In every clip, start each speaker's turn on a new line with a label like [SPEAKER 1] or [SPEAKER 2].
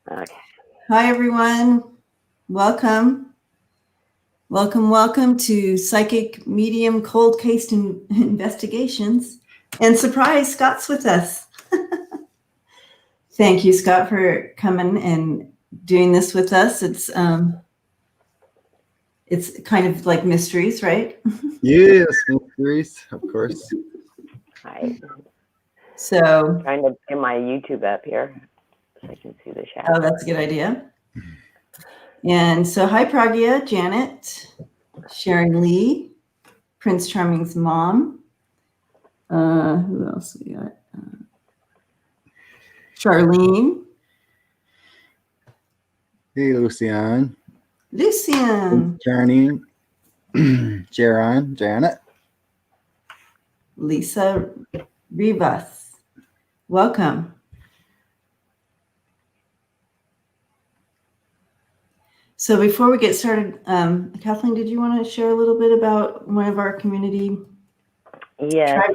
[SPEAKER 1] Okay.
[SPEAKER 2] Hi, everyone. Welcome. Welcome to Psychic Medium Cold Case Investigations. And surprise, Scott's with us. Thank you, Scott, for coming and doing this with us. It's kind of like mysteries, right?
[SPEAKER 3] Yes, mysteries, of course.
[SPEAKER 1] Hi.
[SPEAKER 2] So,
[SPEAKER 1] Trying to get my YouTube up here so I can see the chat.
[SPEAKER 2] oh, that's a good idea. And so, hi, Pragya, Janet, Sharon Lee, Prince Charming's mom. Who else we got? Charlene.
[SPEAKER 3] Hey, Lucian.
[SPEAKER 2] Lucian.
[SPEAKER 3] Journey. Jaron. Janet.
[SPEAKER 2] Lisa Rivas. Welcome. So before we get started, Kathlene, did you want to share a little bit about one of our community?
[SPEAKER 1] Yes,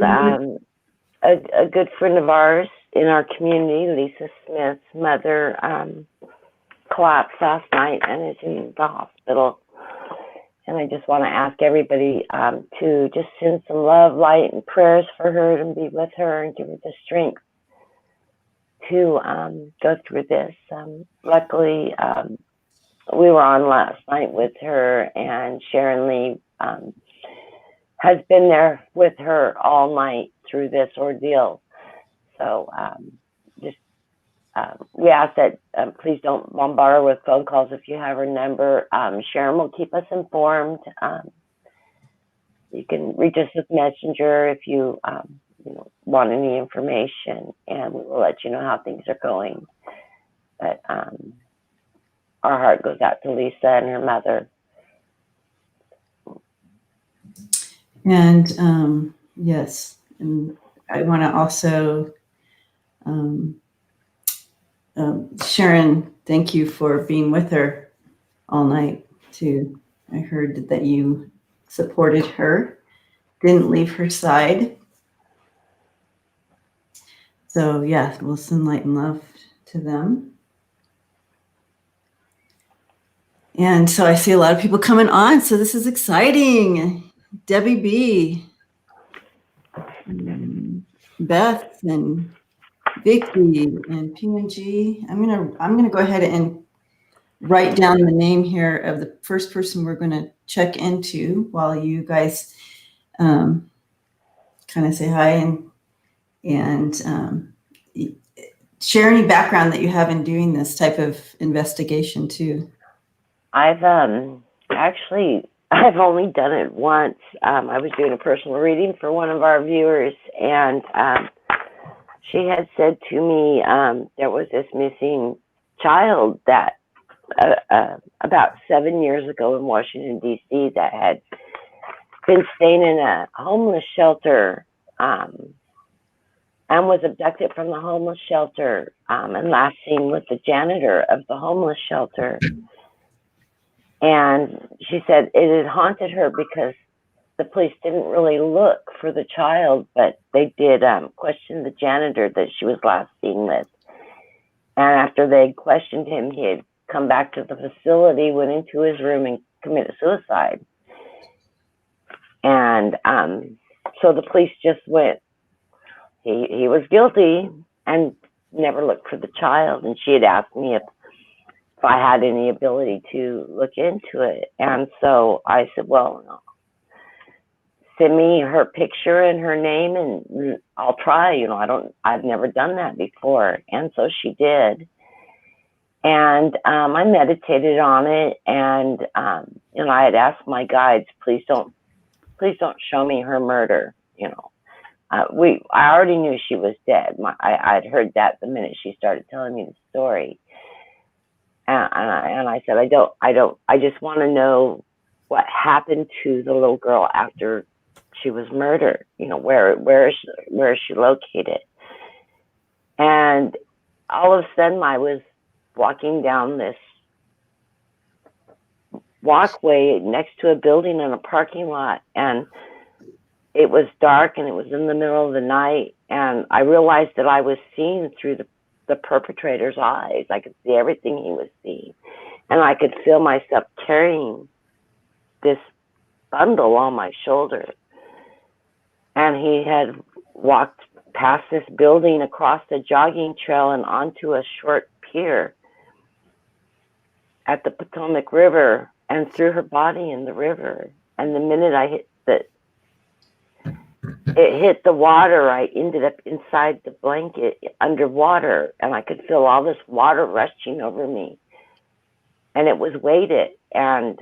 [SPEAKER 1] a good friend of ours in our community, Lisa Smith's mother, collapsed last night and is in the hospital. And I just want to ask everybody to just send some love, light, and prayers for her and be with her and give her the strength to go through this. Luckily, we were on last night with her, and Sharon Lee has been there with her all night through this ordeal. So we ask that please don't bombard her with phone calls if you have her number. Sharon will keep us informed. You can reach us with Messenger if you want any information, and we will let you know how things are going. But our heart goes out to Lisa and her mother.
[SPEAKER 2] And yes, and I want to also, Sharon, thank you for being with her all night too. I heard that you supported her, didn't leave her side. So yeah, we'll send light and love to them. And so I see a lot of people coming on, so this is exciting. Debbie B, Beth, and Vicky, and PNG. I'm gonna go ahead and write down the name here of the first person we're going to check into while you guys kind of say hi and share any background that you have in doing this type of investigation too.
[SPEAKER 1] I've only done it once. I was doing a personal reading for one of our viewers, and she had said to me there was this missing child that about 7 years ago in Washington, D.C. that had been staying in a homeless shelter and was abducted from the homeless shelter and last seen with the janitor of the homeless shelter. And she said it had haunted her because the police didn't really look for the child, but they did question the janitor that she was last seen with. And after they questioned him, he had come back to the facility, went into his room, and committed suicide. And so the police just went, he was guilty, and never looked for the child. And she had asked me if I had any ability to look into it. And so I said, well, no. Send me her picture and her name and I'll try. I've never done that before. And so she did. And I meditated on it, and I had asked my guides, please don't show me her murder. I already knew she was dead. I'd heard that the minute she started telling me the story. And I said, I just want to know what happened to the little girl after she was murdered. Where is she located? And all of a sudden I was walking down this walkway next to a building in a parking lot, and it was dark and it was in the middle of the night, and I realized that I was seeing through the the perpetrator's eyes. I could see everything he was seeing. And I could feel myself carrying this bundle on my shoulder. And he had walked past this building, across the jogging trail, and onto a short pier at the Potomac River, and threw her body in the river. And the minute it hit the water, I ended up inside the blanket underwater, and I could feel all this water rushing over me. And it was weighted, and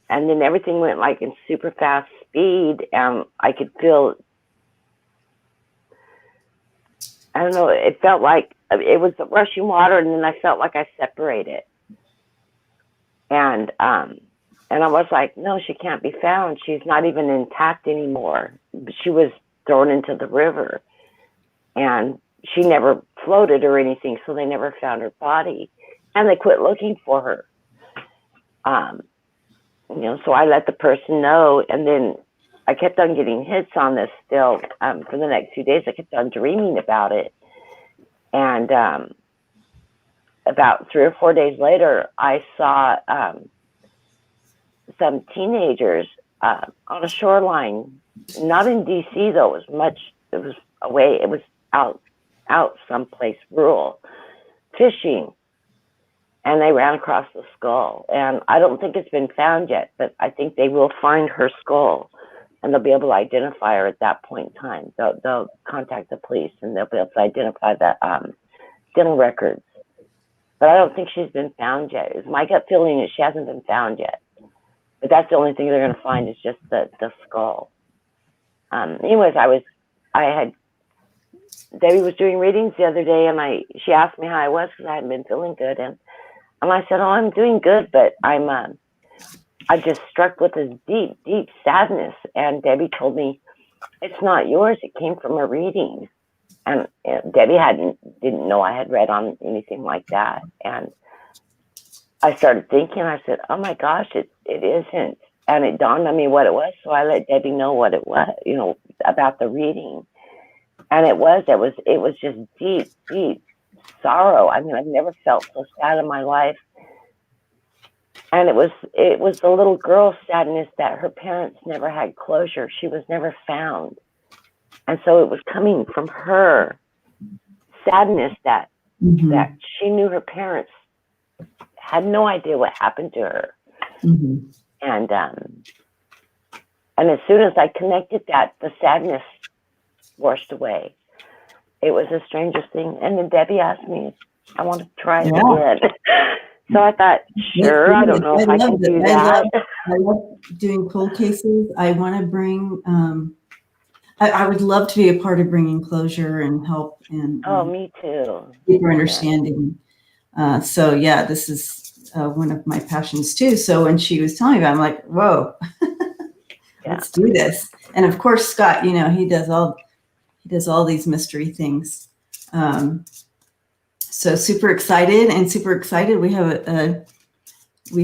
[SPEAKER 1] then everything went like in super fast speed, and I could feel, I don't know, it felt like it was the rushing water, and then I felt like I separated. And I was like, no, she can't be found. She's not even intact anymore. She was thrown into the river, and she never floated or anything, so they never found her body, and they quit looking for her. So I let the person know, and then I kept on getting hits on this still for the next few days. I kept on dreaming about it, and about 3 or 4 days later, I saw some teenagers on a shoreline, not in DC though. It was away. It was out someplace rural, fishing, and they ran across the skull. And I don't think it's been found yet, but I think they will find her skull, and they'll be able to identify her at that point in time. They'll contact the police, and they'll be able to identify the dental records. But I don't think she's been found yet. My gut feeling is she hasn't been found yet. But that's the only thing they're going to find is just the skull. Anyways, Debbie was doing readings the other day, and she asked me how I was because I hadn't been feeling good, and I said, "Oh, I'm doing good, but I just struck with this deep, deep sadness." And Debbie told me, "It's not yours. It came from a reading." And Debbie didn't know I had read on anything like that. And I started thinking, I said, oh my gosh, it isn't. And it dawned on me what it was. So I let Debbie know what it was, about the reading. And it was just deep, deep sorrow. I mean, I've never felt so sad in my life. And it was the little girl's sadness that her parents never had closure. She was never found. And so it was coming from her sadness that she knew her parents had no idea what happened to her. Mm-hmm. And as soon as I connected that, the sadness washed away. It was the strangest thing. And then Debbie asked me, I want to try it again. So I thought, sure, I don't know if I can do that.
[SPEAKER 2] I love doing cold cases. I want to bring... I would love to be a part of bringing closure and help and
[SPEAKER 1] me too.
[SPEAKER 2] Deeper understanding. So yeah, this is one of my passions too. So when she was telling me about it, I'm like, whoa, let's do this. And of course, Scott, he does all these mystery things. So super excited. We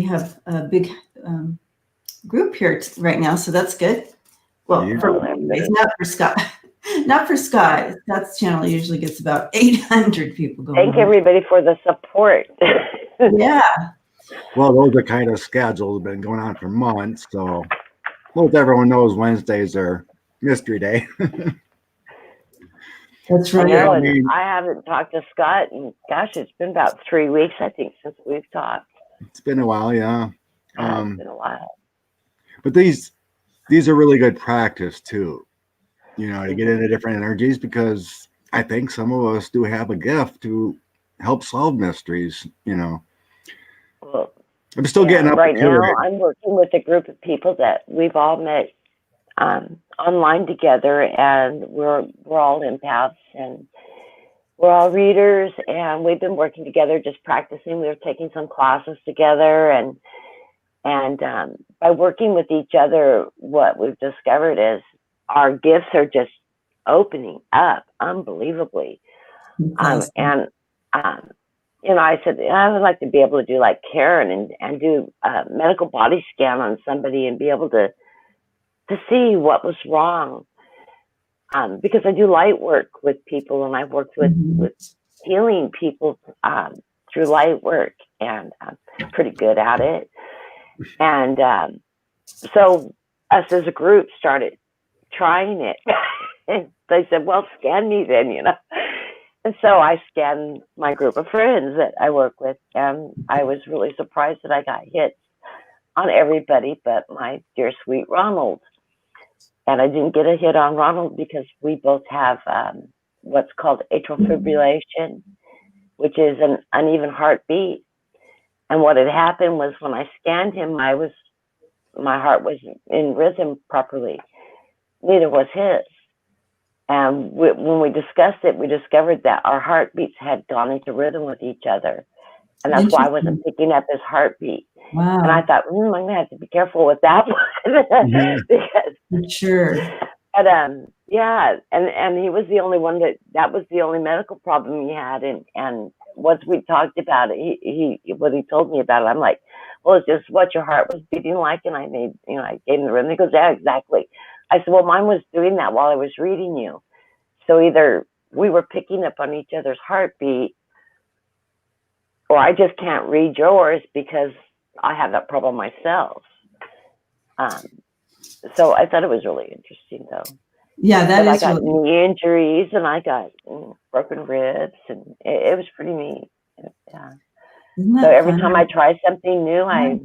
[SPEAKER 2] have a big group here right now, so that's good. Well, not for Scott. Not for Scott. Scott's channel usually gets about 800 people going.
[SPEAKER 1] Thank everybody for the support.
[SPEAKER 2] Yeah.
[SPEAKER 3] Well, those are kind of schedules been going on for months. So most everyone knows Wednesdays are mystery day.
[SPEAKER 2] That's right.
[SPEAKER 1] I haven't talked to Scott, and gosh, it's been about 3 weeks, I think, since we've talked.
[SPEAKER 3] It's been a while, yeah.
[SPEAKER 1] It's been a while.
[SPEAKER 3] But these are really good practice too, to get into different energies, because I think some of us do have a gift to help solve mysteries,
[SPEAKER 1] Well,
[SPEAKER 3] I'm still getting up
[SPEAKER 1] right now. I'm working with a group of people that we've all met online together, and we're all empaths, and we're all readers, and we've been working together, just practicing. We were taking some classes together, and by working with each other, what we've discovered is our gifts are just opening up unbelievably. I said, I would like to be able to do like Karen and do a medical body scan on somebody and be able to see what was wrong. Because I do light work with people, and I've worked with healing people through light work, and I'm pretty good at it. And so us as a group started trying it. And they said, well, scan me then, you know. And so I scanned my group of friends that I work with, and I was really surprised that I got hits on everybody but my dear sweet Ronald. And I didn't get a hit on Ronald because we both have what's called atrial fibrillation, which is an uneven heartbeat. And what had happened was when I scanned him, my heart was in rhythm properly. Neither was his. And when we discussed it, we discovered that our heartbeats had gone into rhythm with each other. And that's why I wasn't picking up his heartbeat.
[SPEAKER 2] Wow.
[SPEAKER 1] And I thought, I'm going to have to be careful with that one. Because,
[SPEAKER 2] sure.
[SPEAKER 1] But yeah, and he was the only one that was the only medical problem he had. And once we talked about it, what he told me about it, I'm like, well, it's just what your heart was beating like. And I made, I gave him the rhythm. He goes, yeah, exactly. I said, well, mine was doing that while I was reading you. So either we were picking up on each other's heartbeat, or I just can't read yours because I have that problem myself. So I thought it was really interesting, though.
[SPEAKER 2] Yeah,
[SPEAKER 1] I got knee injuries and I got broken ribs, and it was pretty neat. Yeah. So every time I try something new, I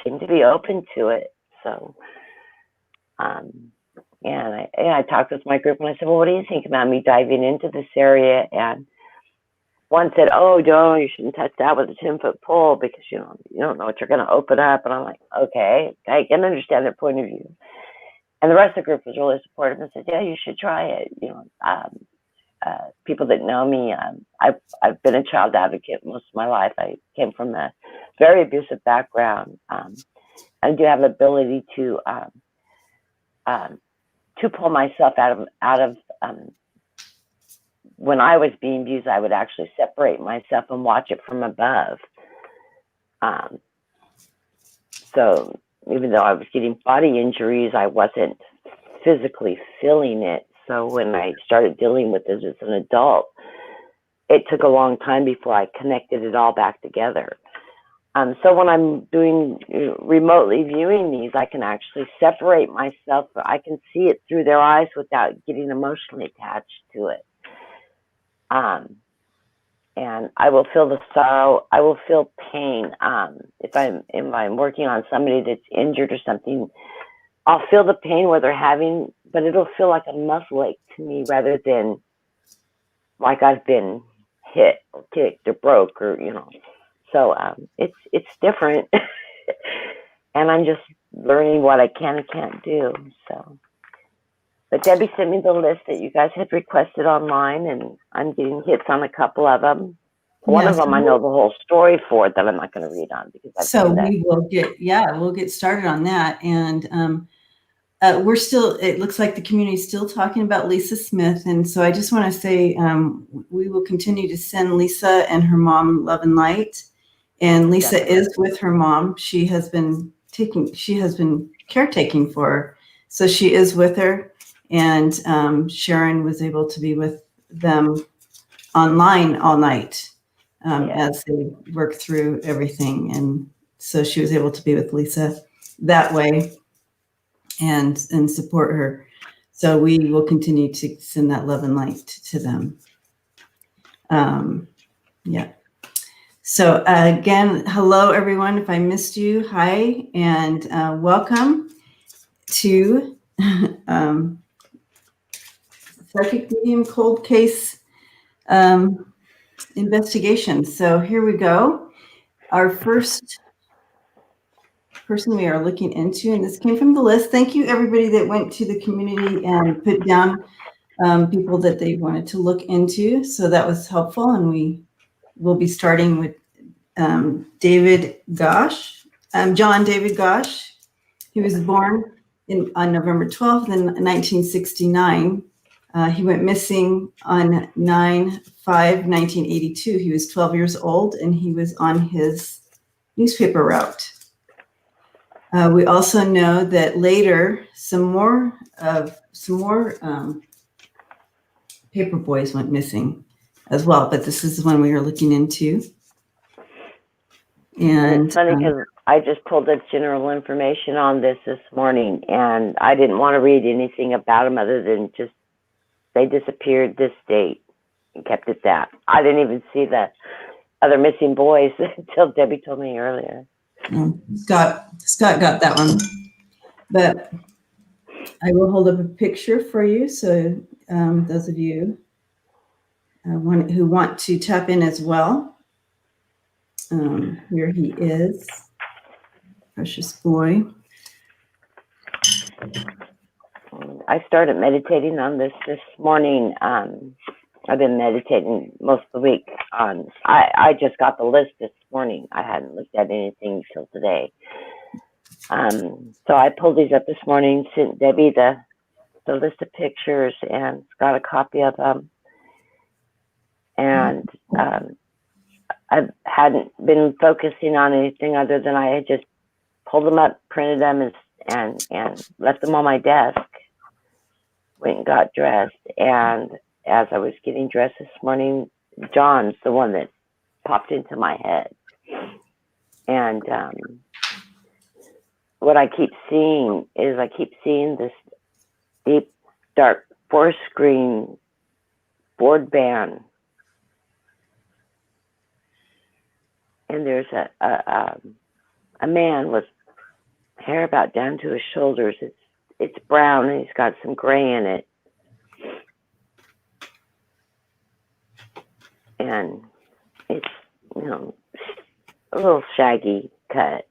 [SPEAKER 1] seem to be open to it. So, and I talked with my group and I said, well, what do you think about me diving into this area? And one said, oh, no, you shouldn't touch that with a 10-foot pole because you don't know what you're going to open up. And I'm like, okay, I can understand their point of view. And the rest of the group was really supportive and said, yeah, you should try it. People that know me, I've been a child advocate most of my life. I came from a very abusive background. I do have the ability to pull myself out of when I was being abused, I would actually separate myself and watch it from above. So even though I was getting body injuries, I wasn't physically feeling it. So when I started dealing with this as an adult, it took a long time before I connected it all back together. So when I'm doing remotely viewing these, I can actually separate myself. I can see it through their eyes without getting emotionally attached to it. And I will feel the sorrow. I will feel pain. If I'm working on somebody that's injured or something, I'll feel the pain where they're having, but it'll feel like a muscle ache to me rather than like I've been hit or kicked or broke or So it's different, and I'm just learning what I can and can't do. So. But Debbie sent me the list that you guys had requested online, and I'm getting hits on a couple of them. One of them I know the whole story for that I'm not going to read on because
[SPEAKER 2] we'll get started on that. And it looks like the community is still talking about Lisa Smith. And so I just want to say we will continue to send Lisa and her mom love and light. And Lisa is with her mom. She has been caretaking for her. So she is with her. And Sharon was able to be with them online all night as they work through everything. And so she was able to be with Lisa that way and support her. So we will continue to send that love and light to them. So again, hello, everyone. If I missed you, hi, and welcome to Psychic Medium Cold Case Investigation. So here we go. Our first person we are looking into, and this came from the list. Thank you, everybody that went to the community and put down people that they wanted to look into. So that was helpful, and we will be starting with David Gosch, John David Gosch. He was born on November 12th in 1969. He went missing on 9/5/1982. He was 12 years old, and he was on his newspaper route. We also know that later some more paper boys went missing as well, but this is the one we are looking into.
[SPEAKER 1] And it's funny because I just pulled up general information on this morning, and I didn't want to read anything about them other than just they disappeared this date and kept it that. I didn't even see the other missing boys until Debbie told me earlier.
[SPEAKER 2] Scott got that one, but I will hold up a picture for you. So those of you who want to tap in as well, here he is, precious boy.
[SPEAKER 1] I started meditating on this morning. I've been meditating most of the week on, I just got the list this morning. I hadn't looked at anything till today. So I pulled these up this morning, sent Debbie the list of pictures, and got a copy of them. And I hadn't been focusing on anything other than I had just pulled them up, printed them, and left them on my desk. Went and got dressed, and as I was getting dressed this morning, John's the one that popped into my head. And what I keep seeing is this deep, dark, four-screen board band. And there's a man with hair about down to his shoulders. It's brown, and he's got some gray in it. And it's, a little shaggy cut.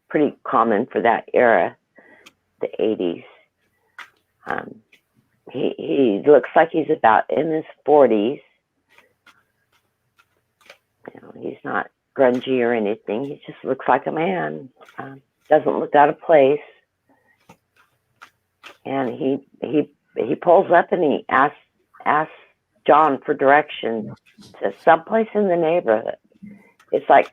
[SPEAKER 1] Pretty common for that era, the 80s. He looks like he's about in his 40s. He's not grungy or anything. He just looks like a man. Doesn't look out of place. And he pulls up and he asks John for directions to someplace in the neighborhood. It's like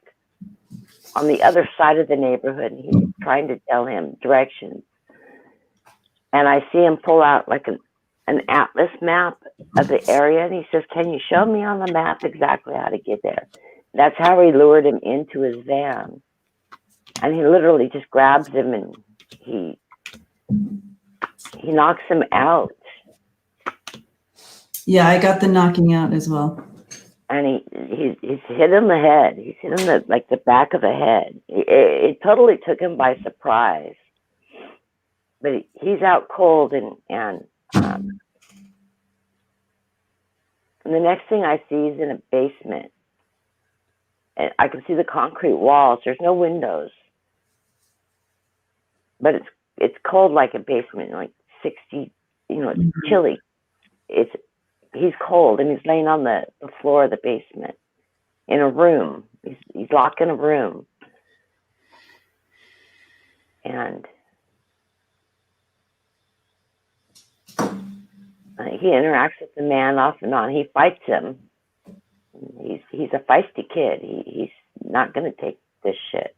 [SPEAKER 1] on the other side of the neighborhood, and he's trying to tell him directions. And I see him pull out like an atlas map of the area, and he says, "Can you show me on the map exactly how to get there?" That's how he lured him into his van. And he literally just grabs him and he knocks him out.
[SPEAKER 2] Yeah, I got the knocking out as well.
[SPEAKER 1] And he's hit in the head. He's hit in the back of the head. It totally took him by surprise. But he's out cold, and the next thing I see is in a basement. And I can see the concrete walls. There's no windows. But it's cold like a basement, like 60, it's chilly. He's cold, and he's laying on the floor of the basement in a room. He's locked in a room. And he interacts with the man off and on. He fights him. He's a feisty kid. He's not going to take this shit,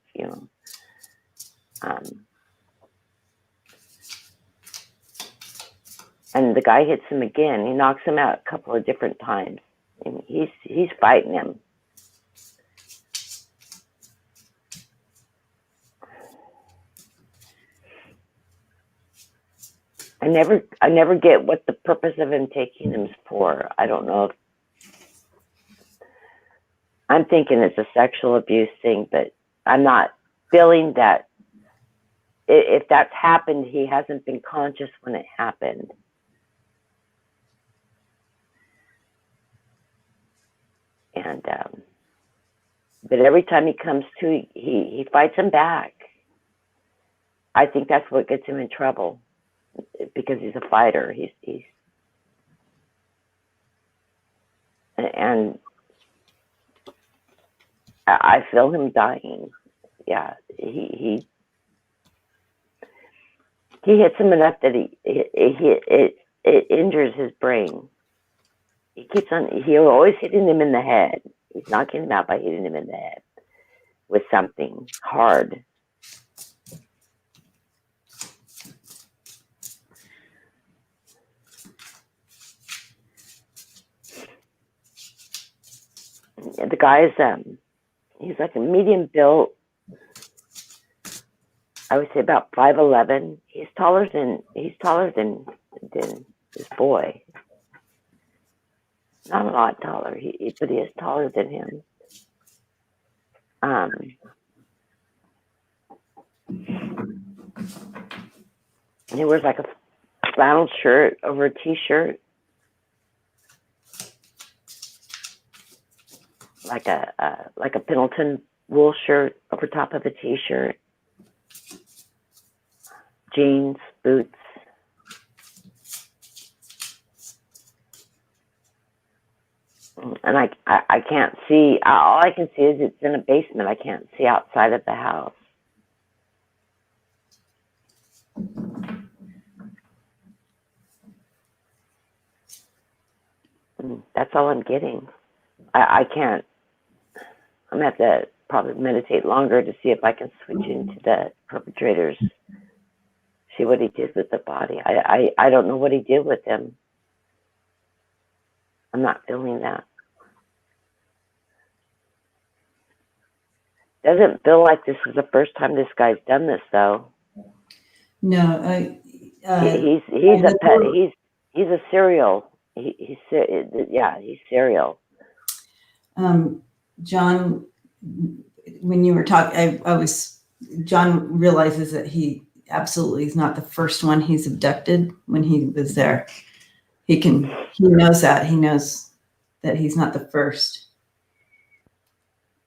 [SPEAKER 1] And the guy hits him again. He knocks him out a couple of different times. And he's fighting him. I never get what the purpose of him taking him is for. I don't know if I'm thinking it's a sexual abuse thing, but I'm not feeling that if that's happened, he hasn't been conscious when it happened. And but every time he comes to, he fights him back. I think that's what gets him in trouble, because he's a fighter. He's and I feel him dying. Yeah, he hits him enough that it injures his brain. He's always hitting him in the head. He's knocking him out by hitting him in the head with something hard. The guy's he's like a medium built. I would say about 5'11". He's taller than his boy. Not a lot taller, but he is taller than him. And he wears like a flannel shirt over a t-shirt, like a Pendleton wool shirt over top of a t-shirt, jeans, boots. And I can't see. All I can see is it's in a basement. I can't see outside of the house. That's all I'm getting. I can't. I'm gonna have to probably meditate longer to see if I can switch into the perpetrators. See what he did with the body. I don't know what he did with him. I'm not feeling that. Doesn't feel like this is the first time this guy's done this, though.
[SPEAKER 2] No,
[SPEAKER 1] he's a pet. He's a serial. He's serial.
[SPEAKER 2] John, when you were talking, John realizes that he absolutely is not the first one he's abducted when he was there. He knows that. He knows that he's not the first.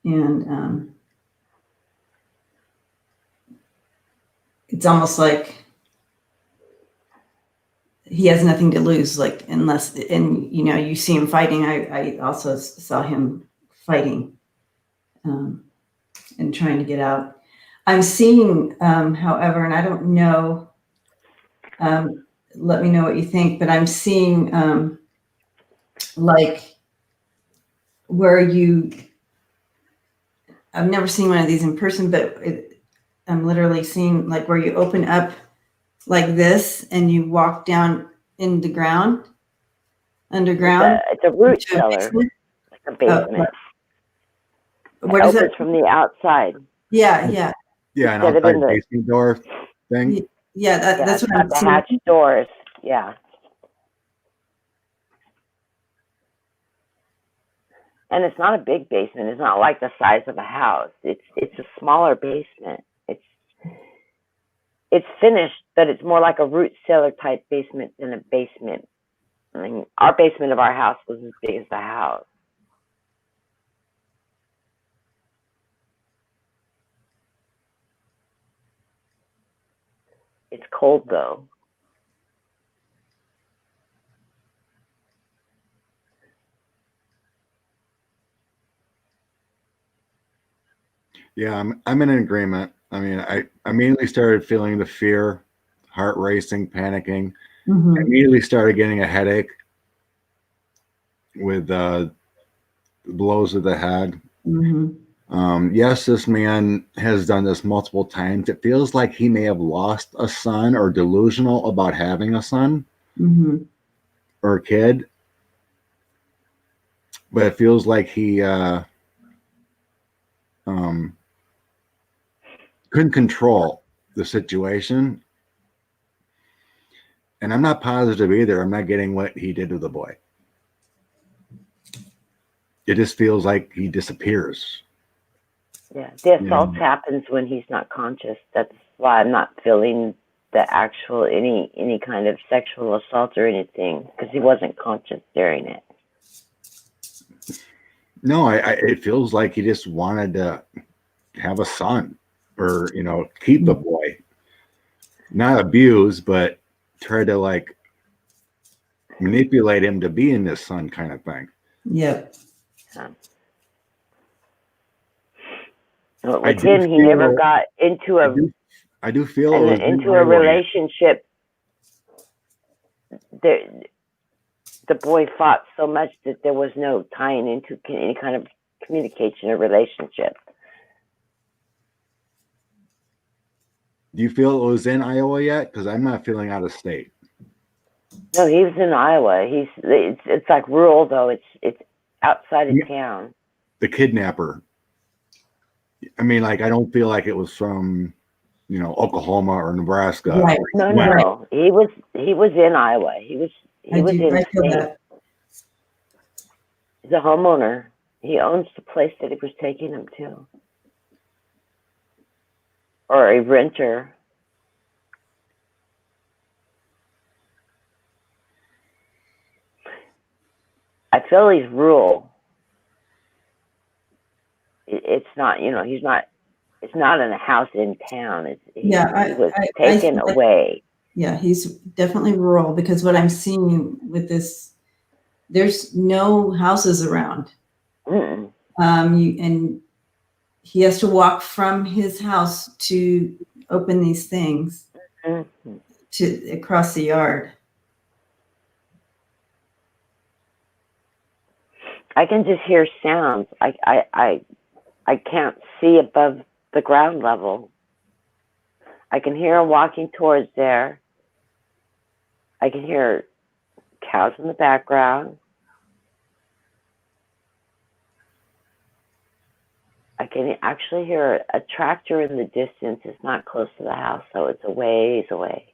[SPEAKER 2] And it's almost like he has nothing to lose, like you see him fighting. I also saw him fighting and trying to get out. I'm seeing, however, and I don't know, let me know what you think, but I'm seeing like where I've never seen one of these in person, but I'm literally seeing like where you open up like this and you walk down in the ground, underground.
[SPEAKER 1] It's a root cellar, like a basement. What is it? From the outside.
[SPEAKER 2] Yeah.
[SPEAKER 3] Yeah, an outside basement door thing.
[SPEAKER 2] Yeah, that's what I'm
[SPEAKER 1] the
[SPEAKER 2] seeing.
[SPEAKER 1] Hatch doors. Yeah. And it's not a big basement. It's not like the size of a house. It's a smaller basement. It's finished, but it's more like a root cellar type basement than a basement. I mean, our basement of our house was as big as the house. It's cold though.
[SPEAKER 3] Yeah, I'm in agreement. I mean, I immediately started feeling the fear, heart racing, panicking.
[SPEAKER 2] Mm-hmm.
[SPEAKER 3] I immediately started getting a headache with blows of the head.
[SPEAKER 2] Mm-hmm.
[SPEAKER 3] Yes, this man has done this multiple times. It feels like he may have lost a son or delusional about having a son or a kid. But it feels like he couldn't control the situation. And I'm not positive either. I'm not getting what he did to the boy. It just feels like he disappears.
[SPEAKER 1] Yeah, the assault happens when he's not conscious. That's why I'm not feeling the actual any kind of sexual assault or anything, because he wasn't conscious during it.
[SPEAKER 3] No, it feels like he just wanted to have a son, or keep the boy, not abuse, but try to like manipulate him to be in this son kind of thing.
[SPEAKER 2] Yep.
[SPEAKER 1] With him, he never got into
[SPEAKER 3] I do feel
[SPEAKER 1] into a relationship. The boy fought so much that there was no tying into any kind of communication or relationship.
[SPEAKER 3] Do you feel it was in Iowa yet? Because I'm not feeling out of state.
[SPEAKER 1] No, he was in Iowa. It's like rural though. It's outside of town.
[SPEAKER 3] the kidnapper. I mean, like, I don't feel like it was from, you know, Oklahoma or Nebraska.
[SPEAKER 2] Right.
[SPEAKER 1] No,
[SPEAKER 2] Right.
[SPEAKER 1] no. He was in Iowa. He was
[SPEAKER 2] I
[SPEAKER 1] in
[SPEAKER 2] feel
[SPEAKER 1] state.
[SPEAKER 2] that.
[SPEAKER 1] He's a homeowner. He owns the place that he was taking him to. Or a renter. I feel he's rural. It's not, you know, he's not, it's not in a house in town. He was taken away.
[SPEAKER 2] Yeah, he's definitely rural, because what I'm seeing with this, there's no houses around. And he has to walk from his house to open these things to across the yard.
[SPEAKER 1] I can just hear sounds. I can't see above the ground level. I can hear him walking towards there. I can hear cows in the background. I can actually hear a tractor in the distance. It's not close to the house, so it's a ways away.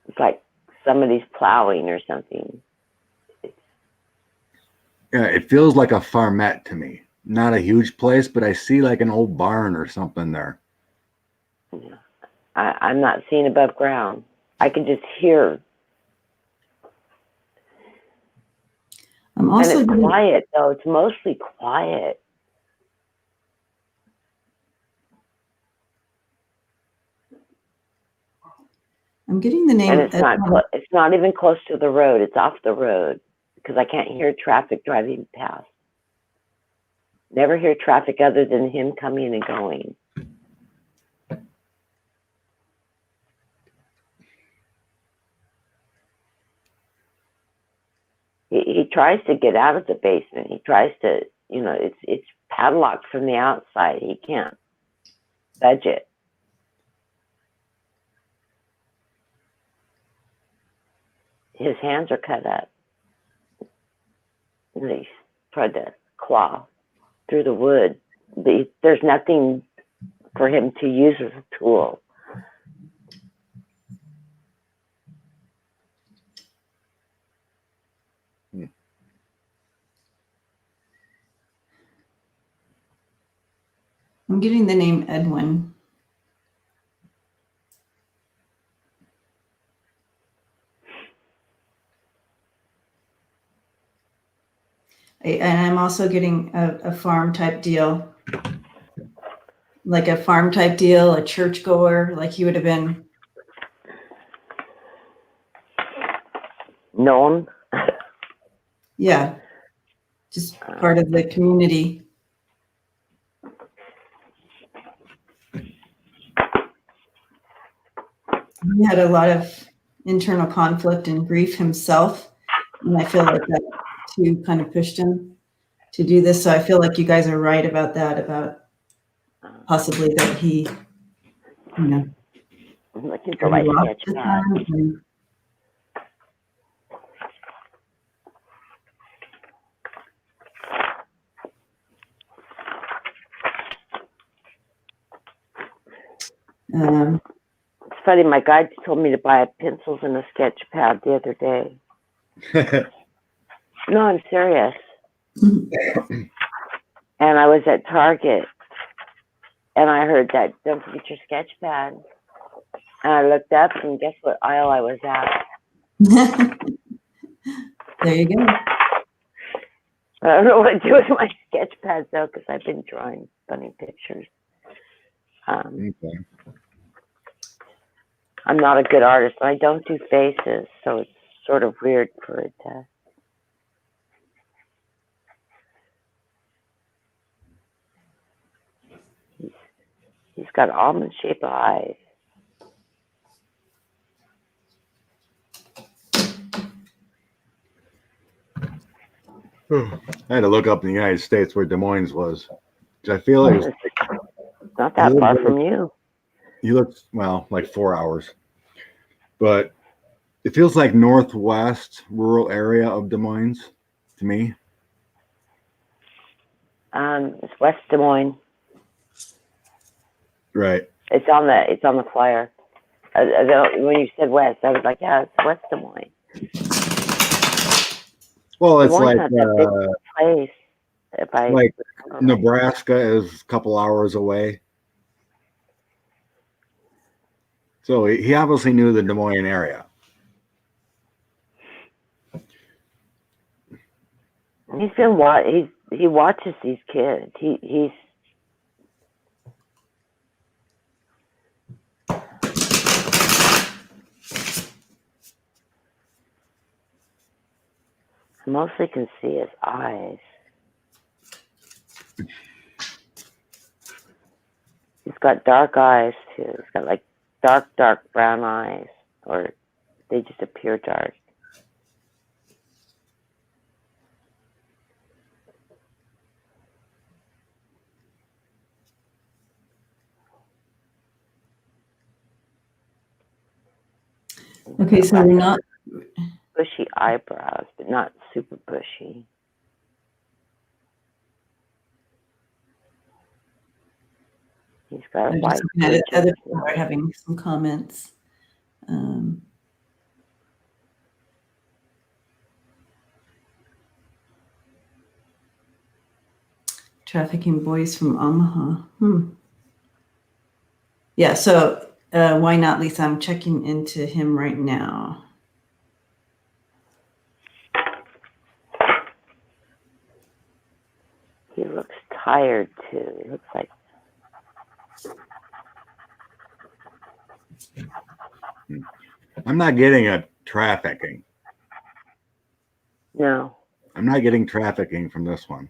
[SPEAKER 1] It's like somebody's plowing or something.
[SPEAKER 3] Yeah, it feels like a farmette to me. Not a huge place, but I see like an old barn or something there.
[SPEAKER 1] Yeah. I'm not seeing above ground. I can just hear.
[SPEAKER 2] I'm also
[SPEAKER 1] and it's quiet, though. It's mostly quiet.
[SPEAKER 2] I'm getting the name.
[SPEAKER 1] And it's not even close to the road. It's off the road, because I can't hear traffic driving past. Never hear traffic other than him coming and going. He tries to get out of the basement. He tries to, you know, it's padlocked from the outside. He can't budge it. His hands are cut up. And he tried to claw through the wood. There's nothing for him to use as a tool.
[SPEAKER 2] I'm getting the name Edwin. And I'm also getting a farm type deal. Like a farm type deal, a churchgoer, like he would have been.
[SPEAKER 1] Known?
[SPEAKER 2] Yeah. Just part of the community. He had a lot of internal conflict and grief himself. And I feel like that too kind of pushed him to do this. So I feel like you guys are right about that, about possibly that he, you know.
[SPEAKER 1] I'm looking for my sketch pad. It's funny, my guide told me to buy pencils and a sketch pad the other day. No, I'm serious. And I was at Target, and I heard that, don't forget your sketch pad. And I looked up, and guess what aisle I was at?
[SPEAKER 2] There you go.
[SPEAKER 1] I don't know what to do with my sketch pads, though, because I've been drawing funny pictures.
[SPEAKER 3] Okay.
[SPEAKER 1] I'm not a good artist. I don't do faces, so it's sort of weird for it to. He's got almond-shaped eyes.
[SPEAKER 3] I had to look up in the United States where Des Moines was. I feel like
[SPEAKER 1] it's not that far from you.
[SPEAKER 3] You look, well, like 4 hours. But it feels like northwest rural area of Des Moines to me.
[SPEAKER 1] It's West Des Moines.
[SPEAKER 3] Right.
[SPEAKER 1] It's on the flyer. When you said West, I was like, yeah, it's West Des Moines.
[SPEAKER 3] Well,
[SPEAKER 1] Des
[SPEAKER 3] it's
[SPEAKER 1] Moines
[SPEAKER 3] like
[SPEAKER 1] not that big a place. If I
[SPEAKER 3] like
[SPEAKER 1] remember right.
[SPEAKER 3] Nebraska is a couple hours away. So he obviously knew the Des Moines area.
[SPEAKER 1] He watches these kids. He's I mostly can see his eyes. He's got dark eyes too. He's got like dark brown eyes, or they just appear dark.
[SPEAKER 2] Okay, so we're not
[SPEAKER 1] bushy eyebrows, but not super bushy. He's got a
[SPEAKER 2] I'm
[SPEAKER 1] white.
[SPEAKER 2] just looking at other people are having some comments. Trafficking boys from Omaha. Yeah, so why not, Lisa? I'm checking into him right now.
[SPEAKER 1] He looks tired too. He looks like
[SPEAKER 3] I'm not getting a trafficking.
[SPEAKER 1] no.
[SPEAKER 3] I'm not getting trafficking from this one.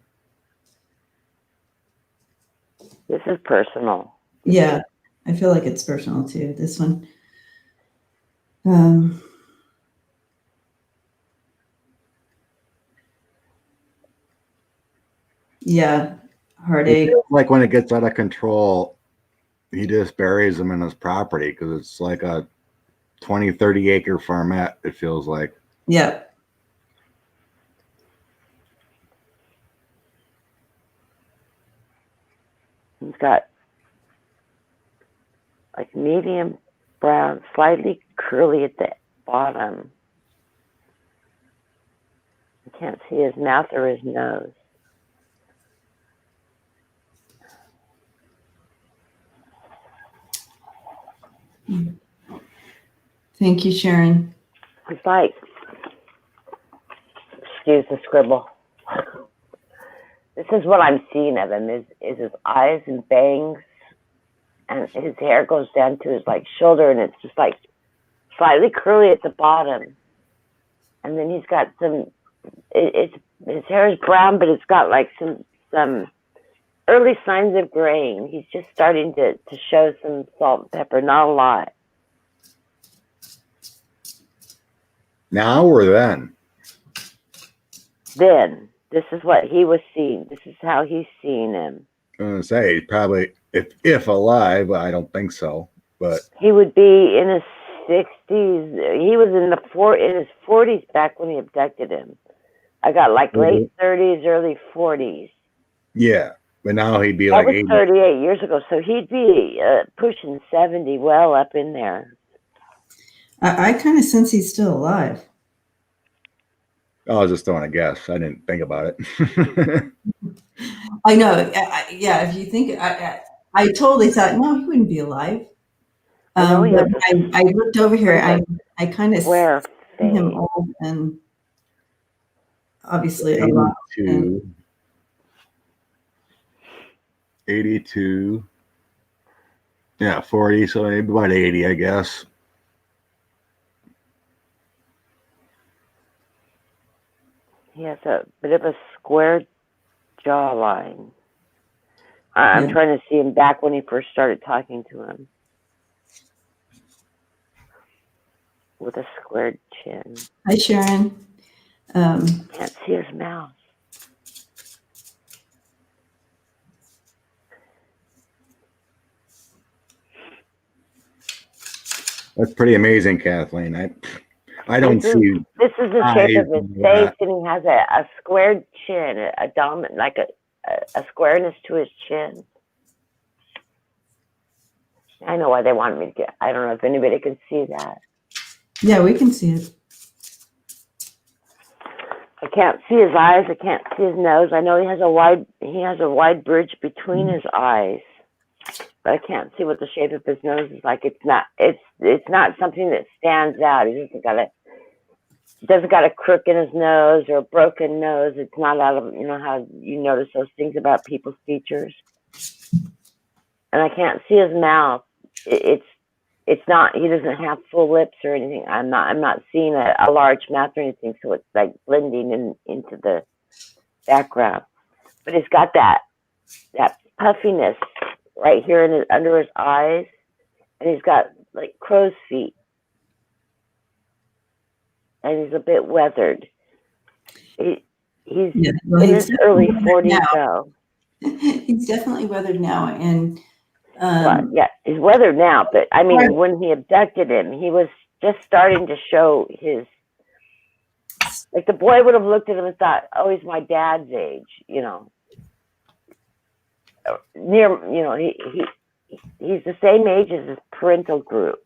[SPEAKER 1] This is personal.
[SPEAKER 2] Yeah, I feel like it's personal too, this one. Yeah, heartache.
[SPEAKER 3] Like when it gets out of control, he just buries them in his property because it's like a 20, 30 acre farmette, it feels like.
[SPEAKER 2] Yeah.
[SPEAKER 1] He's got like medium brown, slightly curly at the bottom. I can't see his mouth or his nose.
[SPEAKER 2] Thank you, Sharon.
[SPEAKER 1] It's like, excuse the scribble. This is what I'm seeing of him is his eyes and bangs, and his hair goes down to his like shoulder, and it's just like slightly curly at the bottom. And then he's got some. His hair is brown, but it's got like some early signs of graying. He's just starting to show some salt and pepper, not a lot.
[SPEAKER 3] Now or then?
[SPEAKER 1] Then this is what he was seeing. This is how he's seeing him.
[SPEAKER 3] I'm gonna say probably if alive, but I don't think so. But
[SPEAKER 1] he would be in his 60s. He was in his 40s back when he abducted him. I got like late 30s, early 40s.
[SPEAKER 3] Yeah, but now he'd be
[SPEAKER 1] that
[SPEAKER 3] like
[SPEAKER 1] was 38 years ago, so he'd be pushing 70, well up in there.
[SPEAKER 2] I kind of sense he's still alive.
[SPEAKER 3] I was just throwing a guess. I didn't think about it.
[SPEAKER 2] I know. Yeah, if you think, I totally thought, no, he wouldn't be alive. But I looked over here. I kind of see him old and obviously
[SPEAKER 3] 82. Yeah, 40. So maybe about 80, I guess.
[SPEAKER 1] He has a bit of a square jawline. I'm trying to see him back when he first started talking to him. With a squared chin.
[SPEAKER 2] Hi, Sharon.
[SPEAKER 1] Can't see his mouth.
[SPEAKER 3] That's pretty amazing, Kathleen. I don't see
[SPEAKER 1] This is the shape
[SPEAKER 3] eyes
[SPEAKER 1] of his
[SPEAKER 3] and
[SPEAKER 1] face,
[SPEAKER 3] that.
[SPEAKER 1] and he has a squared chin, a dominant, like a squareness to his chin. I know why they wanted me to get. I don't know if anybody can see that.
[SPEAKER 2] Yeah, we can see it.
[SPEAKER 1] I can't see his eyes. I can't see his nose. I know he has a wide bridge between his eyes, but I can't see what the shape of his nose is like. It's not something that stands out. He doesn't got a crook in his nose or a broken nose. It's not out of, how you notice those things about people's features. And I can't see his mouth. It's not, he doesn't have full lips or anything. I'm not seeing a large mouth or anything, so it's like blending into the background. But he's got that puffiness right here under his eyes, and he's got like crow's feet, and he's a bit weathered. He's in his early 40s though.
[SPEAKER 2] He's definitely weathered now, and
[SPEAKER 1] yeah, he's weathered now. But I mean, when he abducted him, he was just starting to show his. Like the boy would have looked at him and thought, "Oh, he's my dad's age," he's the same age as his parental group.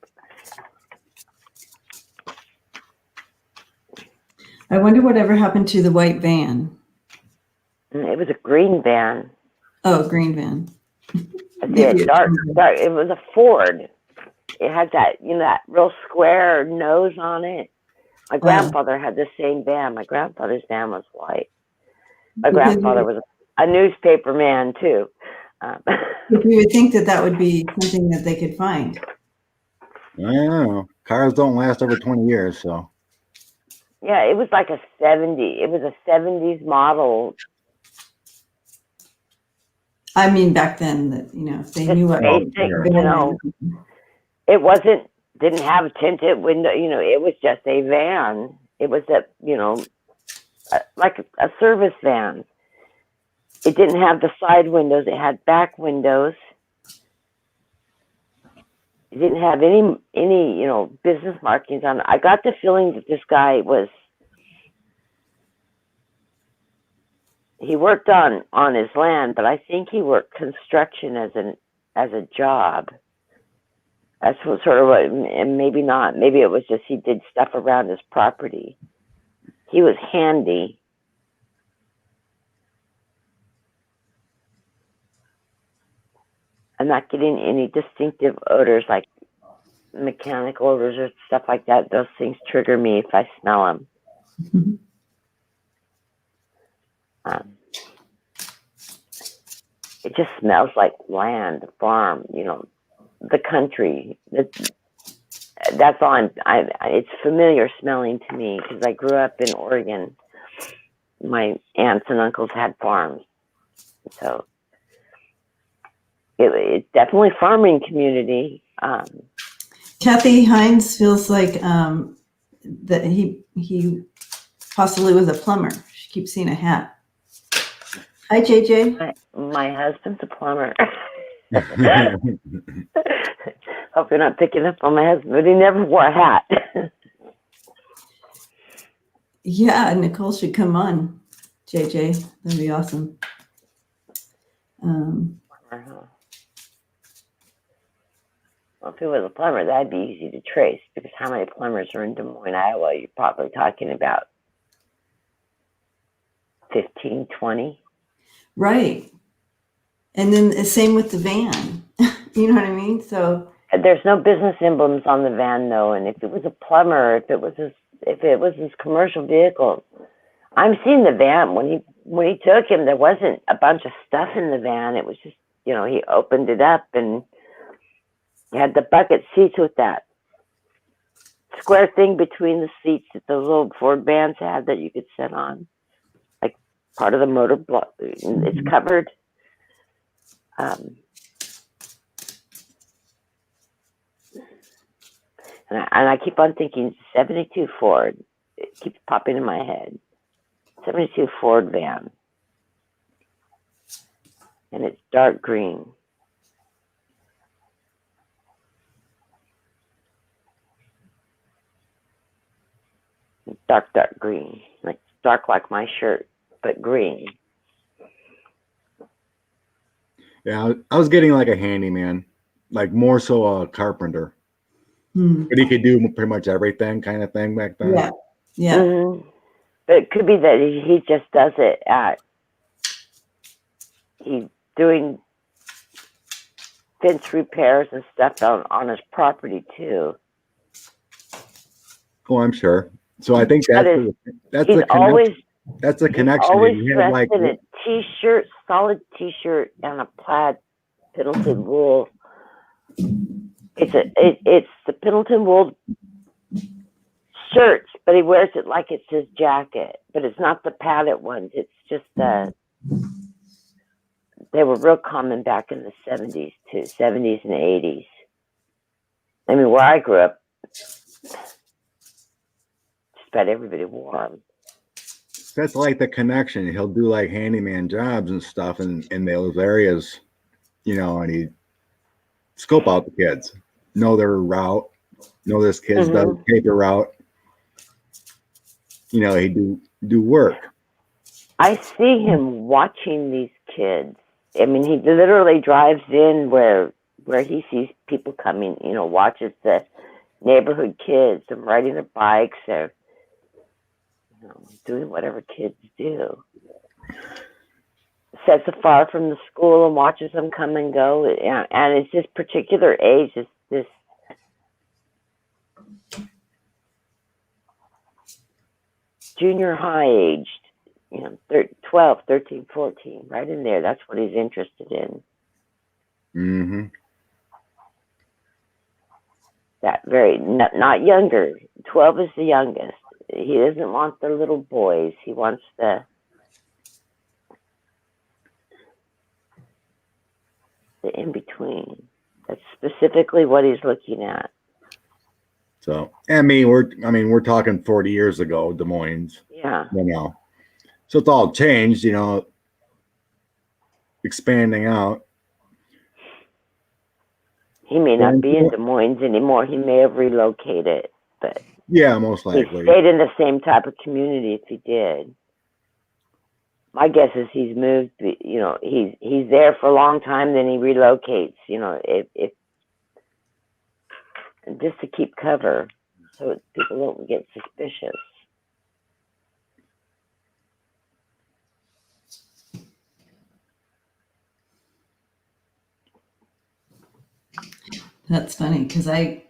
[SPEAKER 2] I wonder whatever happened to the white van.
[SPEAKER 1] It was a green van.
[SPEAKER 2] Oh, green van.
[SPEAKER 1] Dark. It was a Ford. It had that real square nose on it. My grandfather had the same van. My grandfather's van was white. My grandfather was a newspaper man too.
[SPEAKER 2] You would think that would be something that they could find.
[SPEAKER 3] I don't know. Cars don't last over 20 years, so.
[SPEAKER 1] Yeah, it was like a 70s model.
[SPEAKER 2] I mean, back then, they knew what.
[SPEAKER 1] It didn't have tinted window. It was just a van. It was like a service van. It didn't have the side windows. It had back windows. It didn't have any business markings on it. I got the feeling that this guy he worked on his land, but I think he worked construction as a job. That's and maybe not. Maybe it was just he did stuff around his property. He was handy. I'm not getting any distinctive odors like mechanical odors or stuff like that. Those things trigger me if I smell them. It just smells like land, the farm, the country. That's all it's familiar smelling to me because I grew up in Oregon. My aunts and uncles had farms. So it's definitely farming community.
[SPEAKER 2] Kathy Hines feels like that he possibly was a plumber. She keeps seeing a hat. Hi, JJ.
[SPEAKER 1] My husband's a plumber. Hope you're not picking up on my husband, but he never wore a hat.
[SPEAKER 2] Yeah, Nicole should come on, JJ. That'd be awesome.
[SPEAKER 1] Well, if he was a plumber, that'd be easy to trace because how many plumbers are in Des Moines, Iowa? You're probably talking about 15, 20.
[SPEAKER 2] Right. And then the same with the van. You know what I mean? So
[SPEAKER 1] there's no business emblems on the van though, and if it was a plumber, if it was his commercial vehicle, I'm seeing the van when he took him. There wasn't a bunch of stuff in the van. It was just he opened it up and he had the bucket seats with that square thing between the seats that those little Ford vans had that you could sit on, like part of the motor block. It's covered. And I keep on thinking 72 Ford. It keeps popping in my head. 72 Ford van. And it's dark green. dark green, like dark like my shirt, but green.
[SPEAKER 3] Yeah, I was getting like a handyman, like more so a carpenter. But he could do pretty much everything kind of thing back then.
[SPEAKER 2] Yeah. Yeah.
[SPEAKER 1] Mm-hmm. But it could be that he just does it he's doing fence repairs and stuff on his property too.
[SPEAKER 3] Oh, I'm sure. So I think that's
[SPEAKER 1] he's
[SPEAKER 3] the
[SPEAKER 1] always
[SPEAKER 3] that's a connection.
[SPEAKER 1] He's always
[SPEAKER 3] You
[SPEAKER 1] dressed
[SPEAKER 3] like,
[SPEAKER 1] in a t-shirt, solid t-shirt, and a plaid Pendleton wool. It's the Pendleton wool shirt, but he wears it like it's his jacket. But it's not the padded ones. It's just they were real common back in the 70s too, 70s and 80s. I mean, where I grew up, just about everybody wore them.
[SPEAKER 3] that's like the connection. He'll do like handyman jobs and stuff in those areas, you know, and he scope out the kids, know their route, know this kid's does paper route. You know, he do work. I
[SPEAKER 1] see him watching these kids. I mean, he literally drives in where he sees people coming, you know, watches the neighborhood kids, them riding their bikes or, you know, doing whatever kids do. Sets a far from the school and watches them come and go. And it's this particular age, it's this junior high aged, you know, 12, 13, 14, right in there. That's what he's interested in.
[SPEAKER 3] Mm-hmm.
[SPEAKER 1] That very, not younger. 12 is the youngest. He doesn't want the little boys. He wants the in between. That's specifically what he's looking at.
[SPEAKER 3] So, I mean, we're talking 40 years ago, Des Moines.
[SPEAKER 1] Yeah.
[SPEAKER 3] You know, so it's all changed, you know, expanding out.
[SPEAKER 1] He may not be in Des Moines anymore. He may have relocated, but
[SPEAKER 3] yeah, most likely.
[SPEAKER 1] He stayed in the same type of community if he did. My guess is he's moved, you know, he's there for a long time, then he relocates, you know, if just to keep cover so people don't get suspicious.
[SPEAKER 2] That's funny because I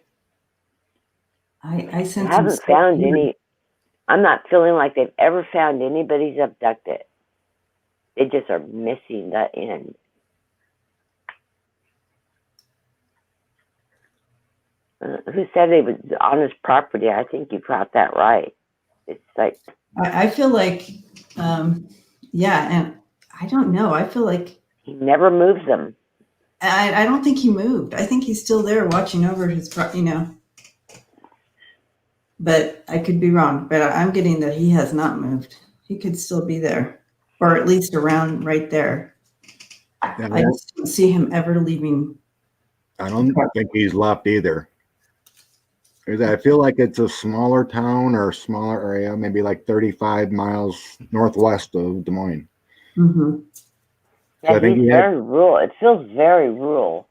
[SPEAKER 1] haven't found any. I'm not feeling like they've ever found anybody's abducted. They just are missing the end. Who said he was on his property? I think you got that right. It's like
[SPEAKER 2] I feel like, yeah, and I don't know. I feel like
[SPEAKER 1] he never moves them.
[SPEAKER 2] I don't think he moved. I think he's still there watching over his, you know. But I could be wrong. But I'm getting that he has not moved. He could still be there, or at least around right there.
[SPEAKER 3] Yeah,
[SPEAKER 2] I just don't see him ever leaving.
[SPEAKER 3] I don't think he's left either. I feel like it's a smaller town or a smaller area, maybe like 35 miles northwest of Des Moines.
[SPEAKER 2] Mm-hmm.
[SPEAKER 1] Yeah, so I think he's very rural. It feels very rural.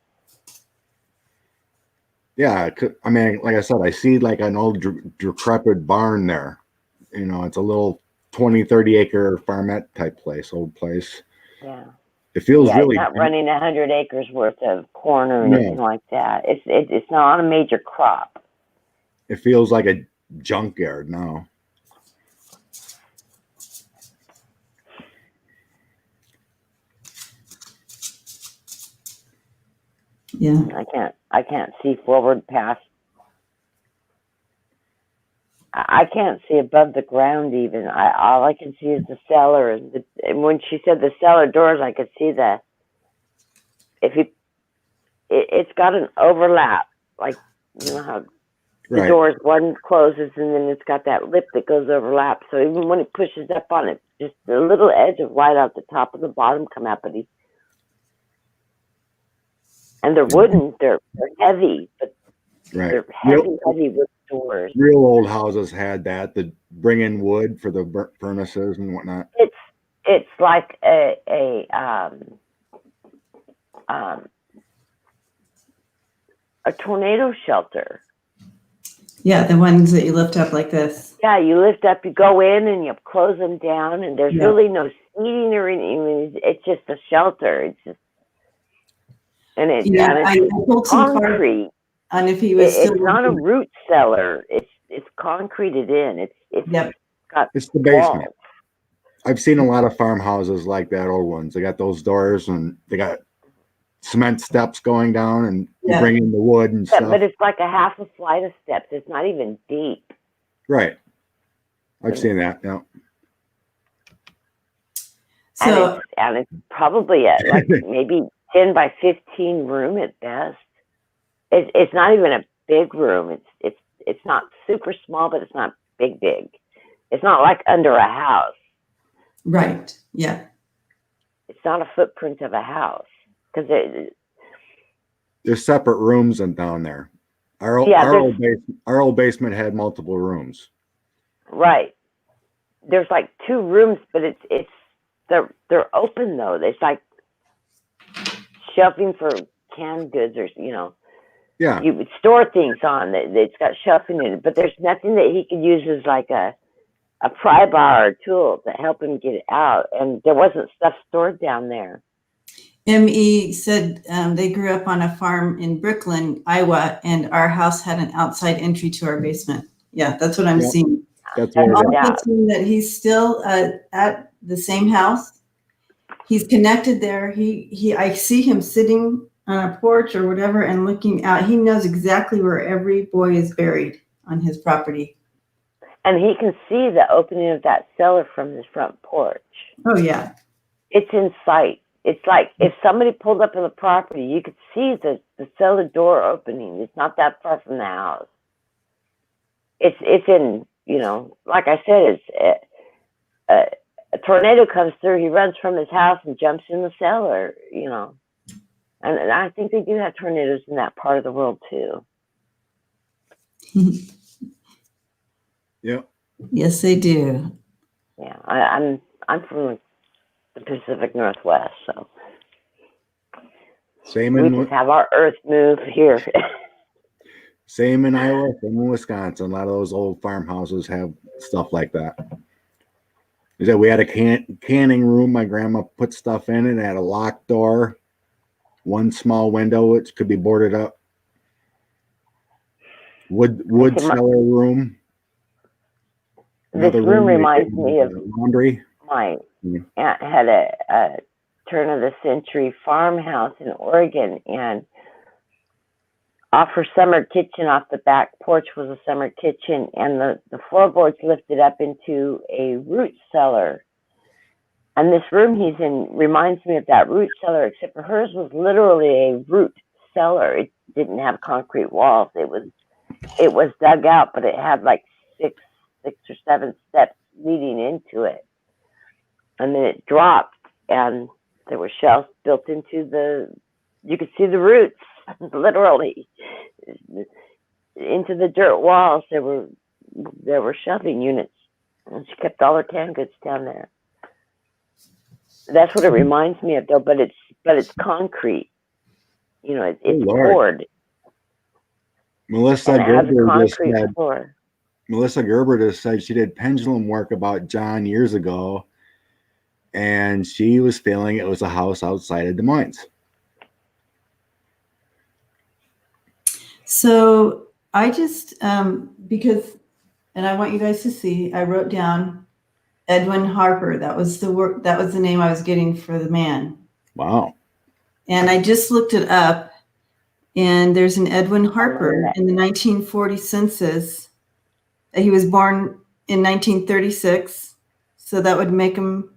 [SPEAKER 3] Yeah, I mean, like I said, I see like an old decrepit barn there. You know, it's a little 20, 30 acre farmette type place, old place.
[SPEAKER 1] Yeah.
[SPEAKER 3] It feels really
[SPEAKER 1] not running 100 acres worth of corn or anything like that. It's not a major crop.
[SPEAKER 3] It feels like a junkyard now.
[SPEAKER 2] Yeah.
[SPEAKER 1] I can't see forward past. I can't see above the ground even. All I can see is the cellar. And when she said the cellar doors, I could see it's got an overlap, like, you know how the doors, one closes and then it's got that lip that goes overlap. So even when it pushes up on it, just a little edge of light out the top and the bottom come out. And they're wooden, they're heavy, but
[SPEAKER 3] Right.
[SPEAKER 1] They're heavy wood doors.
[SPEAKER 3] Real old houses had that to bring in wood for the furnaces and whatnot.
[SPEAKER 1] It's like a tornado shelter.
[SPEAKER 2] Yeah, the ones that you lift up like this.
[SPEAKER 1] Yeah, you lift up, you go in, and you close them down, and there's really no seating or anything. It's just a shelter. It's just, and it's
[SPEAKER 2] I pulled some
[SPEAKER 1] concrete.
[SPEAKER 2] On if he was still.
[SPEAKER 1] It's not a root cellar. It's concreted in. It's got.
[SPEAKER 3] It's the basement.
[SPEAKER 1] Walls.
[SPEAKER 3] I've seen a lot of farmhouses like that, old ones. They got those doors and they got cement steps going down, and you bring in the wood and stuff.
[SPEAKER 1] But it's like a half a flight of steps. It's not even deep.
[SPEAKER 3] Right. I've seen that. Yeah.
[SPEAKER 2] So
[SPEAKER 1] and it's probably like maybe 10 by 15 room at best. It's not even a big room. It's not super small, but it's not big. It's not like under a house.
[SPEAKER 2] Right. Yeah.
[SPEAKER 1] It's not a footprint of a house because
[SPEAKER 3] there's separate rooms down there. Our old basement had multiple rooms.
[SPEAKER 1] Right. There's like 2 rooms, but they're open though. It's like shelving for canned goods or
[SPEAKER 3] Yeah.
[SPEAKER 1] You would store things on it. It's got shelving in it, but there's nothing that he could use as like a pry bar or tool to help him get it out. And there wasn't stuff stored down there.
[SPEAKER 2] M.E. said they grew up on a farm in Brooklyn, Iowa, and our house had an outside entry to our basement. Yeah, that's what I'm seeing.
[SPEAKER 3] That's
[SPEAKER 2] I'm also seeing that he's still at the same house. He's connected there. I see him sitting on a porch or whatever and looking out. He knows exactly where every boy is buried on his property.
[SPEAKER 1] And he can see the opening of that cellar from his front porch.
[SPEAKER 2] Oh, yeah.
[SPEAKER 1] It's in sight. It's like if somebody pulled up on the property, you could see the cellar door opening. It's not that far from the house. It's in, like I said, a tornado comes through, he runs from his house and jumps in the cellar, And I think they do have tornadoes in that part of the world too.
[SPEAKER 3] Yep.
[SPEAKER 2] Yes, they do.
[SPEAKER 1] Yeah, I'm from the Pacific Northwest, so we just have our earth move here.
[SPEAKER 3] Same in Iowa, same in Wisconsin. A lot of those old farmhouses have stuff like that. We had a canning room. My grandma put stuff in it. It had a locked door, one small window which could be boarded up. Wood cellar room.
[SPEAKER 1] This room reminds me of
[SPEAKER 3] laundry.
[SPEAKER 1] My aunt had a turn of the century farmhouse in Oregon, and off her summer kitchen, off the back porch was a summer kitchen, and the floorboards lifted up into a root cellar. And this room he's in reminds me of that root cellar, except for hers was literally a root cellar. It didn't have concrete walls. It was dug out, but it had like six or 7 steps leading into it. And then it dropped, and there were shelves built into you could see the roots, literally, into the dirt walls. There were shelving units, and she kept all her canned goods down there. That's what it reminds me of, though. But it's concrete. It's poured.
[SPEAKER 3] Melissa Gerber just said she did pendulum work about John years ago, and she was feeling it was a house outside of Des Moines.
[SPEAKER 2] So I just, because, and I want you guys to see, I wrote down Edwin Harper. That was the name I was getting for the man.
[SPEAKER 3] Wow.
[SPEAKER 2] And I just looked it up, and there's an Edwin Harper in the 1940 census. He was born in 1936. So that would make him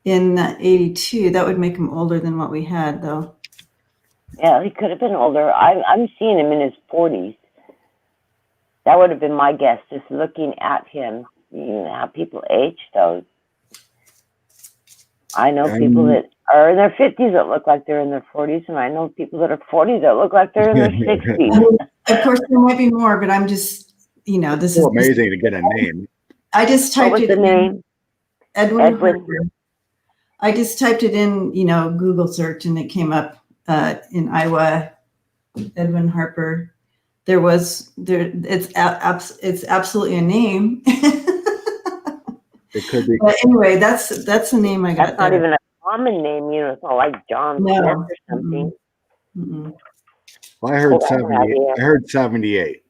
[SPEAKER 2] in 82. That would make him older than what we had, though.
[SPEAKER 1] Yeah, he could have been older. I'm seeing him in his 40s. That would have been my guess, just looking at him. You know how people age, though. I know people that are in their 50s that look like they're in their 40s, and I know people that are 40 that look like they're in their 60s.
[SPEAKER 2] Of course, there might be more, but I'm just, this
[SPEAKER 3] So
[SPEAKER 2] is
[SPEAKER 3] amazing to get a name.
[SPEAKER 2] I just
[SPEAKER 1] What
[SPEAKER 2] typed
[SPEAKER 1] was
[SPEAKER 2] it
[SPEAKER 1] the
[SPEAKER 2] in.
[SPEAKER 1] name?
[SPEAKER 2] Edwin
[SPEAKER 1] Edwin.
[SPEAKER 2] Harper. I just typed it in, Google search, and it came up in Iowa. Edwin Harper. It's absolutely a name.
[SPEAKER 3] It could be.
[SPEAKER 2] But anyway, that's the name I got.
[SPEAKER 1] That's not even a common name, it's not like John Smith or something.
[SPEAKER 2] Mm-mm.
[SPEAKER 3] Well, I heard
[SPEAKER 1] Cool.
[SPEAKER 3] 78. I heard 78,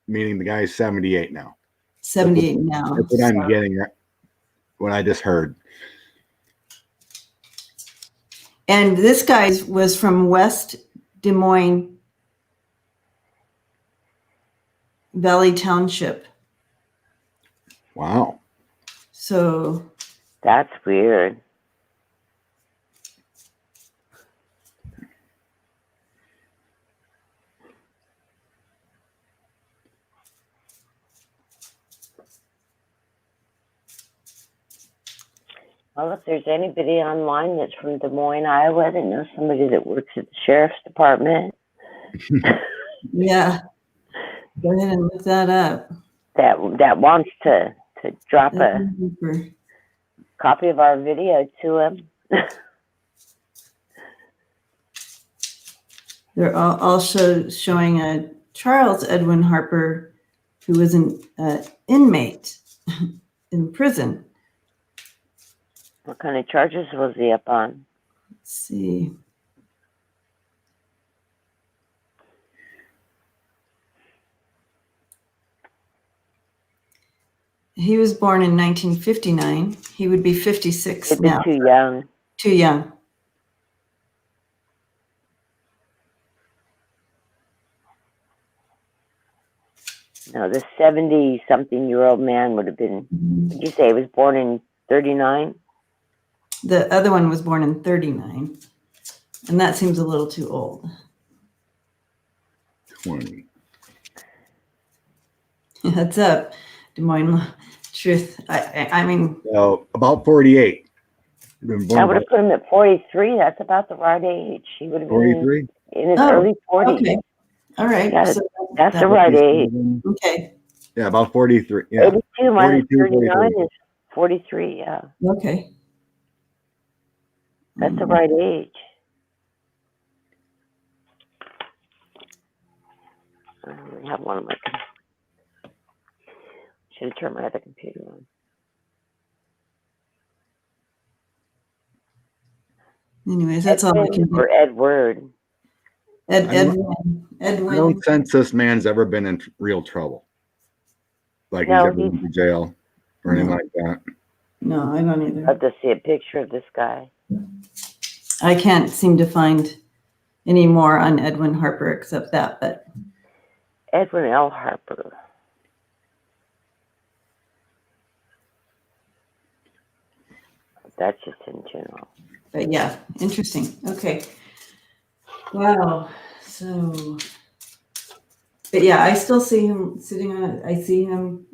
[SPEAKER 3] meaning the guy's 78 now.
[SPEAKER 2] 78 now.
[SPEAKER 3] That's what I'm getting. What I just heard.
[SPEAKER 2] And this guy was from West Des Moines Valley Township.
[SPEAKER 3] Wow.
[SPEAKER 2] So
[SPEAKER 1] that's weird. Well, if there's anybody online that's from Des Moines, Iowa, that knows somebody that works at the sheriff's department,
[SPEAKER 2] yeah, go ahead and look that up.
[SPEAKER 1] That wants to drop a copy of our video to him.
[SPEAKER 2] They're also showing a Charles Edwin Harper, who was an inmate in prison.
[SPEAKER 1] What kind of charges was he up on?
[SPEAKER 2] Let's see. He was born in 1959. He would be 56
[SPEAKER 1] He'd be
[SPEAKER 2] now.
[SPEAKER 1] too young.
[SPEAKER 2] Too young.
[SPEAKER 1] No, this 70-something-year-old man would have been, did you say he was born in 39?
[SPEAKER 2] The other one was born in 39. And that seems a little too old.
[SPEAKER 3] 20.
[SPEAKER 2] What's up, Des Moines Truth? I mean,
[SPEAKER 3] So about 48.
[SPEAKER 1] I would have put him at 43. That's about the right age. He would have been
[SPEAKER 3] 43.
[SPEAKER 1] in his early 40s.
[SPEAKER 2] Okay. All right.
[SPEAKER 1] So that's the right age.
[SPEAKER 2] Okay.
[SPEAKER 3] Yeah, about 43. Yeah.
[SPEAKER 1] 82 minus
[SPEAKER 3] 42,
[SPEAKER 1] 39 is 43. Yeah.
[SPEAKER 2] Okay.
[SPEAKER 1] That's the right age. I only have one of my. Should have turned my other computer on.
[SPEAKER 2] Anyways, that's all I can do.
[SPEAKER 1] Or Edward.
[SPEAKER 2] Edwin.
[SPEAKER 3] I don't sense this man's ever been in real trouble. Like
[SPEAKER 1] No,
[SPEAKER 3] he's ever been to jail or anything like that.
[SPEAKER 2] No, I don't either.
[SPEAKER 1] I'd love to see a picture of this guy.
[SPEAKER 2] I can't seem to find any more on Edwin Harper except that, but
[SPEAKER 1] Edwin L. Harper. That's just in general.
[SPEAKER 2] but yeah, interesting. Okay. Wow. So, but yeah, I still see him sitting on it. I see him.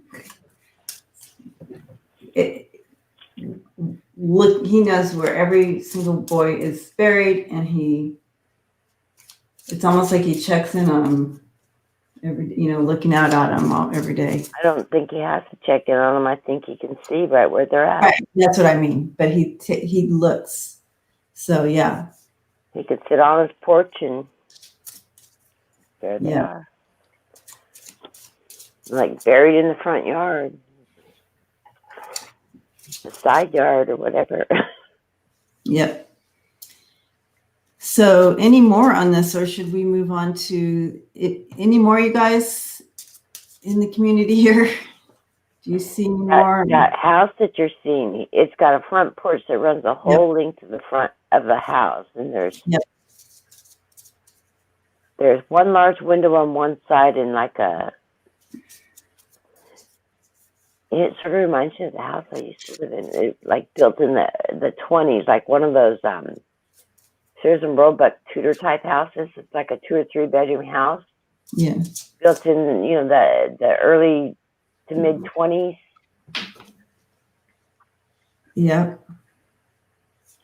[SPEAKER 2] Look, he knows where every single boy is buried, and it's almost like he checks in on them looking out at them every day.
[SPEAKER 1] I don't think he has to check in on them. I think he can see right where they're at.
[SPEAKER 2] Right, that's what I mean. But he looks. So yeah.
[SPEAKER 1] He could sit on his porch and there they are. Like buried in the front yard. The side yard or whatever.
[SPEAKER 2] Yep. So any more on this, or should we move on to it? Any more, you guys in the community here? Do you see more?
[SPEAKER 1] That house that you're seeing, it's got a front porch that runs the whole length of the front of the house. And there's one large window on one side and it sort of reminds me of the house I used to live in. It built in the 20s, like one of those Sears and Roebuck Tudor type houses. It's like a 2 or 3 bedroom house.
[SPEAKER 2] Yeah.
[SPEAKER 1] Built in the early to mid 20s.
[SPEAKER 2] Yeah.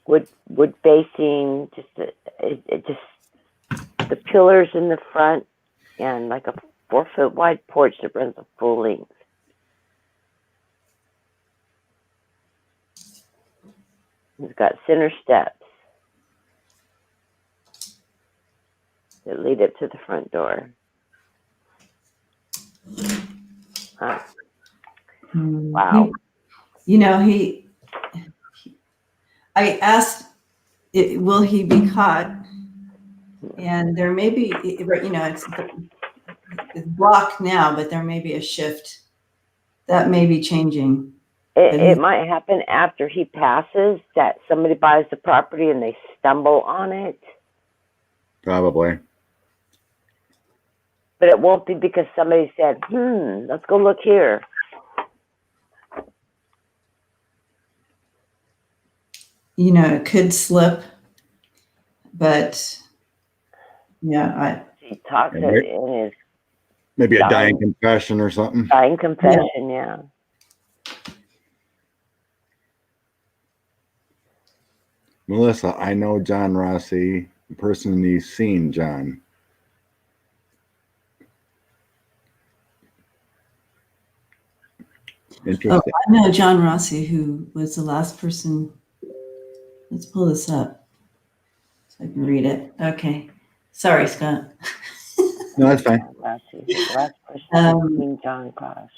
[SPEAKER 1] wood facing, it just the pillars in the front, and like a 4-foot wide porch that runs a full length. It's got center steps that lead up to the front door. Wow.
[SPEAKER 2] I asked, will he be caught? And there may be, it's blocked now, but there may be a shift that may be changing.
[SPEAKER 1] It might happen after he passes, that somebody buys the property and they stumble on it.
[SPEAKER 3] Probably.
[SPEAKER 1] But it won't be because somebody said, let's go look here.
[SPEAKER 2] It could slip, but yeah,
[SPEAKER 1] he talks it in his
[SPEAKER 3] maybe a dying confession or something.
[SPEAKER 1] Dying confession, yeah.
[SPEAKER 3] Melissa, I know John Rossi, the person he's seen, John. Interesting.
[SPEAKER 2] Oh, I know John Rossi, who was the last person. Let's pull this up so I can read it. Okay. Sorry, Scott.
[SPEAKER 3] No, that's fine.
[SPEAKER 1] Last person, John Gosch.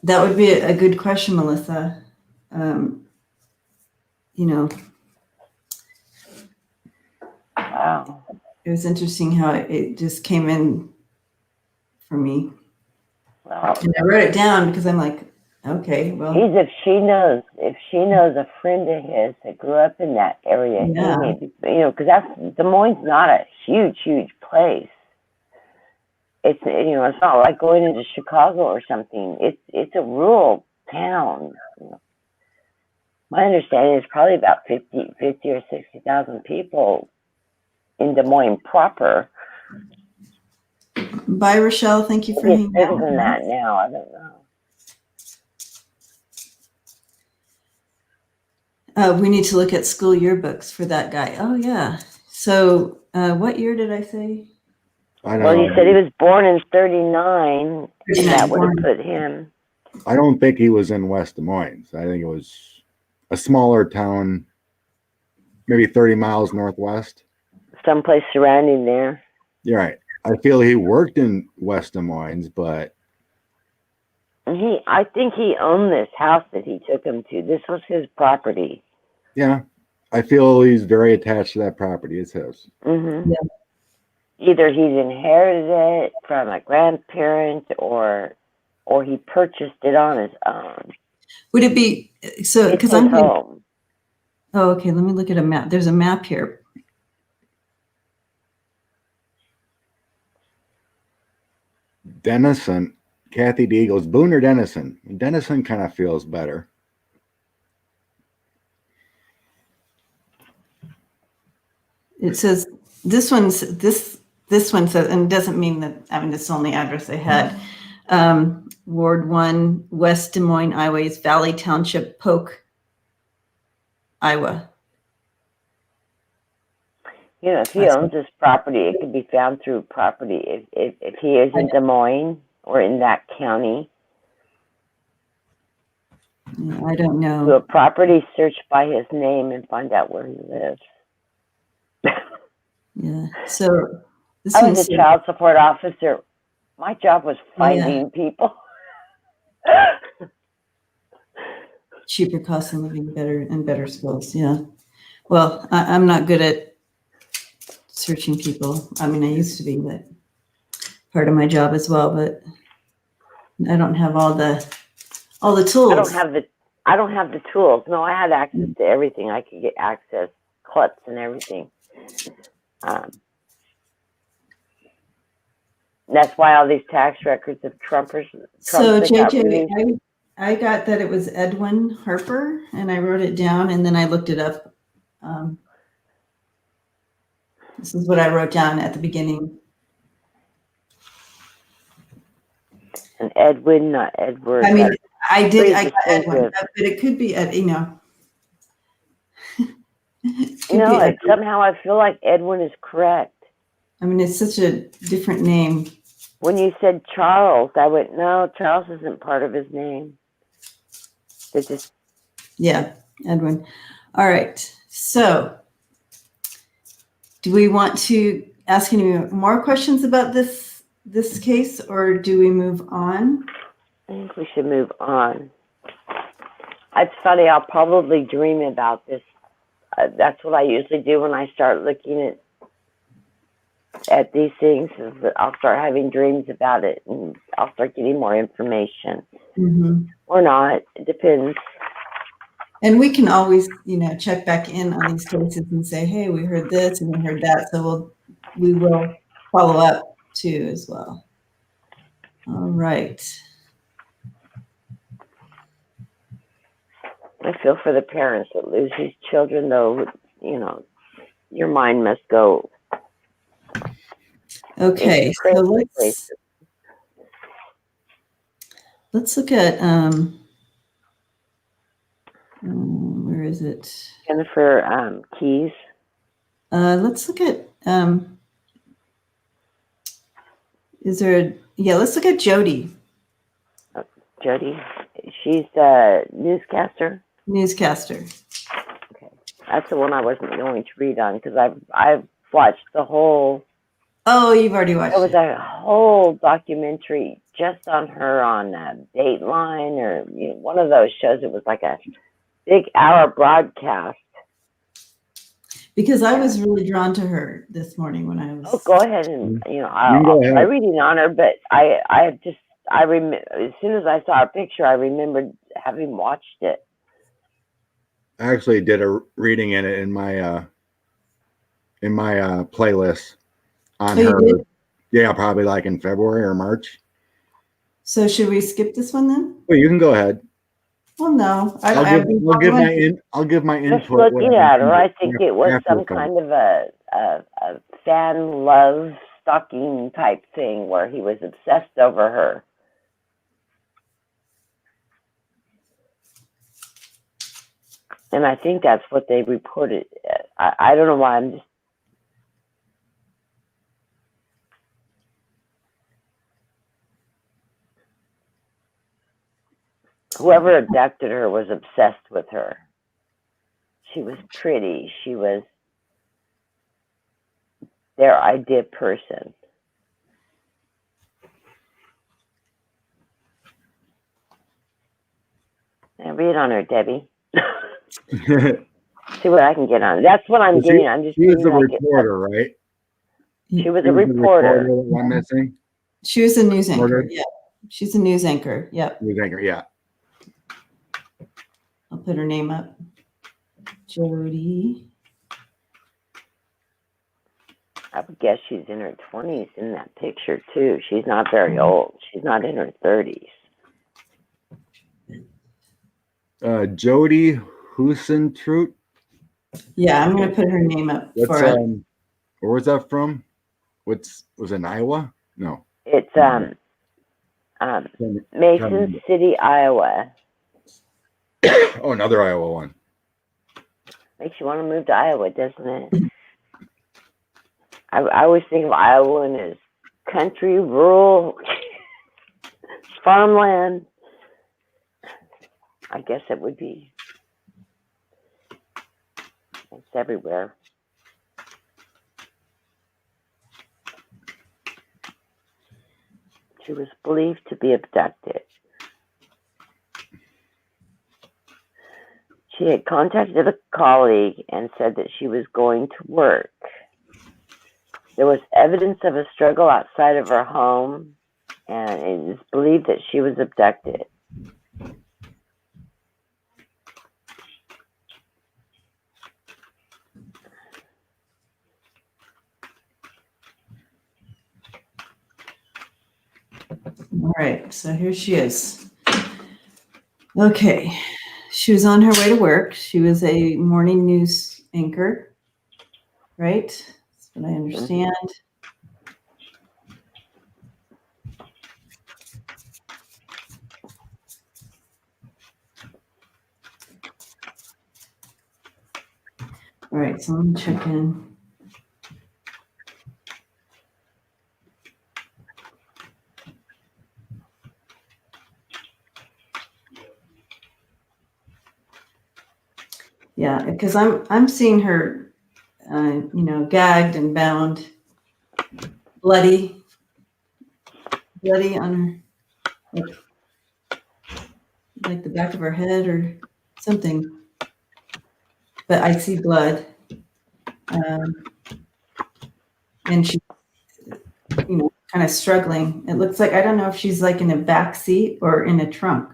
[SPEAKER 2] That would be a good question, Melissa.
[SPEAKER 1] Wow.
[SPEAKER 2] It was interesting how it just came in for me.
[SPEAKER 1] Wow.
[SPEAKER 2] And I wrote it down because I'm like, okay, well.
[SPEAKER 1] If she knows a friend of his that grew up in that area,
[SPEAKER 2] Yeah.
[SPEAKER 1] because Des Moines is not a huge place. It's it's not like going into Chicago or something. It's a rural town. My understanding is probably about 50 or 60,000 people in Des Moines proper.
[SPEAKER 2] Bye, Rochelle. Thank you for
[SPEAKER 1] It's
[SPEAKER 2] hanging
[SPEAKER 1] bigger
[SPEAKER 2] out.
[SPEAKER 1] than that now. I don't know.
[SPEAKER 2] We need to look at school yearbooks for that guy. Oh, yeah. So what year did I say?
[SPEAKER 1] Well, you said he was born in 39. That would have put him.
[SPEAKER 3] I don't think he was in West Des Moines. I think it was a smaller town, maybe 30 miles northwest. Someplace
[SPEAKER 1] surrounding there.
[SPEAKER 3] You're right. I feel he worked in West Des Moines, but
[SPEAKER 1] I think he owned this house that he took him to. This was his property.
[SPEAKER 3] Yeah, I feel he's very attached to that property. It's his.
[SPEAKER 1] Mm-hmm. Yeah. Either he's inherited it from a grandparent or he purchased it on his own.
[SPEAKER 2] Would it be so? Because
[SPEAKER 1] I'm home.
[SPEAKER 2] Oh, okay. Let me look at a map. There's a map here.
[SPEAKER 3] Denison, Kathy D goes, Boone or Denison? Denison kind of feels better.
[SPEAKER 2] It says this one says, and it doesn't mean that, it's the only address they had. Ward 1, West Des Moines, Iowa, Valley Township, Polk, Iowa.
[SPEAKER 1] If he owns this property, it can be found through property. If he is in Des Moines or in that county.
[SPEAKER 2] Yeah, I don't know.
[SPEAKER 1] Do a property search by his name and find out where he lives.
[SPEAKER 2] Yeah. So
[SPEAKER 1] I was a child support officer. My job was finding people.
[SPEAKER 2] Cheaper cost of living, better schools. Yeah. Well, I'm not good at searching people. I used to be, but part of my job as well, but I don't have all the tools.
[SPEAKER 1] I don't have the tools. No, I had access to everything. I could get access, clips and everything. That's why all these tax records of Trumpers.
[SPEAKER 2] So JJ, I got that it was Edwin Harper, and I wrote it down, and then I looked it up. This is what I wrote down at the beginning.
[SPEAKER 1] And Edwin, not Edward.
[SPEAKER 2] I got
[SPEAKER 1] Pretty
[SPEAKER 2] Edwin,
[SPEAKER 1] distinctive.
[SPEAKER 2] but it could be, it could
[SPEAKER 1] No,
[SPEAKER 2] be
[SPEAKER 1] it,
[SPEAKER 2] Edwin.
[SPEAKER 1] somehow I feel like Edwin is correct.
[SPEAKER 2] I mean, it's such a different name.
[SPEAKER 1] When you said Charles, I went, no, Charles isn't part of his name. It's just,
[SPEAKER 2] Yeah, Edwin. All right. So do we want to ask any more questions about this case, or do we move on?
[SPEAKER 1] I think we should move on. It's funny, I'll probably dream about this. That's what I usually do when I start looking at these things, is that I'll start having dreams about it, and I'll start getting more information.
[SPEAKER 2] Mm-hmm.
[SPEAKER 1] Or not, it depends.
[SPEAKER 2] And we can always, check back in on these cases and say, hey, we heard this and we heard that. So we will follow up too as well. All right.
[SPEAKER 1] I feel for the parents that lose these children, though. Your mind must go.
[SPEAKER 2] Okay, so let's look at where is it?
[SPEAKER 1] Jennifer Keys.
[SPEAKER 2] Let's look at let's look at Jodi.
[SPEAKER 1] Jodi, she's a newscaster.
[SPEAKER 2] Newscaster.
[SPEAKER 1] Okay, that's the one I wasn't going to read on because I've watched the whole.
[SPEAKER 2] Oh, you've already watched it.
[SPEAKER 1] There was a whole documentary just on her on Dateline or one of those shows. It was like a big hour broadcast.
[SPEAKER 2] Because I was really drawn to her this morning when I was.
[SPEAKER 1] Oh, go ahead and I'll try reading on her, but I remember as soon as I saw her picture, I remembered having watched it.
[SPEAKER 3] I actually did a reading in it in my playlist on her.
[SPEAKER 2] You did?
[SPEAKER 3] Yeah, probably like in February or March.
[SPEAKER 2] So should we skip this one then?
[SPEAKER 3] Well, you can go ahead.
[SPEAKER 2] Well, no,
[SPEAKER 3] I'll give my input.
[SPEAKER 1] Just looking at her, I think it was some kind of a fan love stalking type thing where he was obsessed over her. And I think that's what they reported. I don't know why I'm just. Whoever abducted her was obsessed with her. She was pretty. She was their idea person. Now read on her, Debbie. See what I can get on. That's what I'm getting. I'm just.
[SPEAKER 3] She was a reporter, right?
[SPEAKER 1] She was a reporter.
[SPEAKER 3] I'm missing.
[SPEAKER 2] She was a news anchor. Yeah, she's a news anchor. Yep.
[SPEAKER 3] News anchor. Yeah.
[SPEAKER 2] I'll put her name up. Jodi.
[SPEAKER 1] I would guess she's in her 20s in that picture too. She's not very old. She's not in her 30s.
[SPEAKER 3] Jodi Huisentruit.
[SPEAKER 2] Yeah, I'm going to put her name up.
[SPEAKER 3] Where was that from? Was it Iowa? No.
[SPEAKER 1] It's Mason City, Iowa.
[SPEAKER 3] Oh, another Iowa one.
[SPEAKER 1] Makes you want to move to Iowa, doesn't it? I always think of Iowa as country, rural, farmland. I guess it would be. It's everywhere. She was believed to be abducted. She had contacted a colleague and said that she was going to work. There was evidence of a struggle outside of her home, and it is believed that she was abducted.
[SPEAKER 2] All right, so here she is. Okay, she was on her way to work. She was a morning news anchor, right? That's what I understand. All right, so let me check in. Yeah, because I'm seeing her, gagged and bound, bloody on her, like the back of her head or something. But I see blood, and she's, kind of struggling. It looks like, I don't know if she's like in a back seat or in a trunk.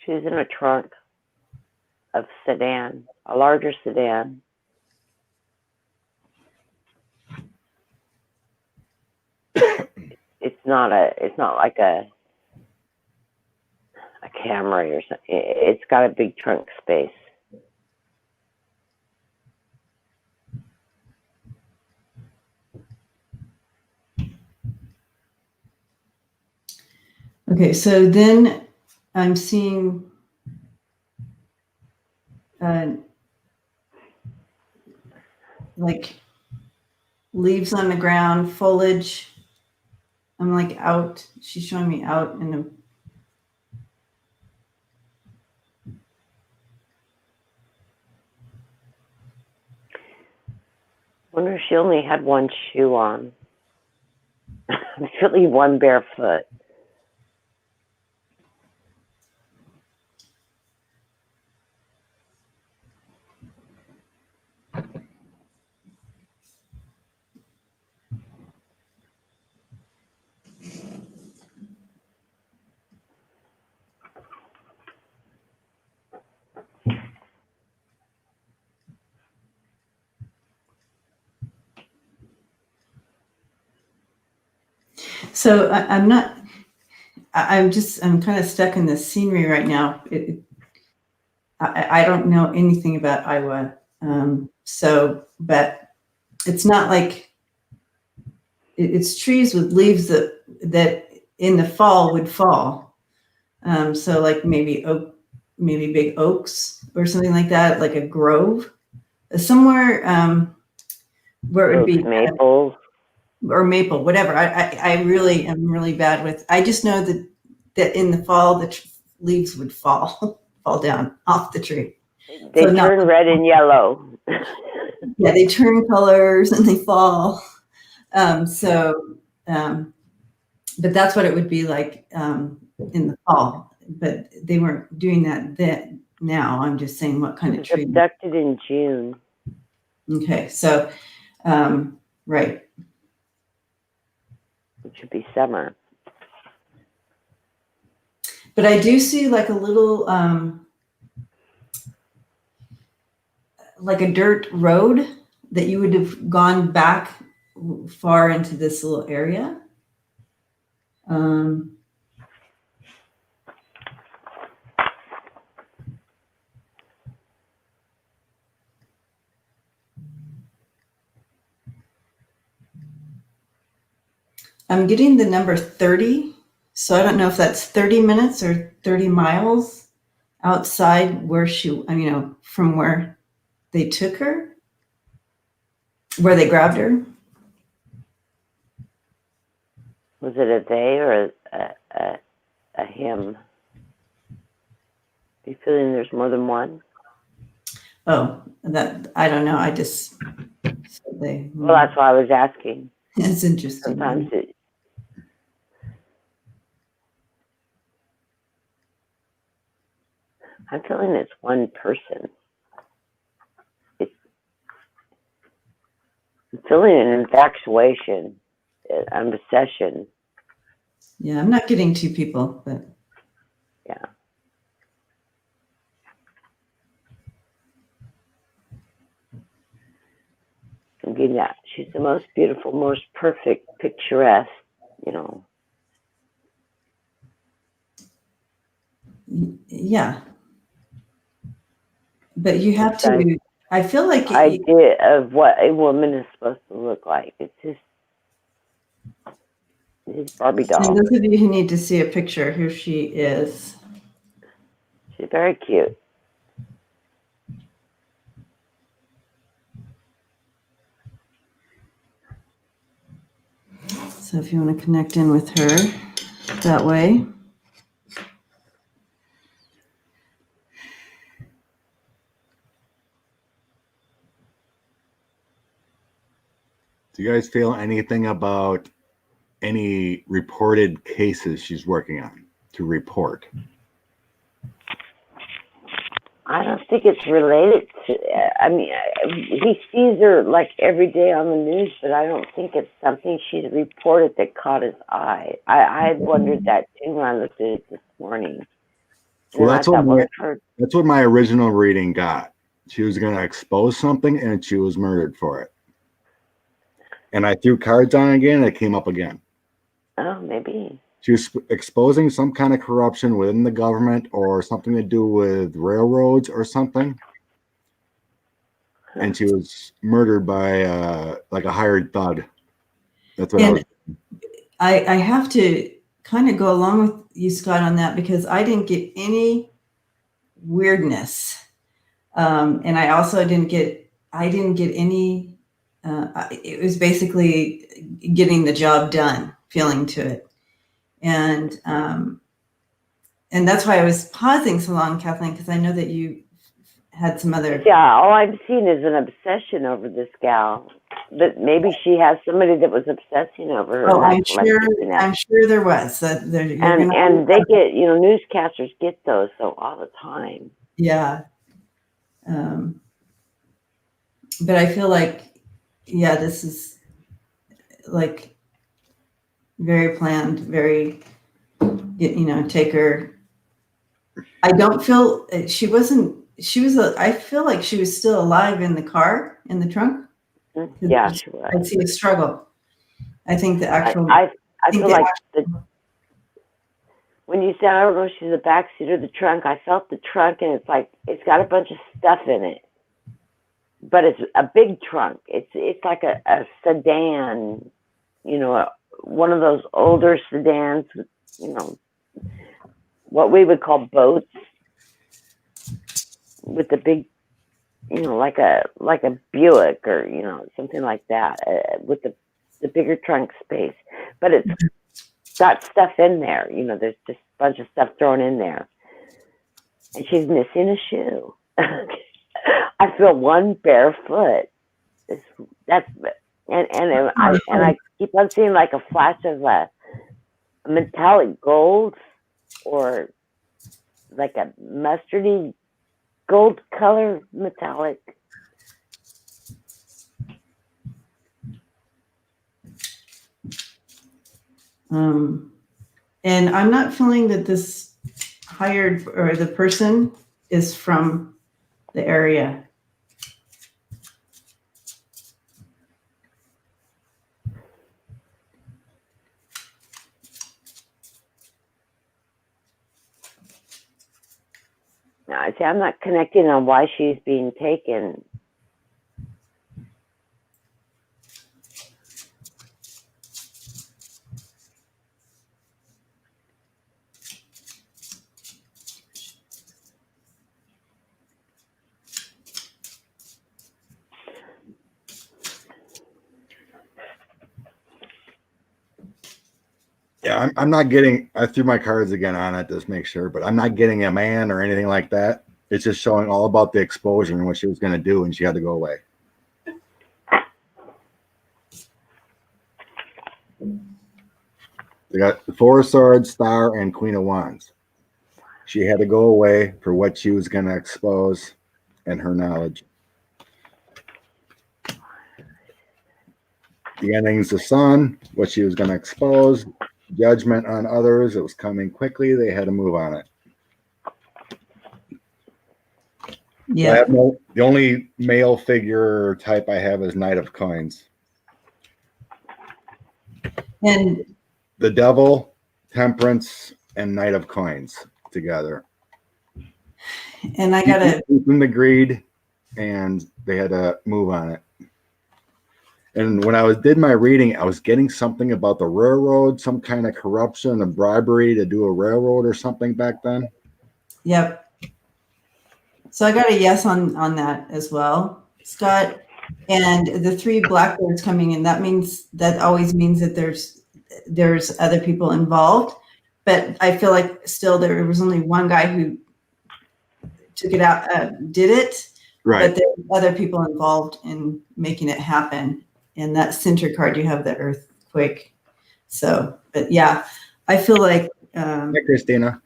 [SPEAKER 1] She's in a trunk of sedan, a larger sedan. It's not like a Camry or something. It's got a big trunk space.
[SPEAKER 2] Okay, so then I'm seeing like leaves on the ground, foliage. I'm like out. She's showing me out in the.
[SPEAKER 1] Wonder if she only had one shoe on. It's really one bare foot.
[SPEAKER 2] So I'm not. I'm kind of stuck in this scenery right now. I don't know anything about Iowa, but it's not like it's trees with leaves that in the fall would fall. So like maybe big oaks or something like that, like a grove, somewhere where it would be
[SPEAKER 1] maples
[SPEAKER 2] or maple, whatever. I really am really bad with. I just know that in the fall the leaves would fall down off the tree.
[SPEAKER 1] They turn red and yellow.
[SPEAKER 2] Yeah, they turn colors and they fall. But that's what it would be like in the fall. But they weren't doing that then. Now I'm just saying what kind of tree.
[SPEAKER 1] Abducted in June.
[SPEAKER 2] Okay, so right.
[SPEAKER 1] It should be summer.
[SPEAKER 2] But I do see like a little like a dirt road that you would have gone back far into this little area. I'm getting the number 30. So I don't know if that's 30 minutes or 30 miles outside where from where they took her, where they grabbed her.
[SPEAKER 1] Was it a they or a him? Are you feeling there's more than one?
[SPEAKER 2] Oh, that I don't know. I just said they.
[SPEAKER 1] Well, that's why I was asking.
[SPEAKER 2] It's interesting.
[SPEAKER 1] Sometimes I'm feeling it's one person. I'm feeling an infatuation, an obsession.
[SPEAKER 2] Yeah, I'm not getting two people, but
[SPEAKER 1] yeah. I'm getting that. She's the most beautiful, most perfect, picturesque,
[SPEAKER 2] Yeah. But you have to I feel like
[SPEAKER 1] idea of what a woman is supposed to look like. It's Barbie doll.
[SPEAKER 2] And those of you who need to see a picture, here she is.
[SPEAKER 1] She's very cute.
[SPEAKER 2] So if you want to connect in with her that way.
[SPEAKER 3] Do you guys feel anything about any reported cases she's working on to report?
[SPEAKER 1] I don't think it's related to, I mean, he sees her like every day on the news, but I don't think it's something she's reported that caught his eye. I had wondered that too when I looked at it this morning.
[SPEAKER 3] Well, that's what my original reading got. She was going to expose something and she was murdered for it. And I threw cards on again and it came up again.
[SPEAKER 1] Oh, maybe.
[SPEAKER 3] She was exposing some kind of corruption within the government or something to do with railroads or something. And she was murdered by like a hired thug. That's what
[SPEAKER 2] I have to kind of go along with you, Scott, on that because I didn't get any weirdness. And I also didn't get any, it was basically getting the job done, feeling to it. And that's why I was pausing so long, Kathlene, because I know that you had some other.
[SPEAKER 1] Yeah, all I've seen is an obsession over this gal. But maybe she has somebody that was obsessing over her.
[SPEAKER 2] Oh, I'm sure there was.
[SPEAKER 1] And they get, newscasters get those so all the time.
[SPEAKER 2] Yeah. But I feel like, yeah, this is like very planned, very, take her. I don't feel I feel like she was still alive in the car, in the trunk.
[SPEAKER 1] Yeah, she was.
[SPEAKER 2] I see a struggle. I think the actual.
[SPEAKER 1] I feel like when you said, I don't know if she's the backseat or the trunk, I felt the trunk and it's like, it's got a bunch of stuff in it. But it's a big trunk. It's like a sedan, one of those older sedans, what we would call boats with the big, like a Buick or, something like that, with the bigger trunk space. But it's got stuff in there, there's just a bunch of stuff thrown in there. And she's missing a shoe. I feel one bare foot. I keep on seeing like a flash of a metallic gold or like a mustardy gold color metallic.
[SPEAKER 2] And I'm not feeling that this hired or the person is from the area.
[SPEAKER 1] No, I see. I'm not connecting on why she's being taken.
[SPEAKER 3] Yeah, I'm not getting, I threw my cards again on it just to make sure, but I'm not getting a man or anything like that. It's just showing all about the exposure and what she was going to do, and she had to go away. We got the Four of Swords, Star, and Queen of Wands. She had to go away for what she was going to expose and her knowledge. The ending's the Sun, what she was going to expose. Judgment on others. It was coming quickly. They had to move on it.
[SPEAKER 2] Yeah.
[SPEAKER 3] The only male figure type I have is Knight of Coins.
[SPEAKER 2] And
[SPEAKER 3] the Devil, Temperance, and Knight of Coins together.
[SPEAKER 2] And I gotta
[SPEAKER 3] from the greed and they had to move on it. And when I did my reading, I was getting something about the railroad, some kind of corruption and bribery to do a railroad or something back then.
[SPEAKER 2] Yep. So I got a yes on that as well, Scott. And the 3 blackbirds coming in, that always means that there's other people involved. But I feel like still there was only one guy who took it out, did it.
[SPEAKER 3] Right.
[SPEAKER 2] But there were other people involved in making it happen. And that center card, you have the earthquake. So, but yeah, I feel like.
[SPEAKER 3] Hi, Christina.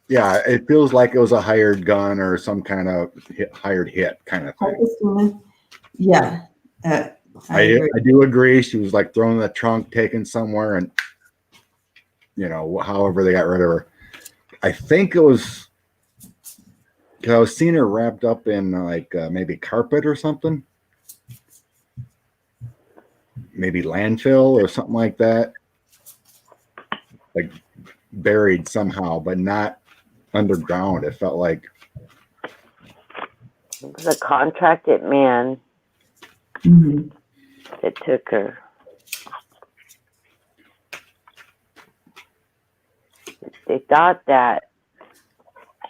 [SPEAKER 3] Yeah, it feels like it was a hired gun or some kind of hired hit kind of thing.
[SPEAKER 2] Yeah.
[SPEAKER 3] I do agree. She was like thrown in the trunk, taken somewhere, and however they got rid of her. I think it was because I was seeing her wrapped up in like maybe carpet or something, maybe landfill or something like that, like buried somehow, but not underground. It felt like
[SPEAKER 1] it was a contracted man that took her. They thought that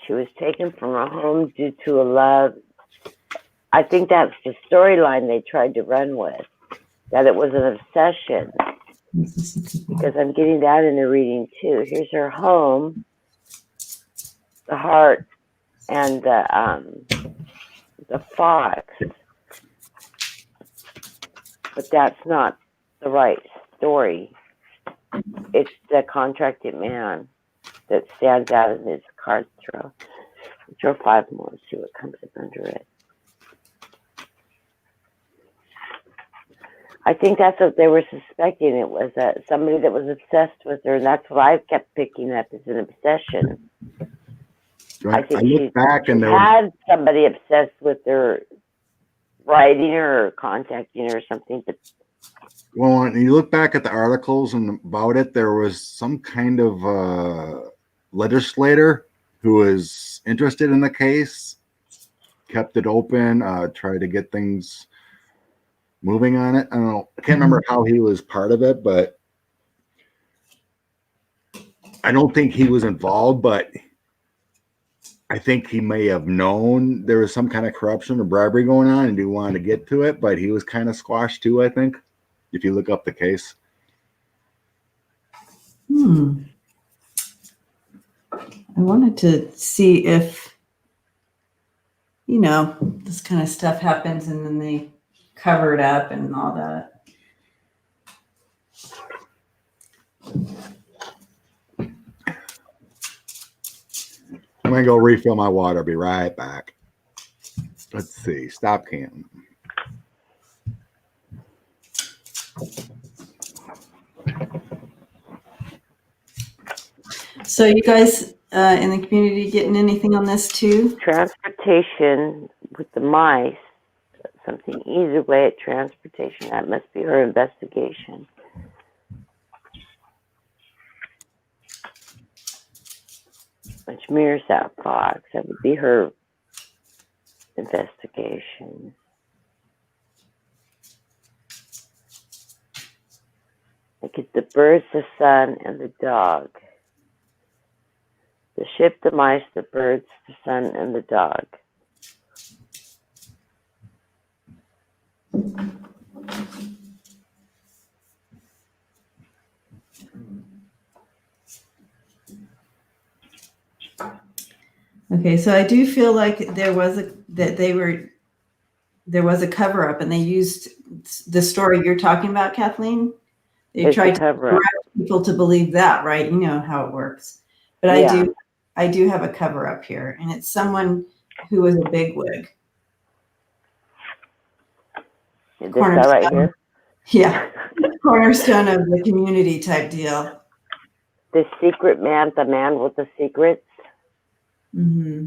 [SPEAKER 1] she was taken from her home due to a love. I think that's the storyline they tried to run with, that it was an obsession. Because I'm getting that in the reading too. Here's her home, the heart, and the fox. But that's not the right story. It's the contracted man that stands out in his card throw. Draw 5 more and see what comes in under it. I think that's what they were suspecting. It was somebody that was obsessed with her, and that's what I kept picking up as an obsession. I think she had somebody obsessed with her, writing her or contacting her or something. But
[SPEAKER 3] well, when you look back at the articles and about it, there was some kind of legislator who was interested in the case, kept it open, tried to get things moving on it. I don't know. I can't remember how he was part of it, but I don't think he was involved, but I think he may have known there was some kind of corruption or bribery going on and he wanted to get to it, but he was kind of squashed too, I think, if you look up the case.
[SPEAKER 2] I wanted to see if, this kind of stuff happens and then they cover it up and all that.
[SPEAKER 3] I'm going to go refill my water. Be right back. Let's see. Stop can.
[SPEAKER 2] So you guys in the community getting anything on this too?
[SPEAKER 1] Transportation with the mice, something either way at transportation. That must be her investigation. Which mirrors that fox. That would be her investigation. I get the birds, the sun, and the dog. The ship, the mice, the birds, the sun, and the dog.
[SPEAKER 2] Okay, so I do feel like there was a cover up, and they used the story you're talking about, Kathlene. They tried to correct people to believe that, right? You know how it works. But yeah. I do have a cover up here, and it's someone who was a bigwig.
[SPEAKER 1] This guy right here?
[SPEAKER 2] Yeah, cornerstone of the community type deal.
[SPEAKER 1] The secret man, the man with the secrets.
[SPEAKER 2] Mm-hmm.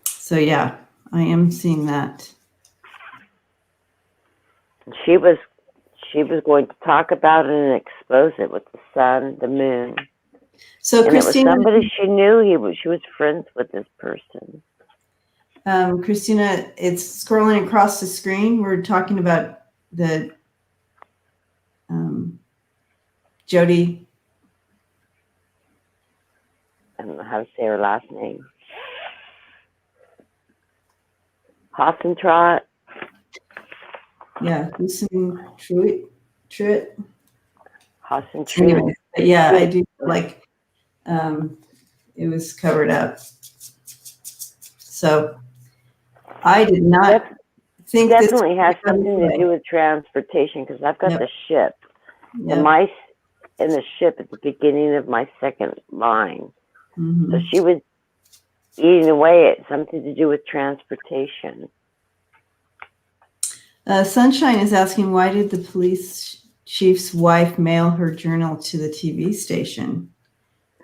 [SPEAKER 2] So yeah, I am seeing that.
[SPEAKER 1] She was going to talk about it and expose it with the sun, the moon.
[SPEAKER 2] So
[SPEAKER 1] And it was
[SPEAKER 2] Christina,
[SPEAKER 1] somebody she knew. She was friends with this person.
[SPEAKER 2] Christina, it's scrolling across the screen. We're talking about the Jodi.
[SPEAKER 1] I don't know how to say her last name. Huisentruit.
[SPEAKER 2] Yeah, Huisentruit.
[SPEAKER 1] Huisentruit.
[SPEAKER 2] Anyway, but yeah, I do feel like it was covered up. So I did not think
[SPEAKER 1] Definitely
[SPEAKER 2] this
[SPEAKER 1] has something to do with transportation because I've got
[SPEAKER 2] Yep.
[SPEAKER 1] the ship. The
[SPEAKER 2] Yep.
[SPEAKER 1] mice in the ship at the beginning of my second line.
[SPEAKER 2] Mhm.
[SPEAKER 1] So she was eating away at something to do with transportation.
[SPEAKER 2] Sunshine is asking, why did the police chief's wife mail her journal to the TV station?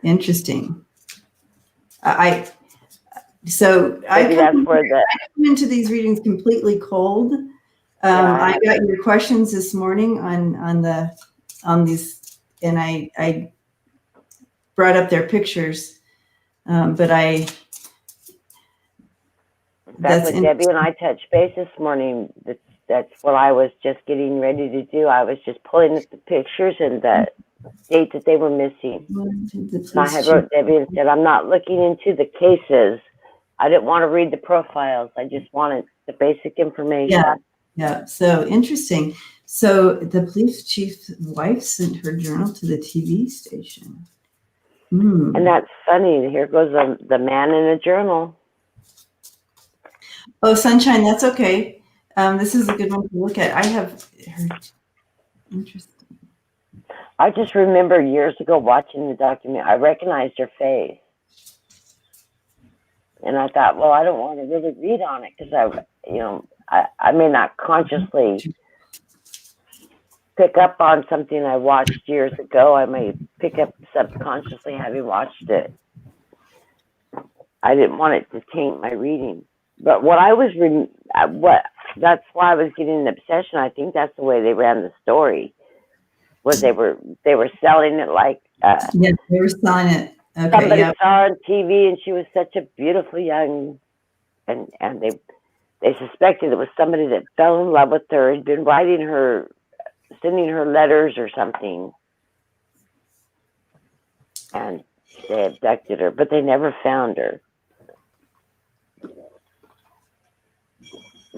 [SPEAKER 2] Interesting.
[SPEAKER 1] Maybe that's where the
[SPEAKER 2] I come into these readings completely cold. I got your questions this morning on these, and I brought up their pictures, but
[SPEAKER 1] in fact, when Debbie and I touched base this morning, that's what I was just getting ready to do. I was just pulling up the pictures and the date that they were missing. And I had wrote Debbie and said, I'm not looking into the cases. I didn't want to read the profiles. I just wanted the basic information.
[SPEAKER 2] Yeah. So interesting. So the police chief's wife sent her journal to the TV station.
[SPEAKER 1] And that's funny. Here goes the man in a journal.
[SPEAKER 2] Oh, Sunshine, that's okay. This is a good one to look at. I have heard. Interesting.
[SPEAKER 1] I just remember years ago watching the document. I recognized her face. And I thought, well, I don't want to really read on it because I may not consciously pick up on something I watched years ago. I may pick up subconsciously having watched it. I didn't want it to taint my reading. But what I was that's why I was getting an obsession. I think that's the way they ran the story. Was they were selling it like
[SPEAKER 2] yeah, they were selling it. Okay,
[SPEAKER 1] somebody saw her on TV and she was such a beautiful young, and they suspected it was somebody that fell in love with her, had been writing her, sending her letters or something, and they abducted her, but they never found her.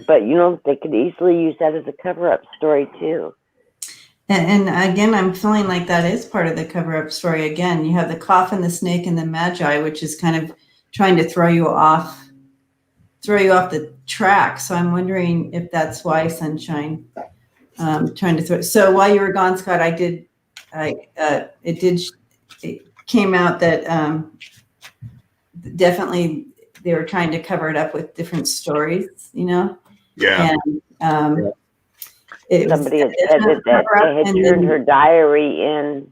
[SPEAKER 1] But they could easily use that as a cover-up story too.
[SPEAKER 2] And again, I'm feeling like that is part of the cover-up story. Again, you have the coffin, the snake, and the magi, which is kind of trying to throw you off the track. So I'm wondering if that's why Sunshine trying to throw. So while you were gone, Scott, it came out that definitely they were trying to cover it up with different stories,
[SPEAKER 3] Yeah.
[SPEAKER 2] And
[SPEAKER 1] somebody had said that they had turned her diary in.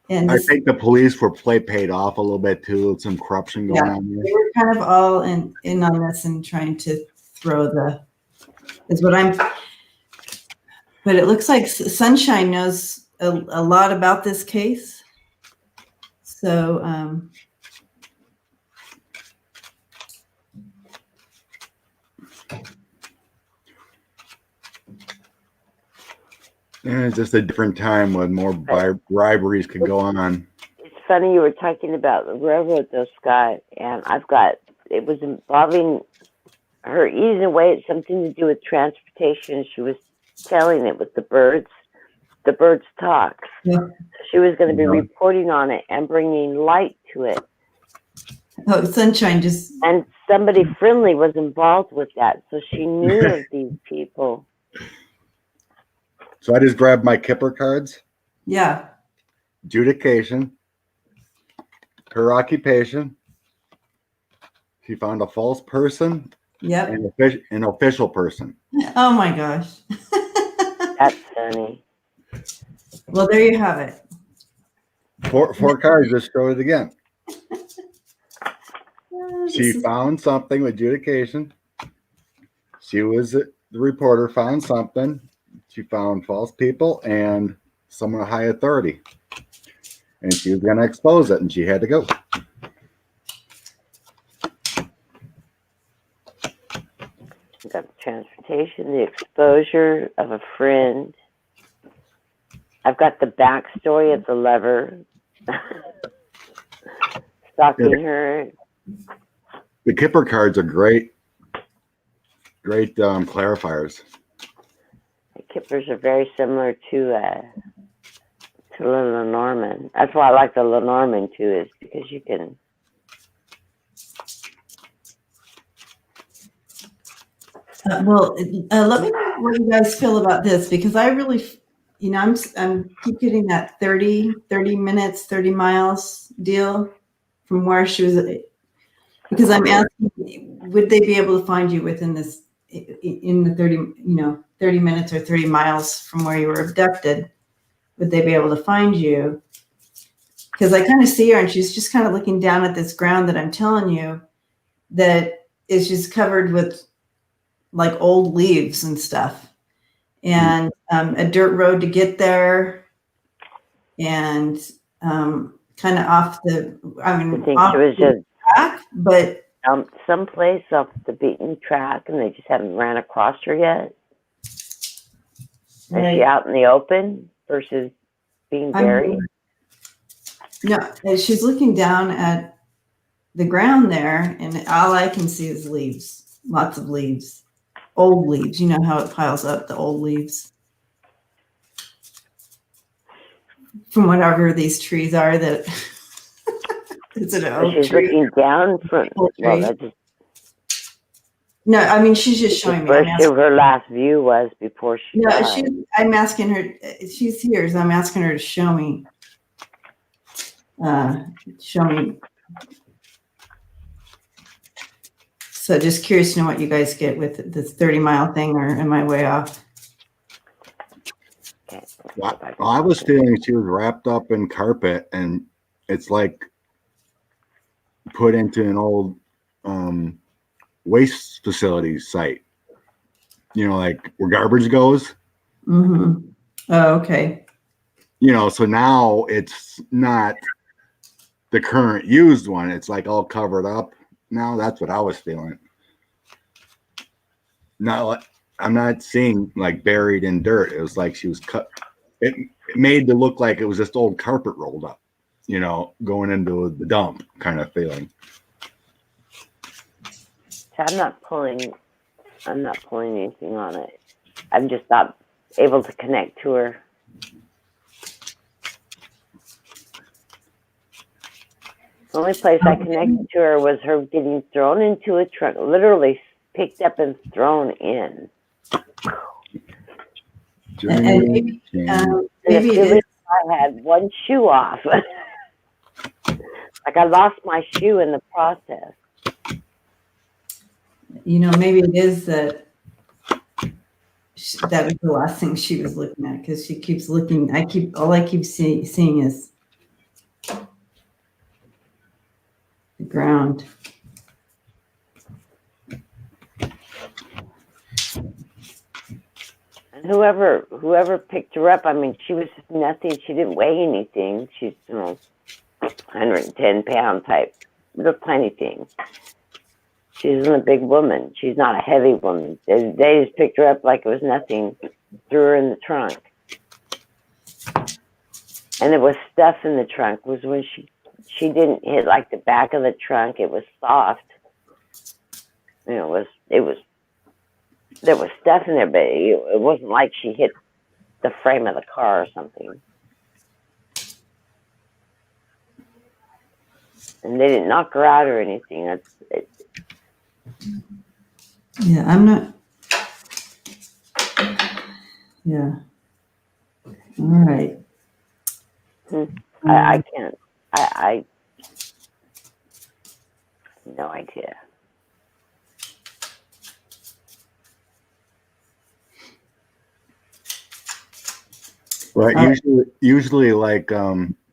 [SPEAKER 2] And
[SPEAKER 3] I think the police were paid off a little bit too. Some corruption going on there.
[SPEAKER 2] They were kind of all in on this and trying to throw but it looks like Sunshine knows a lot about this case. So
[SPEAKER 3] it's just a different time when more briberies could go on.
[SPEAKER 1] It's funny you were talking about the railroad, though, Scott, and it was involving her eating away at something to do with transportation. She was telling it with the birds talk.
[SPEAKER 2] Yeah.
[SPEAKER 1] She was going to be reporting on it and bringing light to it.
[SPEAKER 2] Oh, Sunshine
[SPEAKER 1] and somebody friendly was involved with that, so she knew of these people.
[SPEAKER 3] So I just grabbed my Kipper cards.
[SPEAKER 2] Yeah.
[SPEAKER 3] Adjudication. Her occupation. She found a false person.
[SPEAKER 2] Yep.
[SPEAKER 3] And an official person.
[SPEAKER 2] Oh my gosh.
[SPEAKER 1] That's funny.
[SPEAKER 2] Well, there you have it.
[SPEAKER 3] Four cards, just show it again. She found something with adjudication. She was the reporter, found something. She found false people and someone of high authority. and she was going to expose it, and she had to go.
[SPEAKER 1] We got the transportation, the exposure of a friend. I've got the backstory of the lover stalking her.
[SPEAKER 3] The Kipper cards are great clarifiers.
[SPEAKER 1] The Kippers are very similar to the Lenormand. That's why I like the Lenormand too, is because you can.
[SPEAKER 2] Let me know what you guys feel about this, because I really, I'm keep getting that 30 minutes, 30 miles deal from where she was, because I'm asking, would they be able to find you within this, in the 30 minutes or 30 miles from where you were abducted? Would they be able to find you? Because I kind of see her and she's just kind of looking down at this ground that I'm telling you that is just covered with like old leaves and stuff, and a dirt road to get there, and kind of off the,
[SPEAKER 1] I think
[SPEAKER 2] off
[SPEAKER 1] she was
[SPEAKER 2] the
[SPEAKER 1] just
[SPEAKER 2] track, but
[SPEAKER 1] someplace off the beaten track, and they just haven't ran across her yet. Is she out in the open versus being buried?
[SPEAKER 2] No, she's looking down at the ground there, and all I can see is leaves, lots of leaves. Old leaves, you know how it piles up, the old leaves from whatever these trees are. That is it an oak
[SPEAKER 1] She's
[SPEAKER 2] tree?
[SPEAKER 1] looking down from. Well, that's just,
[SPEAKER 2] no, I mean she's just showing me.
[SPEAKER 1] Where her last view was before she died.
[SPEAKER 2] I'm asking her. She's here, so I'm asking her to show me. Show me. So just curious to know what you guys get with this 30-mile thing, or am I way off?
[SPEAKER 1] Okay.
[SPEAKER 3] Well, I was feeling she was wrapped up in carpet, and it's like put into an old waste facility site. Like where garbage goes.
[SPEAKER 2] Mm-hmm. Oh, okay.
[SPEAKER 3] So now it's not the current used one. It's like all covered up. Now that's what I was feeling. I'm not seeing like buried in dirt. It was like she was cut. It made it look like it was just old carpet rolled up, going into the dump kind of feeling.
[SPEAKER 1] So I'm not pulling anything on it. I'm just not able to connect to her. The only place I connected to her was her getting thrown into a trunk, literally picked up and thrown in.
[SPEAKER 2] And maybe
[SPEAKER 1] I had one shoe off. Like I lost my shoe in the process.
[SPEAKER 2] Maybe it is that was the last thing she was looking at, because she keeps looking. All I keep seeing is the ground.
[SPEAKER 1] And whoever picked her up, she was nothing. She didn't weigh anything. She's 110 pound type, little tiny thing. She isn't a big woman. She's not a heavy woman. They just picked her up like it was nothing, threw her in the trunk. And there was stuff in the trunk. Was when she didn't hit like the back of the trunk. It was soft. There was stuff in there, but it wasn't like she hit the frame of the car or something. And they didn't knock her out or anything. That's it.
[SPEAKER 2] Yeah, I'm not. Yeah. All right.
[SPEAKER 1] I can't. I no idea.
[SPEAKER 3] Right. Usually like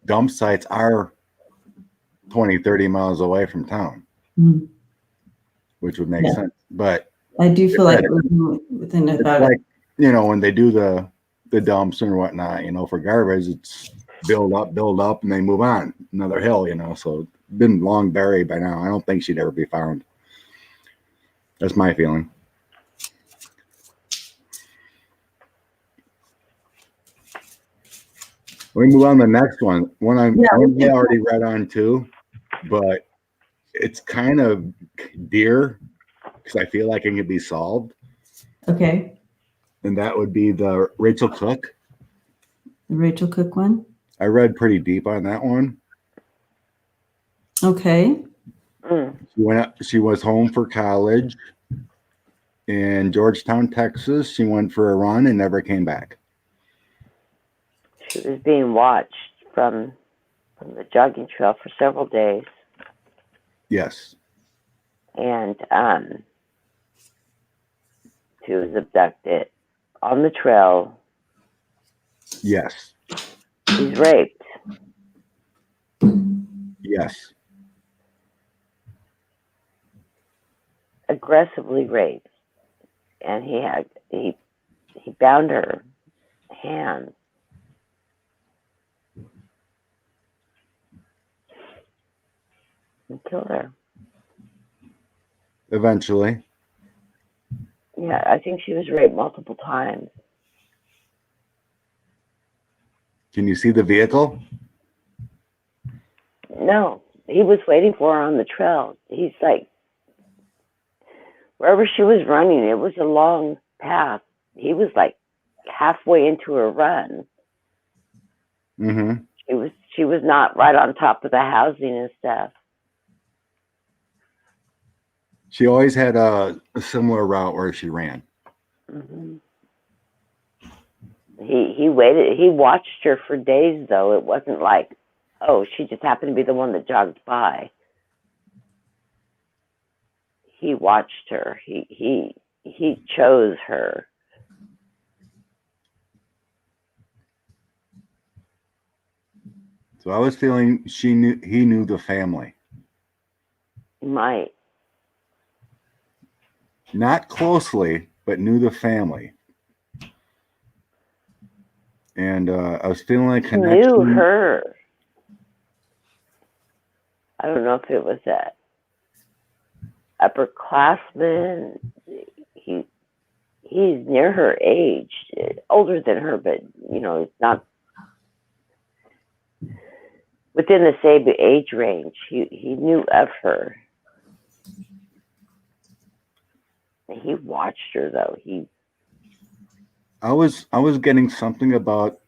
[SPEAKER 3] dump sites are 20, 30 miles away from town, which would make sense. But
[SPEAKER 2] I do feel like we're within about
[SPEAKER 3] like, when they do the dumps and whatnot, for garbage, it's build up, and they move on another hill, so been long buried by now. I don't think she'd ever be found. That's my feeling. We move on to the next one. One I already read on too, but it's kind of dear because I feel like it can be solved.
[SPEAKER 2] Okay.
[SPEAKER 3] And that would be the Rachel Cook.
[SPEAKER 2] The Rachel Cook one?
[SPEAKER 3] I read pretty deep on that one.
[SPEAKER 2] Okay.
[SPEAKER 3] She was home for college in Georgetown, Texas. She went for a run and never came back.
[SPEAKER 1] She was being watched from the jogging trail for several days.
[SPEAKER 3] Yes.
[SPEAKER 1] And she was abducted on the trail.
[SPEAKER 3] Yes.
[SPEAKER 1] She's raped.
[SPEAKER 3] Yes.
[SPEAKER 1] Aggressively raped. And he bound her hands. And killed her.
[SPEAKER 3] Eventually.
[SPEAKER 1] Yeah, I think she was raped multiple times.
[SPEAKER 3] Can you see the vehicle?
[SPEAKER 1] No, he was waiting for her on the trail. He's like, wherever she was running, it was a long path. He was like halfway into her run.
[SPEAKER 3] Mm-hmm.
[SPEAKER 1] She was not right on top of the housing and stuff.
[SPEAKER 3] She always had a similar route where she ran.
[SPEAKER 1] Mm-hmm. He waited. He watched her for days, though. It wasn't like, oh, she just happened to be the one that jogged by. He watched her. He chose her.
[SPEAKER 3] So I was feeling he knew the family.
[SPEAKER 1] He might.
[SPEAKER 3] Not closely, but knew the family. And I was feeling like connection.
[SPEAKER 1] He knew her. I don't know if it was that upperclassman. He's near her age, older than her, but he's not within the same age range. He knew of her. He watched her though.
[SPEAKER 3] I was getting something about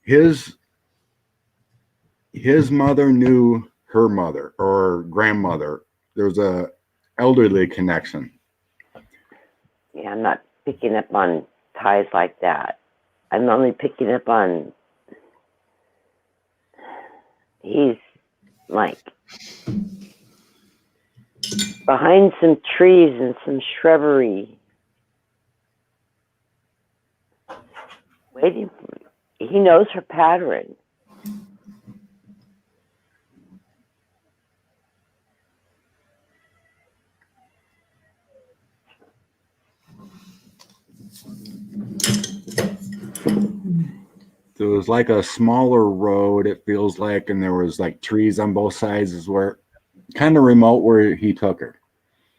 [SPEAKER 3] his mother knew her mother or grandmother. There's a elderly connection.
[SPEAKER 1] Yeah, I'm not picking up on ties like that. I'm only picking up on he's like behind some trees and some shrubbery, waiting for me. He knows her pattern.
[SPEAKER 3] So it was like a smaller road, it feels like, and there was like trees on both sides, is where kind of remote where he took her.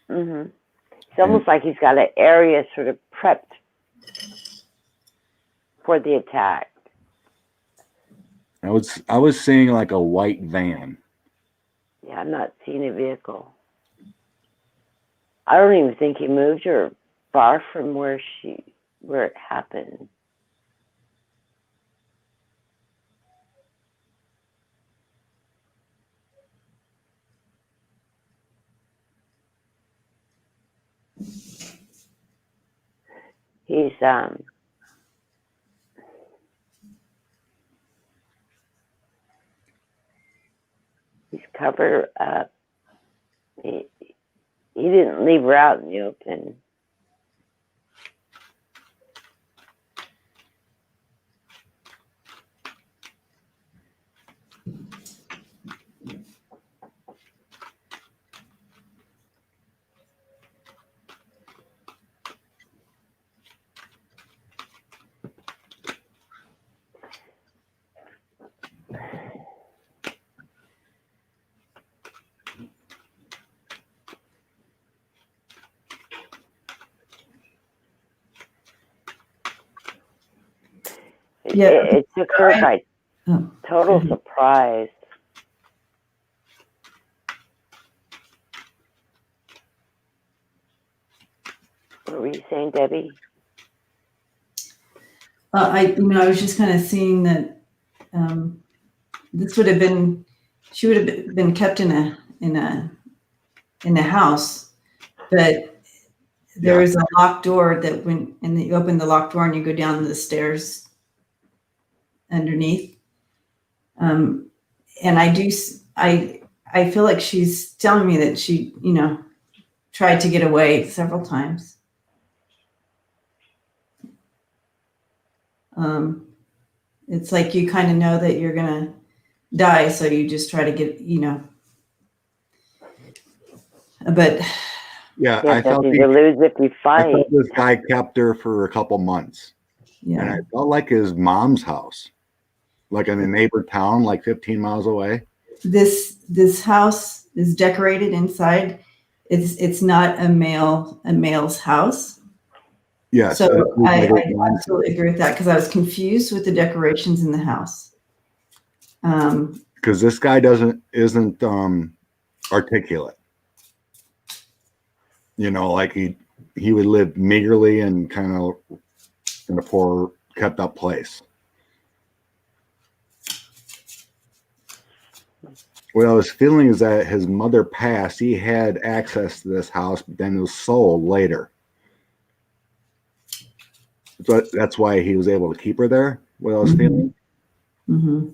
[SPEAKER 1] Mm-hmm. It's almost like he's got an area sort of prepped for the attack.
[SPEAKER 3] I was seeing like a white van.
[SPEAKER 1] Yeah, I'm not seeing a vehicle. I don't even think he moved her far from where it happened. He's covered up. He didn't leave her out in the open.
[SPEAKER 2] Yeah.
[SPEAKER 1] it took her by
[SPEAKER 2] Oh,
[SPEAKER 1] total
[SPEAKER 2] mhm.
[SPEAKER 1] surprise. What were you saying, Debbie?
[SPEAKER 2] I was just kind of seeing that this would have been, she would have been kept in a house, but there is a locked door that and you open the locked door and you go down the stairs underneath. And I feel like she's telling me that she, tried to get away several times. It's like you kind of know that you're gonna die, so you just try to get, but
[SPEAKER 3] Yeah,
[SPEAKER 1] You
[SPEAKER 3] I
[SPEAKER 1] have
[SPEAKER 3] felt
[SPEAKER 1] nothing to lose if you
[SPEAKER 3] I
[SPEAKER 1] fight.
[SPEAKER 3] felt this guy kept her for a couple months, and
[SPEAKER 2] yeah,
[SPEAKER 3] I felt like his mom's house, like in a neighbor town, like 15 miles away.
[SPEAKER 2] this house is decorated inside. It's not a male's house.
[SPEAKER 3] Yes,
[SPEAKER 2] So
[SPEAKER 3] it was
[SPEAKER 2] I,
[SPEAKER 3] like
[SPEAKER 2] I absolutely agree with that because I was confused with the decorations in the house.
[SPEAKER 3] because this guy isn't articulate. Like he would live meagerly and kind of in a poor kept up place. What I was feeling is that his mother passed. He had access to this house, but then it was sold later. So that's why he was able to keep her there. What I was feeling.
[SPEAKER 2] Mm-hmm.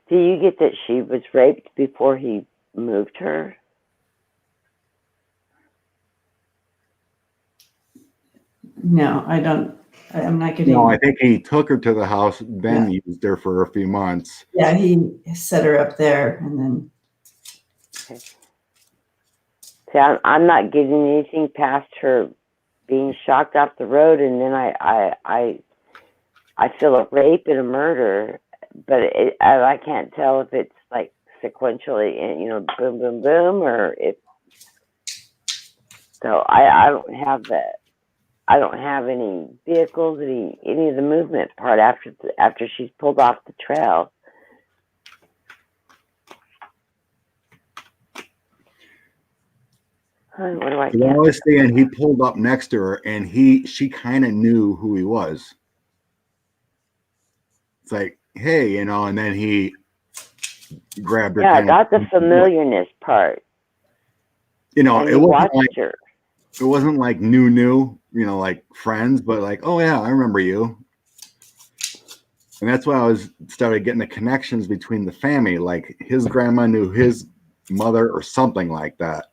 [SPEAKER 1] Do you get that she was raped before he moved her?
[SPEAKER 2] No, I don't. I'm not getting.
[SPEAKER 3] No, I think he took her to the house, then
[SPEAKER 2] Yeah.
[SPEAKER 3] used her for a few months.
[SPEAKER 2] Yeah, he set her up there, and then.
[SPEAKER 1] Okay. See, I'm not getting anything past her being shocked off the road, and then I feel a rape and a murder, but I can't tell if it's like sequentially, boom, boom, boom, or if. So I don't have that. I don't have any vehicles, any of the movement part after she's pulled off the trail. What do I
[SPEAKER 3] I
[SPEAKER 1] get?
[SPEAKER 3] was saying he pulled up next to her, and she kind of knew who he was. It's like, hey, and then he grabbed her.
[SPEAKER 1] Yeah, I
[SPEAKER 3] Kind
[SPEAKER 1] got the
[SPEAKER 3] of,
[SPEAKER 1] familiarness part, and
[SPEAKER 3] it
[SPEAKER 1] he
[SPEAKER 3] wasn't
[SPEAKER 1] watched
[SPEAKER 3] like
[SPEAKER 1] her.
[SPEAKER 3] it wasn't like new, like friends, but like, oh yeah, I remember you. And that's why I started getting the connections between the family, like his grandma knew his mother or something like that.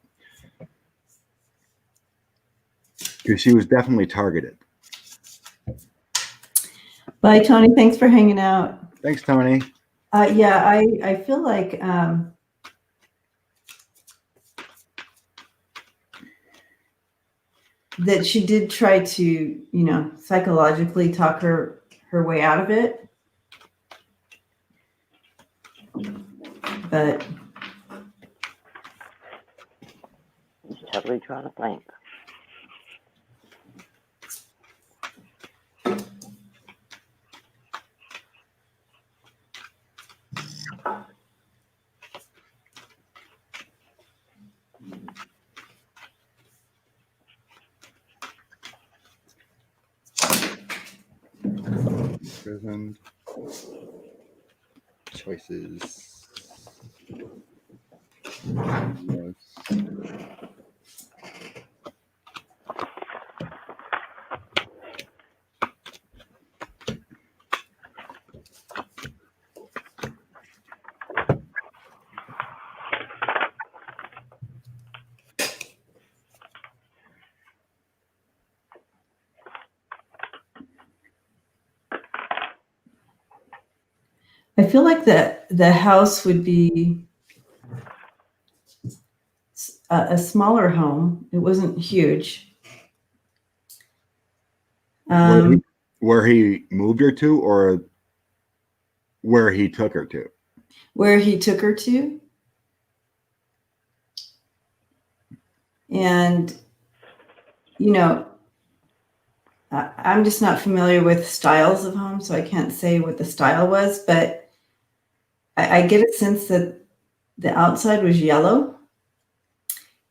[SPEAKER 3] Because she was definitely targeted.
[SPEAKER 2] Bye, Tony. Thanks for hanging out.
[SPEAKER 3] Thanks, Tony.
[SPEAKER 2] Yeah, I feel like that she did try to, psychologically talk her way out of it, but
[SPEAKER 1] He's totally drawn a blank.
[SPEAKER 3] Prison choices. Yes.
[SPEAKER 2] I feel like the house would be a smaller home. It wasn't huge.
[SPEAKER 3] Where he moved her to, or where he took her to?
[SPEAKER 2] Where he took her to. And, I'm just not familiar with styles of homes, so I can't say what the style was, but I get a sense that the outside was yellow,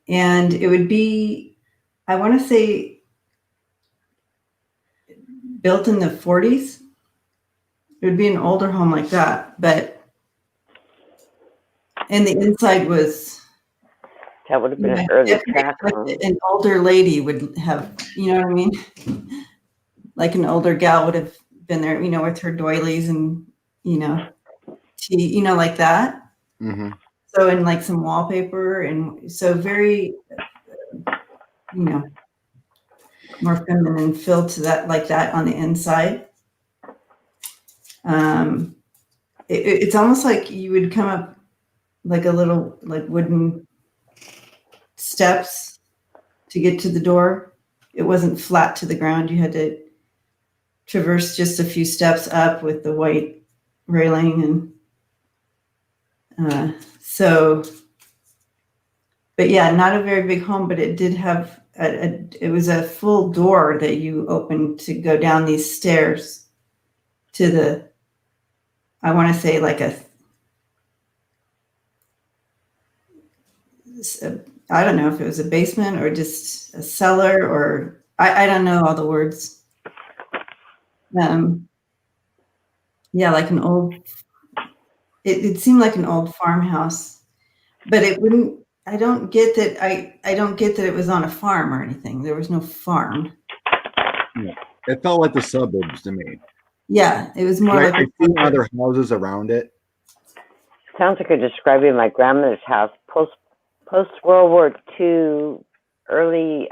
[SPEAKER 2] and it would be, I want to say, built in the 40s. It would be an older home like that, and the inside was.
[SPEAKER 1] That would have been an early track
[SPEAKER 2] like
[SPEAKER 1] home.
[SPEAKER 2] an older lady would have, you know what I mean? Like an older gal would have been there, with her doilies and, tea, like that.
[SPEAKER 3] Mm-hmm.
[SPEAKER 2] So, and like some wallpaper, and so very, more feminine feel to that, like that on the inside. It's almost like you would come up like a little, like wooden steps to get to the door. It wasn't flat to the ground. You had to traverse just a few steps up with the white railing, and but yeah, not a very big home, but it did have it was a full door that you opened to go down these stairs to the, I want to say like I don't know if it was a basement or just a cellar, or I don't know all the words. Yeah, like an old, it seemed like an old farmhouse, but it wouldn't, I don't get that. I don't get that it was on a farm or anything. There was no farm.
[SPEAKER 3] Yeah. It felt like the suburbs to me.
[SPEAKER 2] Yeah, it was more like
[SPEAKER 3] I've seen other houses around it.
[SPEAKER 1] Sounds like you're describing my grandmother's house post World War II, early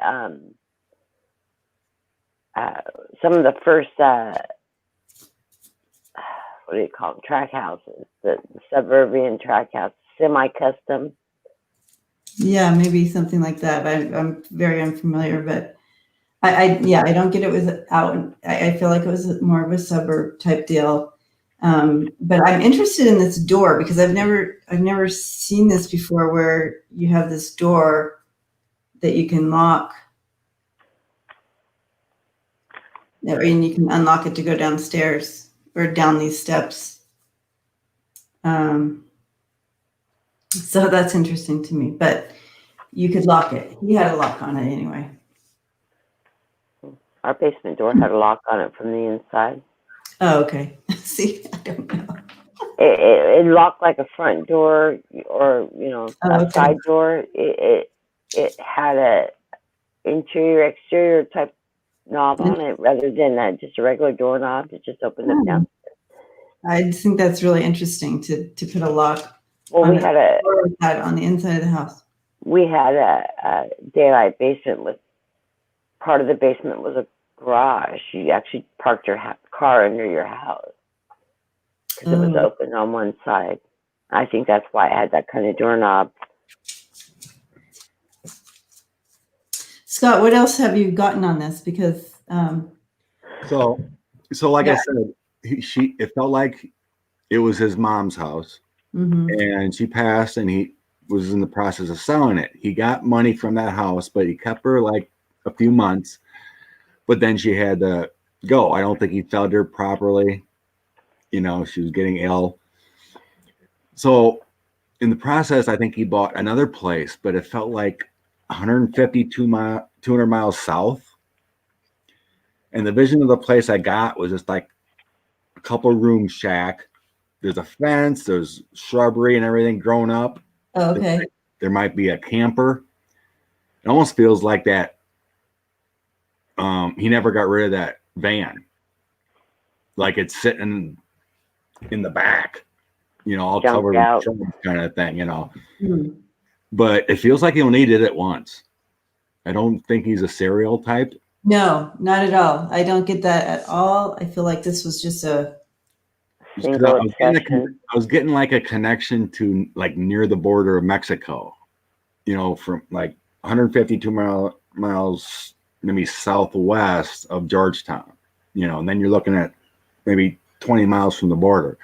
[SPEAKER 1] some of the first what do you call them, track houses, the suburban track house, semi-custom.
[SPEAKER 2] Yeah, maybe something like that. I'm very unfamiliar, but I don't get it was out. I feel like it was more of a suburb type deal. But I'm interested in this door because I've never seen this before, where you have this door that you can lock, and you can unlock it to go downstairs or down these steps. So that's interesting to me, but you could lock it. He had a lock on it anyway.
[SPEAKER 1] Our basement door had a lock on it from the inside.
[SPEAKER 2] Oh, okay. See, I don't know.
[SPEAKER 1] It locked like a front door or, a side door. It had a interior, exterior type knob on it rather than just a regular doorknob to just open them down.
[SPEAKER 2] I just think that's really interesting to put a lock.
[SPEAKER 1] Well, we had
[SPEAKER 2] on the inside of the house.
[SPEAKER 1] We had a daylight basement with part of the basement was a garage. You actually parked your car under your house because it was open on one side. I think that's why I had that kind of doorknob.
[SPEAKER 2] Scott, what else have you gotten on this? Because
[SPEAKER 3] so like I said, it felt like it was his mom's house, and she passed, and he was in the process of selling it. He got money from that house, but he kept her like a few months, but then she had to go. I don't think he fed her properly. She was getting ill. So in the process, I think he bought another place, but it felt like 200 miles south. And the vision of the place I got was just like a couple room shack. There's a fence, there's shrubbery and everything grown up.
[SPEAKER 2] Oh, okay.
[SPEAKER 3] There might be a camper. It almost feels like that. He never got rid of that van. Like it's sitting in the back, all covered with shrubs kind of thing, But it feels like he only did it once. I don't think he's a serial type.
[SPEAKER 2] No, not at all. I don't get that at all. I feel like this was just a
[SPEAKER 1] single
[SPEAKER 3] I was getting like a connection to like near the border of Mexico, from like 152 miles maybe southwest of Georgetown, and then you're looking at maybe 20 miles from the border.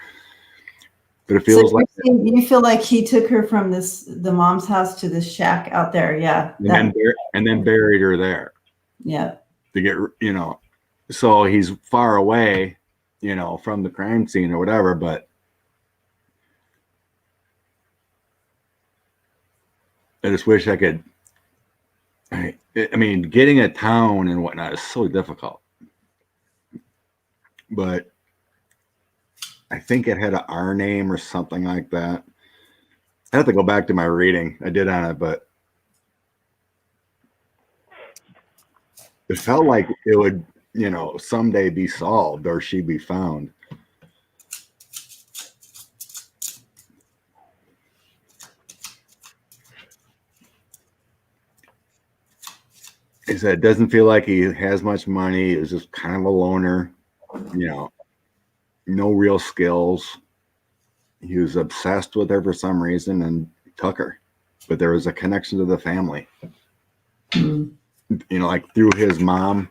[SPEAKER 3] But it feels
[SPEAKER 2] so
[SPEAKER 3] like,
[SPEAKER 2] you feel like he took her from the mom's house to this shack out there. Yeah.
[SPEAKER 3] and then buried her there
[SPEAKER 2] Yeah.
[SPEAKER 3] to get, so he's far away, from the crime scene or whatever, but I just wish I could. I mean, getting a town and whatnot is so difficult, but I think it had an R name or something like that. I have to go back to my reading I did on it, but it felt like it would, someday be solved or she'd be found. He said it doesn't feel like he has much money. It was just kind of a loner, no real skills. He was obsessed with her for some reason and took her, but there was a connection to the family.
[SPEAKER 2] Mm.
[SPEAKER 3] Like through his mom.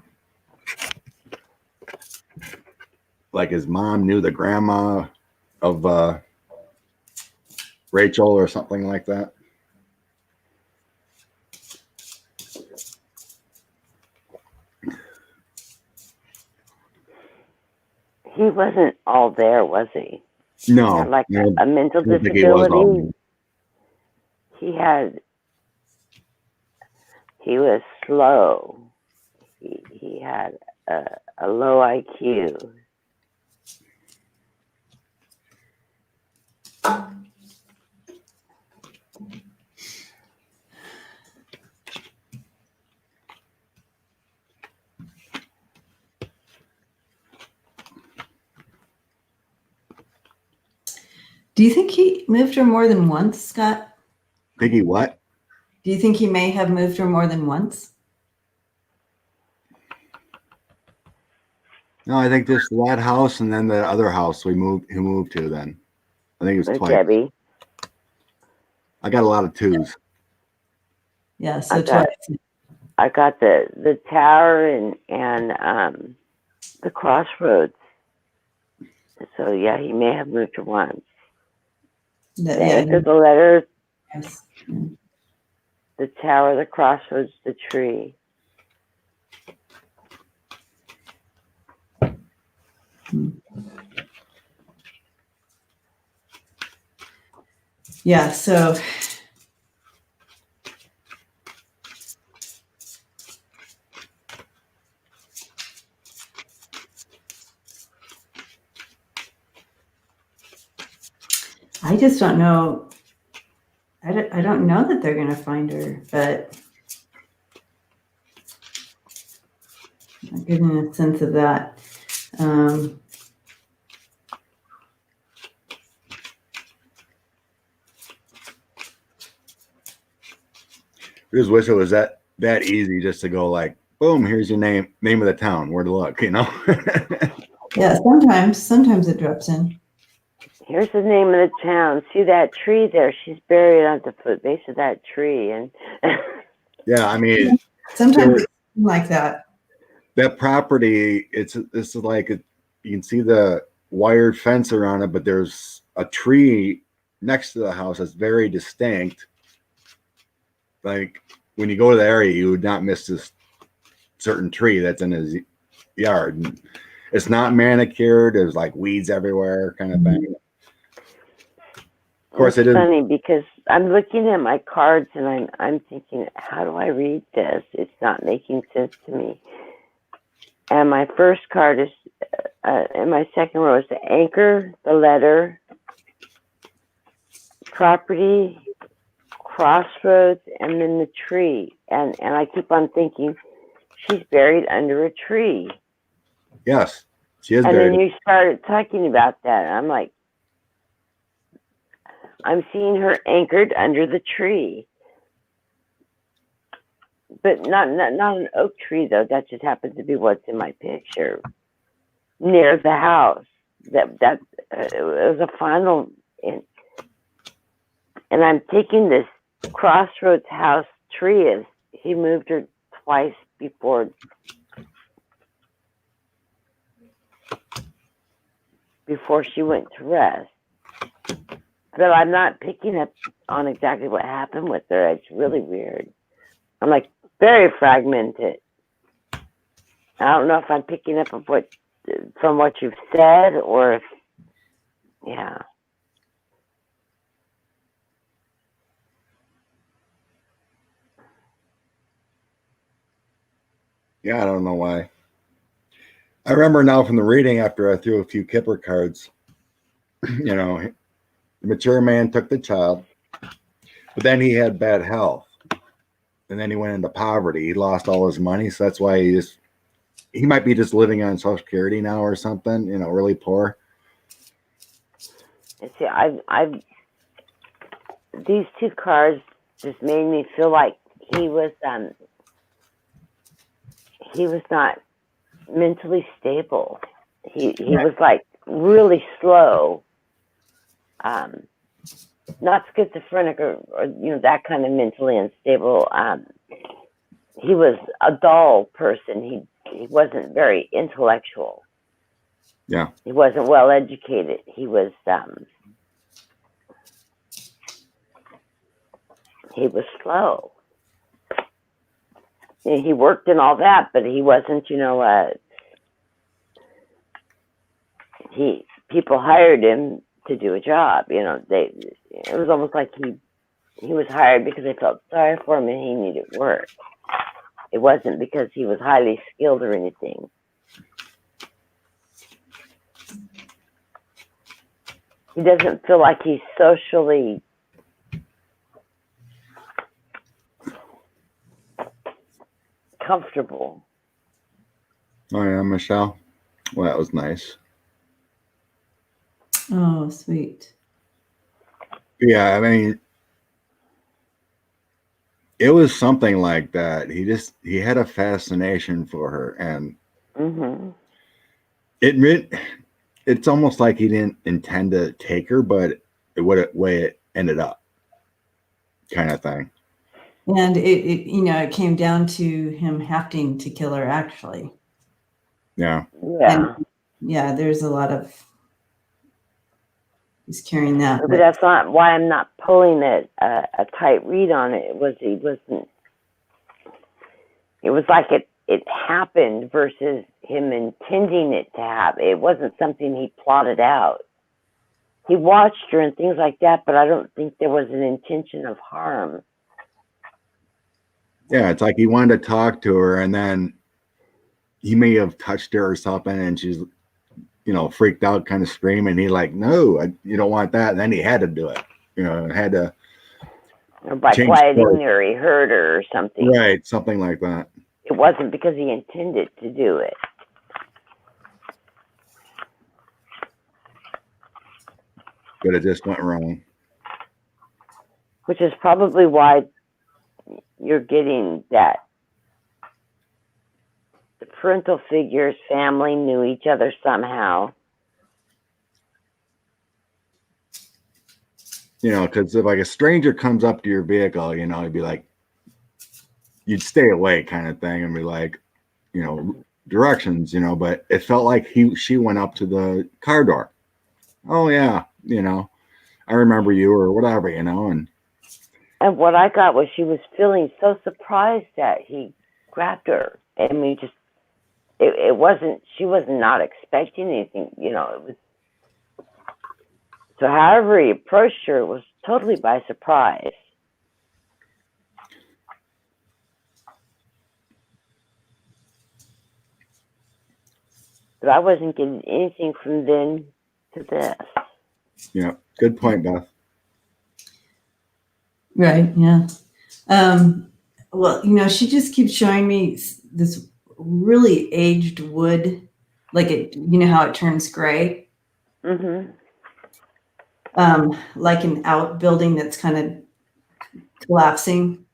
[SPEAKER 3] Like his mom knew the grandma of Rachel or something like that.
[SPEAKER 1] He wasn't all there, was he?
[SPEAKER 3] No,
[SPEAKER 1] Had like
[SPEAKER 3] no,
[SPEAKER 1] a mental
[SPEAKER 3] I don't think he was all
[SPEAKER 1] disability. He was slow. He had a low IQ.
[SPEAKER 2] Do you think he moved her more than once, Scott?
[SPEAKER 3] Think he what?
[SPEAKER 2] Do you think he may have moved her more than once?
[SPEAKER 3] No, I think just that house and then the other house he moved to then. I think it was
[SPEAKER 1] With
[SPEAKER 3] twice.
[SPEAKER 1] Debbie.
[SPEAKER 3] I got a lot of twos.
[SPEAKER 2] Yeah, so twice.
[SPEAKER 1] I got the tower and the crossroads. So yeah, he may have moved her once. The anchor, the letter,
[SPEAKER 2] Yes.
[SPEAKER 1] the tower, the crossroads, the tree.
[SPEAKER 2] Yeah, so I just don't know. I don't know that they're going to find her, but I'm getting a sense of that.
[SPEAKER 3] I just wish it was that easy just to go like, boom, here's your name of the town, where to look,
[SPEAKER 2] Yeah, sometimes it drops in.
[SPEAKER 1] Here's the name of the town. See that tree there? She's buried on the foot base of that tree. And
[SPEAKER 3] yeah, I mean,
[SPEAKER 2] sometimes it's like that.
[SPEAKER 3] That property, it's like you can see the wired fence around it, but there's a tree next to the house that's very distinct. Like when you go to the area, you would not miss this certain tree that's in his yard. And it's not manicured. There's like weeds everywhere, kind of thing. Of course,
[SPEAKER 1] it's funny because I'm looking at my cards and I'm thinking, how do I read this? It's not making sense to me. And my first card is, and my second row is the anchor, the letter, property, crossroads, and then the tree. And I keep on thinking, she's buried under a tree.
[SPEAKER 3] Yes, she is
[SPEAKER 1] and
[SPEAKER 3] buried.
[SPEAKER 1] And then you started talking about that. And I'm like, I'm seeing her anchored under the tree. But not an oak tree, though. That just happens to be what's in my picture. Near the house. It was a final. And I'm thinking this crossroads house tree is, he moved her twice before she went to rest. But I'm not picking up on exactly what happened with her. It's really weird. I'm like very fragmented. I don't know if I'm picking up of from what you've said or if, yeah.
[SPEAKER 3] Yeah, I don't know why. I remember now from the reading after I threw a few Kipper cards, you know, the mature man took the child, but then he had bad health. And then he went into poverty. He lost all his money. So that's why he might be just living on Social Security now or something, you know, really poor.
[SPEAKER 1] And see, I've these two cards just made me feel like he was not mentally stable. He was like really slow. Not schizophrenic or that kind of mentally unstable. He was a dull person. He wasn't very intellectual.
[SPEAKER 3] Yeah.
[SPEAKER 1] He wasn't well educated. He was slow. He worked and all that, but he wasn't, people hired him to do a job. It was almost like he was hired because they felt sorry for him and he needed work. It wasn't because he was highly skilled or anything. He doesn't feel like he's socially comfortable.
[SPEAKER 3] Oh, yeah, Michelle. Well, that was nice.
[SPEAKER 2] Oh, sweet.
[SPEAKER 3] Yeah, I mean, it was something like that. He had a fascination for her, and it's almost like he didn't intend to take her, but way it ended up, kind of thing.
[SPEAKER 2] And it came down to him having to kill her, actually.
[SPEAKER 3] Yeah.
[SPEAKER 1] Yeah.
[SPEAKER 2] And yeah, there's a lot of he's carrying that.
[SPEAKER 1] But that's not why I'm not pulling a tight read on it. It was like it happened versus him intending it to happen. It wasn't something he plotted out. He watched her and things like that, but I don't think there was an intention of harm.
[SPEAKER 3] Yeah, it's like he wanted to talk to her, and then he may have touched her or something, and she's, freaked out, kind of screaming. He like, no, you don't want that. And then he had to do it, had to.
[SPEAKER 1] Or by quieting her, he hurt her or something.
[SPEAKER 3] Right, something like that.
[SPEAKER 1] It wasn't because he intended to do it.
[SPEAKER 3] But it just went wrong.
[SPEAKER 1] Which is probably why you're getting that. The parental figures, family knew each other somehow.
[SPEAKER 3] Because if like a stranger comes up to your vehicle, you'd be like, you'd stay away kind of thing and be like, directions, but it felt like she went up to the car door. Oh yeah, I remember you or whatever, and
[SPEAKER 1] what I got was she was feeling so surprised that he grabbed her. I mean, it wasn't, she was not expecting anything, it was. So however he approached her, it was totally by surprise. But I wasn't getting anything from then to this.
[SPEAKER 3] Yeah, good point, Beth.
[SPEAKER 2] Right, yeah. Well, she just keeps showing me this really aged wood, like how it turns gray.
[SPEAKER 1] Mm-hmm.
[SPEAKER 2] Like an outbuilding that's kind of collapsing,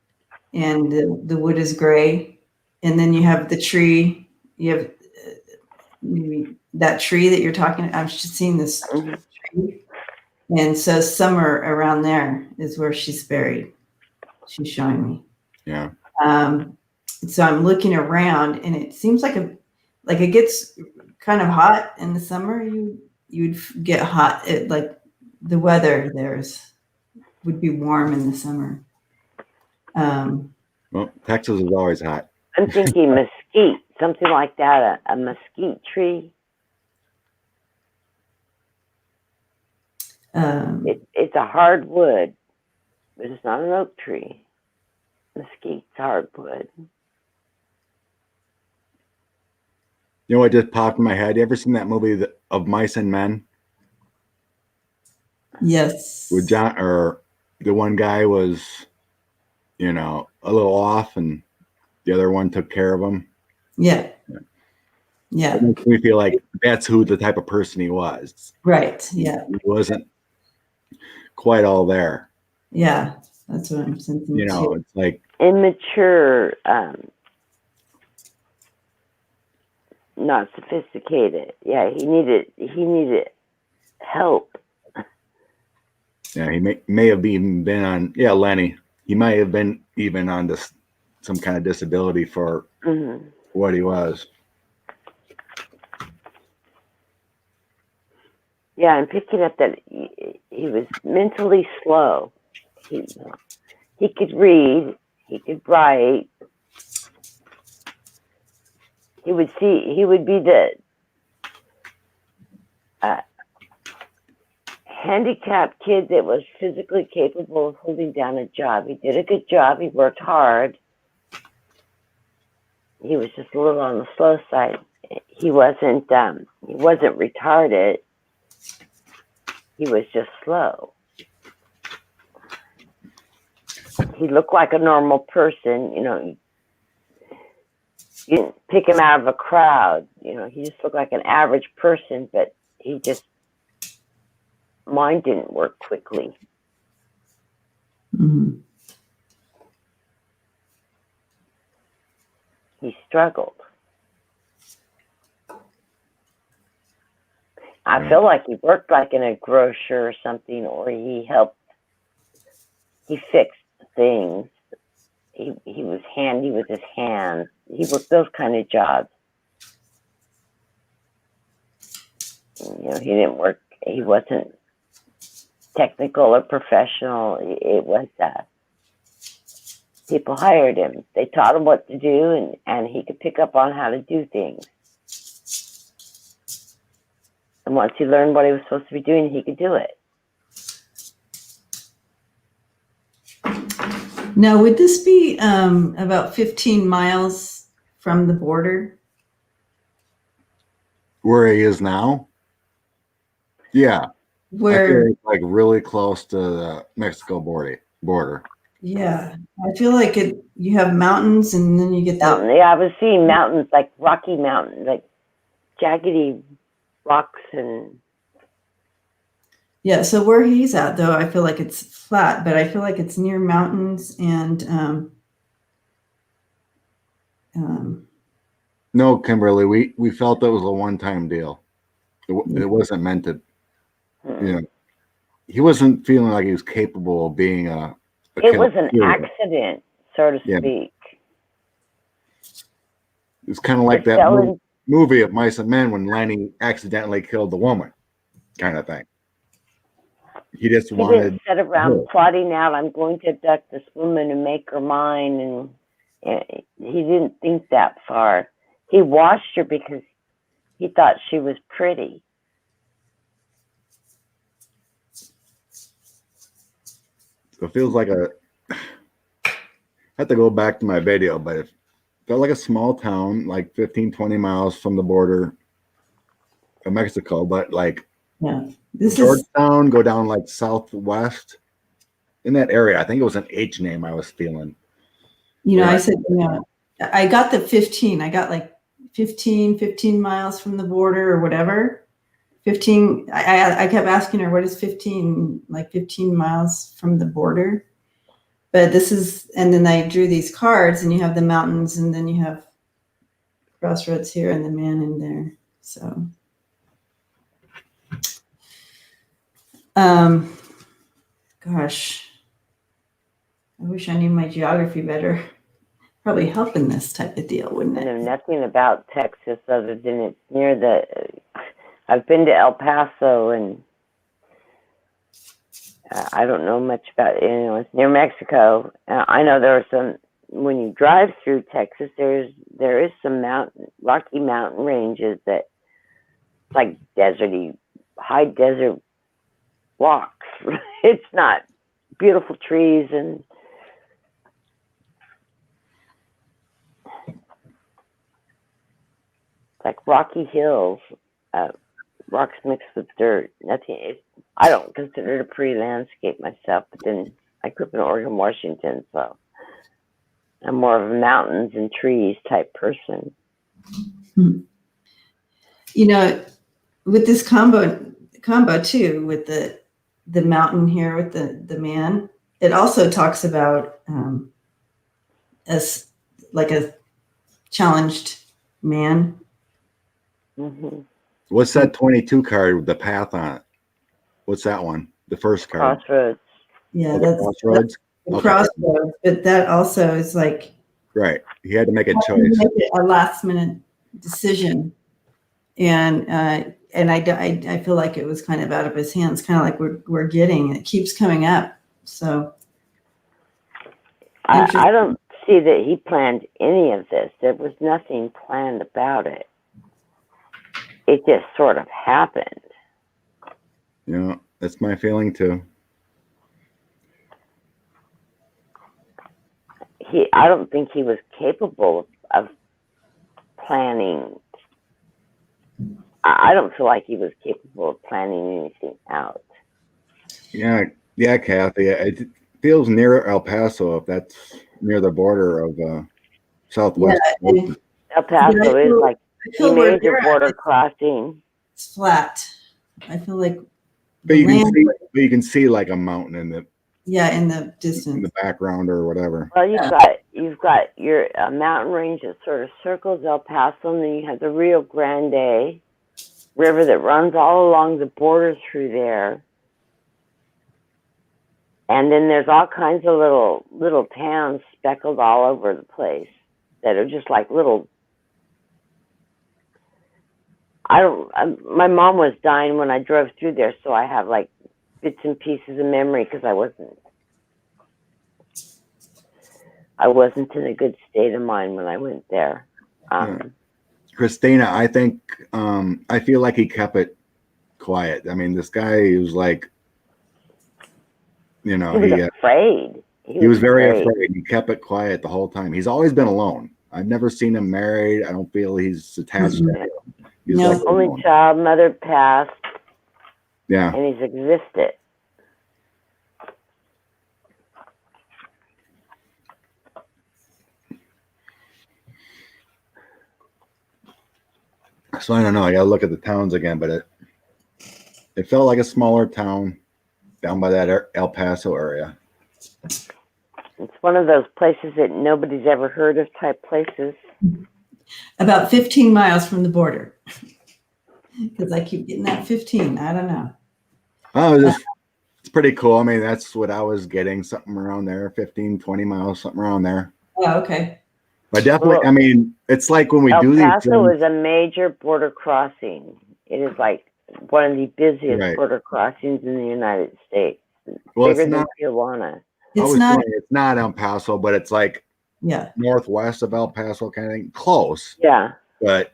[SPEAKER 2] and the wood is gray. And then you have the tree. You have maybe that tree that you're talking about. I'm just seeing this tree. And so somewhere around there is where she's buried. She's showing me.
[SPEAKER 3] Yeah.
[SPEAKER 2] So I'm looking around, and it seems like it gets kind of hot in the summer. You'd get hot. the weather would be warm in the summer.
[SPEAKER 3] Well, Texas is always hot.
[SPEAKER 1] I'm thinking mesquite, something like that, a mesquite tree. It's a hardwood, but it's not an oak tree. Mesquite's hardwood.
[SPEAKER 3] You know what just popped in my head? You ever seen that movie of Mice and Men?
[SPEAKER 2] Yes.
[SPEAKER 3] With John, or the one guy was, you know, a little off, and the other one took care of him.
[SPEAKER 2] Yeah. Yeah.
[SPEAKER 3] It makes me feel like that's who the type of person he was.
[SPEAKER 2] Right. Yeah.
[SPEAKER 3] He wasn't quite all there.
[SPEAKER 2] Yeah. That's what I'm sensing.
[SPEAKER 3] You know,
[SPEAKER 2] too.
[SPEAKER 3] it's like
[SPEAKER 1] Immature, not sophisticated. Yeah, he needed help.
[SPEAKER 3] yeah, he may have even been on Lenny. He might have been even on this some kind of disability for what he was.
[SPEAKER 1] Yeah, I'm picking up that he was mentally slow. He could read, he could write. He would be the handicapped kid that was physically capable of holding down a job. He did a good job. He worked hard. He was just a little on the slow side. He wasn't retarded. He was just slow. He looked like a normal person, you know. You didn't pick him out of a crowd, you know. He just looked like an average person, but mind didn't work quickly.
[SPEAKER 2] Mm-hmm.
[SPEAKER 1] He struggled. I feel like he worked like in a grocer or something, or he fixed things. He was handy with his hands. He worked those kind of jobs. You know, he wasn't technical or professional. It was people hired him. They taught him what to do, and he could pick up on how to do things. And once he learned what he was supposed to be doing, he could do it.
[SPEAKER 2] Now, would this be about 15 miles from the border?
[SPEAKER 3] Where he is now? Yeah.
[SPEAKER 2] Where?
[SPEAKER 3] I feel like really close to the Mexico border.
[SPEAKER 2] Yeah. I feel like you have mountains, and then you get the...
[SPEAKER 1] Yeah, I was seeing mountains, like Rocky Mountains, like jaggedy rocks and...
[SPEAKER 2] Yeah, so where he's at, though, I feel like it's flat, but I feel like it's near mountains and...
[SPEAKER 3] No, Kimberly, we felt that was a one-time deal. It wasn't meant to, you know, he wasn't feeling like he was capable of being a
[SPEAKER 1] it was an accident, so to speak.
[SPEAKER 3] It's kind of like that movie of Mice and Men when Lenny accidentally killed the woman, kind of thing. He
[SPEAKER 1] didn't sit around plotting out, I'm going to abduct this woman and make her mine, and he didn't think that far. He watched her because he thought she was pretty.
[SPEAKER 3] So it feels like I have to go back to my video, but it felt like a small town, like 15, 20 miles from the border of Mexico, but like Georgetown, go down like southwest in that area. I think it was an H name I was feeling.
[SPEAKER 2] You know, I said, I got the 15. I got like 15 miles from the border or whatever. 15. I kept asking her, what is 15? Like 15 miles from the border. But this is, and then I drew these cards, and you have the mountains, and then you have crossroads here and the man in there. So, gosh, I wish I knew my geography better. Probably help in this type of deal, wouldn't it?
[SPEAKER 1] I know nothing about Texas other than it's near I've been to El Paso, and I don't know much about it. It's near Mexico. I know there are some, when you drive through Texas, there is some Rocky Mountain ranges that it's like deserty, high desert walks. It's not beautiful trees and like rocky hills, rocks mixed with dirt. Nothing. I don't consider it a pretty landscape myself, but then I grew up in Oregon, Washington, so I'm more of a mountains and trees type person.
[SPEAKER 2] You know, with this combo too, with the mountain here with the man, it also talks about as like a challenged man.
[SPEAKER 1] Mm-hmm.
[SPEAKER 3] What's that 22 card with the path on it? What's that one? The first card.
[SPEAKER 1] Crossroads.
[SPEAKER 2] Yeah,
[SPEAKER 3] that's Crossroads.
[SPEAKER 2] The crossroads, but that also is like
[SPEAKER 3] right. He had to make a choice,
[SPEAKER 2] a last minute decision, and I feel like it was kind of out of his hands, kind of like we're getting. It keeps coming up, so
[SPEAKER 1] I don't see that he planned any of this. There was nothing planned about it. It just sort of happened.
[SPEAKER 3] Yeah, that's my feeling too.
[SPEAKER 1] I don't think he was capable of planning. I don't feel like he was capable of planning anything out.
[SPEAKER 3] Yeah, Kathy. It feels near El Paso, if that's near the border of Southwest.
[SPEAKER 2] Yeah,
[SPEAKER 1] El Paso is like a major border crossing.
[SPEAKER 2] It's flat. I feel like,
[SPEAKER 3] but you can see like a mountain in the
[SPEAKER 2] in the distance,
[SPEAKER 3] in the background or whatever.
[SPEAKER 1] Well, you've got your mountain range that sort of circles El Paso, and then you have the Rio Grande River that runs all along the border through there. And then there's all kinds of little towns speckled all over the place that are just like little. My mom was dying when I drove through there, so I have like bits and pieces of memory because I wasn't in a good state of mind when I went there.
[SPEAKER 3] Christina, I think I feel like he kept it quiet. I mean, this guy was like, he was
[SPEAKER 1] afraid.
[SPEAKER 3] He was very afraid. He kept it quiet the whole time. He's always been alone. I've never seen him married. I don't feel he's attached to him. He's
[SPEAKER 1] like only alone. Child, mother passed.
[SPEAKER 3] Yeah.
[SPEAKER 1] And he's existed.
[SPEAKER 3] So I don't know. I gotta look at the towns again, but it felt like a smaller town down by that El Paso area.
[SPEAKER 1] It's one of those places that nobody's ever heard of type places.
[SPEAKER 2] About 15 miles from the border. Because I keep getting that 15. I don't know.
[SPEAKER 3] Oh, it's pretty cool. I mean, that's what I was getting, something around there, 15, 20 miles, something around there.
[SPEAKER 2] Oh, okay.
[SPEAKER 3] But definitely, I mean, it's like when we do these things.
[SPEAKER 1] El Paso is a major border crossing. It is like one of the busiest border crossings in the United States.
[SPEAKER 3] Well,
[SPEAKER 1] bigger than Tijuana.
[SPEAKER 3] It's not El Paso, but it's like northwest of El Paso, kind of thing. Close.
[SPEAKER 1] Yeah.
[SPEAKER 3] But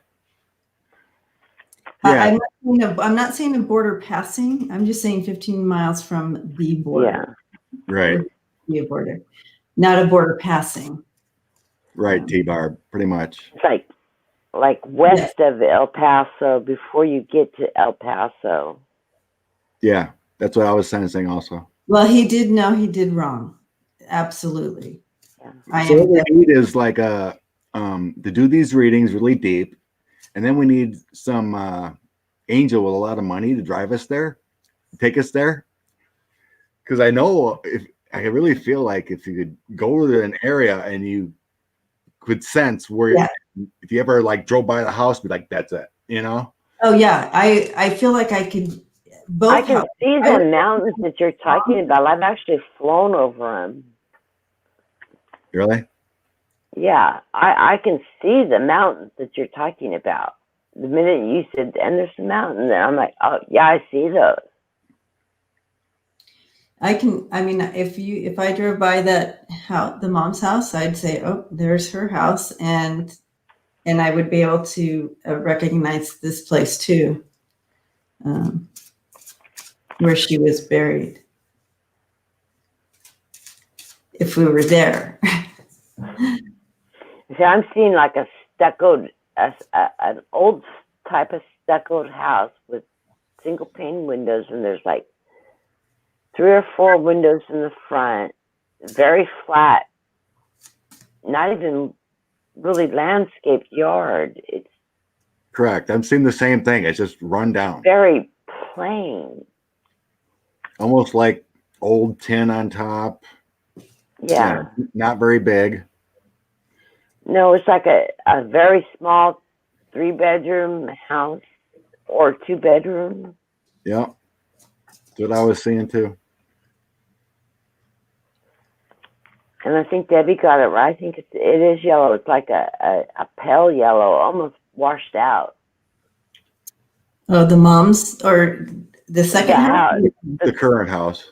[SPEAKER 2] I'm not saying a border passing. I'm just saying 15 miles from the border.
[SPEAKER 3] Yeah. Right.
[SPEAKER 2] The border, not a border passing.
[SPEAKER 3] Right, T-Bar, pretty much.
[SPEAKER 1] It's like west of El Paso before you get to El Paso.
[SPEAKER 3] Yeah, that's what I was sensing also.
[SPEAKER 2] Well, he did know he did wrong. Absolutely.
[SPEAKER 3] Yeah. So what we need is like to do these readings really deep, and then we need some angel with a lot of money to drive us there, take us there. Because I know I really feel like if you could go to an area and you could sense where if you ever like drove by the house, be like, that's it,
[SPEAKER 2] Oh yeah, I feel like I could.
[SPEAKER 1] I can see the mountains that you're talking about. I've actually flown over them.
[SPEAKER 3] Really?
[SPEAKER 1] Yeah, I can see the mountains that you're talking about. The minute you said, and there's a mountain there, I'm like, oh yeah, I see those.
[SPEAKER 2] I mean, if I drove by that house, the mom's house, I'd say, oh, there's her house. And I would be able to recognize this place too, where she was buried, if we were there.
[SPEAKER 1] See, I'm seeing like a stuccoed, an old type of stuccoed house with single pane windows, and there's like 3 or 4 windows in the front, very flat, not even really landscaped yard. It's
[SPEAKER 3] Correct. I'm seeing the same thing. It's just run down.
[SPEAKER 1] very plain.
[SPEAKER 3] Almost like old tin on top.
[SPEAKER 1] Yeah.
[SPEAKER 3] Not very big.
[SPEAKER 1] No, it's like a very small 3-bedroom house or 2-bedroom.
[SPEAKER 3] Yeah. That's what I was seeing too.
[SPEAKER 1] And I think Debbie got it right. I think it is yellow. It's like a pale yellow, almost washed out.
[SPEAKER 2] Oh, the mom's or the second house?
[SPEAKER 3] The current house.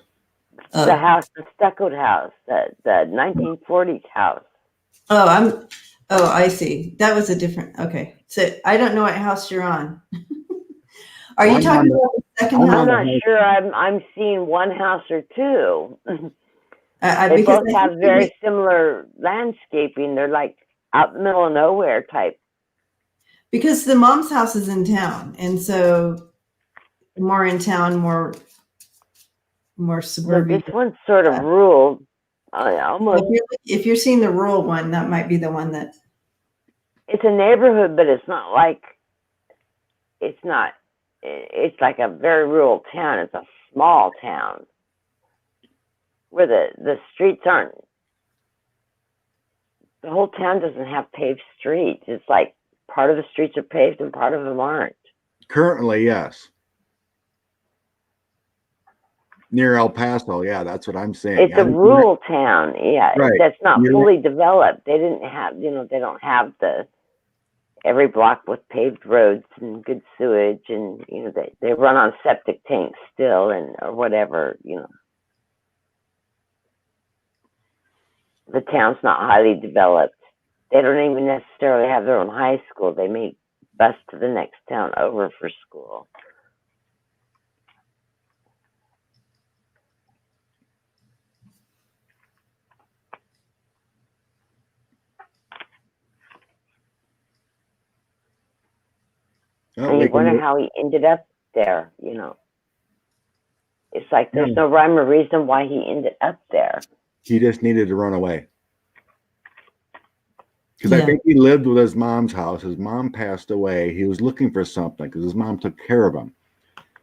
[SPEAKER 1] The house, the stuccoed house, the 1940s house.
[SPEAKER 2] Oh, I see. That was a different, okay. So I don't know what house you're on. Are you talking about the second house?
[SPEAKER 1] I'm not sure I'm seeing one house or two. They both have very similar landscaping. They're like out in the middle of nowhere type.
[SPEAKER 2] Because the mom's house is in town, and so more in town, more suburban.
[SPEAKER 1] This one's sort of rural. Almost.
[SPEAKER 2] If you're seeing the rural one, that might be the one that.
[SPEAKER 1] It's a neighborhood, but it's not like. It's not. It's like a very rural town. It's a small town where the streets aren't. The whole town doesn't have paved streets. It's like part of the streets are paved and part of them aren't.
[SPEAKER 3] Currently, yes. Near El Paso, yeah, that's what I'm saying.
[SPEAKER 1] It's a rural town, yeah.
[SPEAKER 3] Right.
[SPEAKER 1] That's not fully developed. They didn't have, they don't have every block with paved roads and good sewage, and they run on septic tanks still, or whatever. The town's not highly developed. They don't even necessarily have their own high school. They may bus to the next town over for school. And you wonder how he ended up there, It's like there's no rhyme or reason why he ended up there.
[SPEAKER 3] He just needed to run away. Because I think he lived with his mom's house. His mom passed away. He was looking for something because his mom took care of him.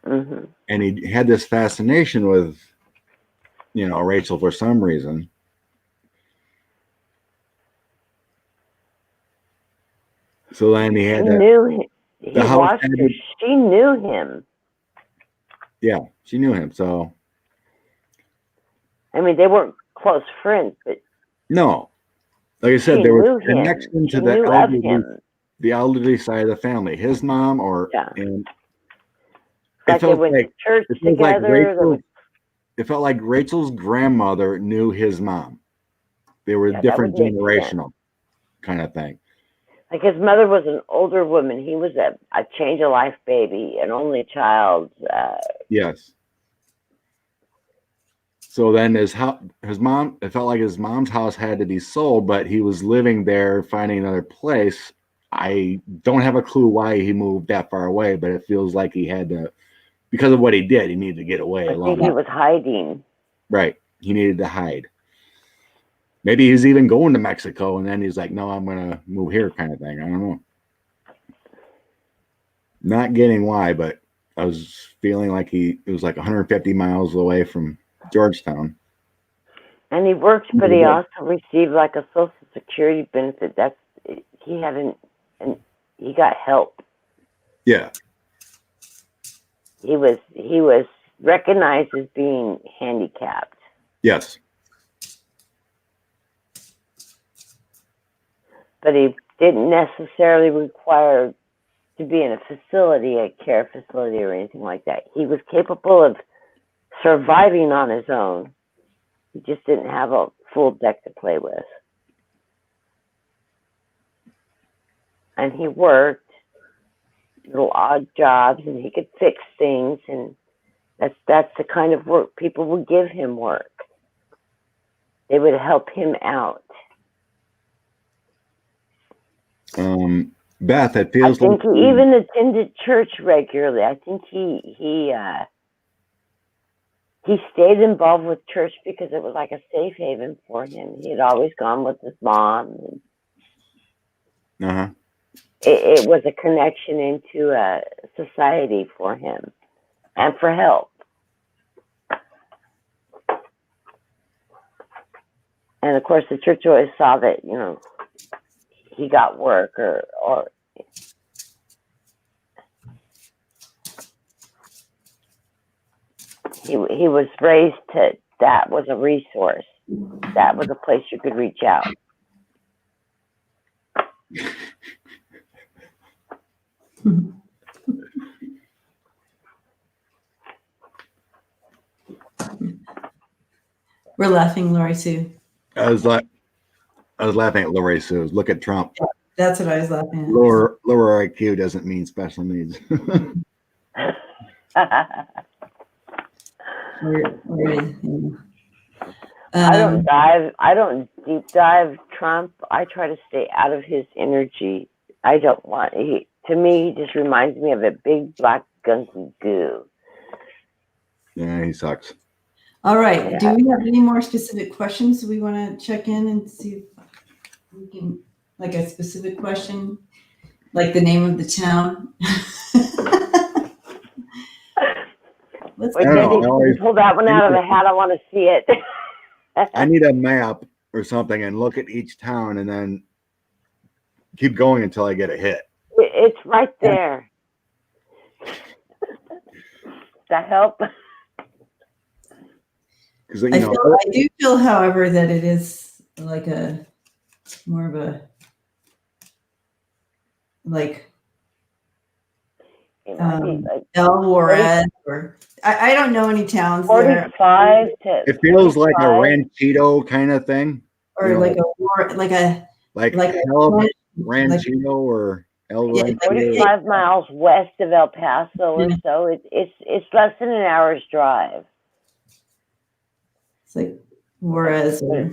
[SPEAKER 3] Mm-hmm. And he had this fascination with, Rachel for some reason. So then he had
[SPEAKER 1] knew him. She knew him.
[SPEAKER 3] Yeah, she knew him. So,
[SPEAKER 1] I mean, they weren't close friends, but
[SPEAKER 3] no, like I said, there was a connection to the elderly side of the family. His mom, and
[SPEAKER 1] like they went to church together.
[SPEAKER 3] It felt like Rachel's grandmother knew his mom. They were different generational kind of thing.
[SPEAKER 1] Like his mother was an older woman. He was a change of life baby, an only child.
[SPEAKER 3] Yes. So then his mom, it felt like his mom's house had to be sold, but he was living there, finding another place. I don't have a clue why he moved that far away, but it feels like he had to, because of what he did, he needed to get away.
[SPEAKER 1] I think he was hiding.
[SPEAKER 3] Right. He needed to hide. Maybe he's even going to Mexico, and then he's like, no, I'm going to move here kind of thing. I don't know. Not getting why, but I was feeling like it was like 150 miles away from Georgetown.
[SPEAKER 1] And he worked, but he also received like a Social Security benefit. He got help.
[SPEAKER 3] Yeah.
[SPEAKER 1] He was recognized as being handicapped.
[SPEAKER 3] Yes.
[SPEAKER 1] But he didn't necessarily require to be in a facility, a care facility or anything like that. He was capable of surviving on his own. He just didn't have a full deck to play with. And he worked little odd jobs, and he could fix things, and that's the kind of work people would give him work. They would help him out.
[SPEAKER 3] Beth, it
[SPEAKER 1] I
[SPEAKER 3] feels
[SPEAKER 1] think
[SPEAKER 3] like
[SPEAKER 1] he even attended church regularly. I think he stayed involved with church because it was like a safe haven for him. He had always gone with his mom.
[SPEAKER 3] uh-huh.
[SPEAKER 1] It was a connection into a society for him and for help. And of course, the church always saw that, he got work or he was raised to, that was a resource. That was a place you could reach out.
[SPEAKER 2] We're laughing, Lori Sue.
[SPEAKER 3] I was laughing at Lori Sue. Look at Trump.
[SPEAKER 2] Yeah, that's what I was laughing at.
[SPEAKER 3] Lower IQ doesn't mean special needs.
[SPEAKER 1] I don't deep dive Trump. I try to stay out of his energy. I don't want, to me, he just reminds me of a big black gunky goo.
[SPEAKER 3] Yeah, he sucks.
[SPEAKER 2] All right.
[SPEAKER 1] Yeah.
[SPEAKER 2] Do we have any more specific questions we want to check in and see if we can, like a specific question, like the name of the town?
[SPEAKER 1] Wait, pull that one out of the hat. I want to see it.
[SPEAKER 3] I need a map or something and look at each town and then keep going until I get a hit.
[SPEAKER 1] It's right there. Does that help?
[SPEAKER 3] Because
[SPEAKER 2] I do feel, however, that it is like a more of a like El Juarez, or I don't know any towns
[SPEAKER 1] 45
[SPEAKER 2] there.
[SPEAKER 3] It feels like a ranchito kind of thing,
[SPEAKER 2] or like a
[SPEAKER 3] ranchito or El Ranchito.
[SPEAKER 1] 45 miles west of El Paso or so. It's less than an hour's drive.
[SPEAKER 2] It's like Juarez or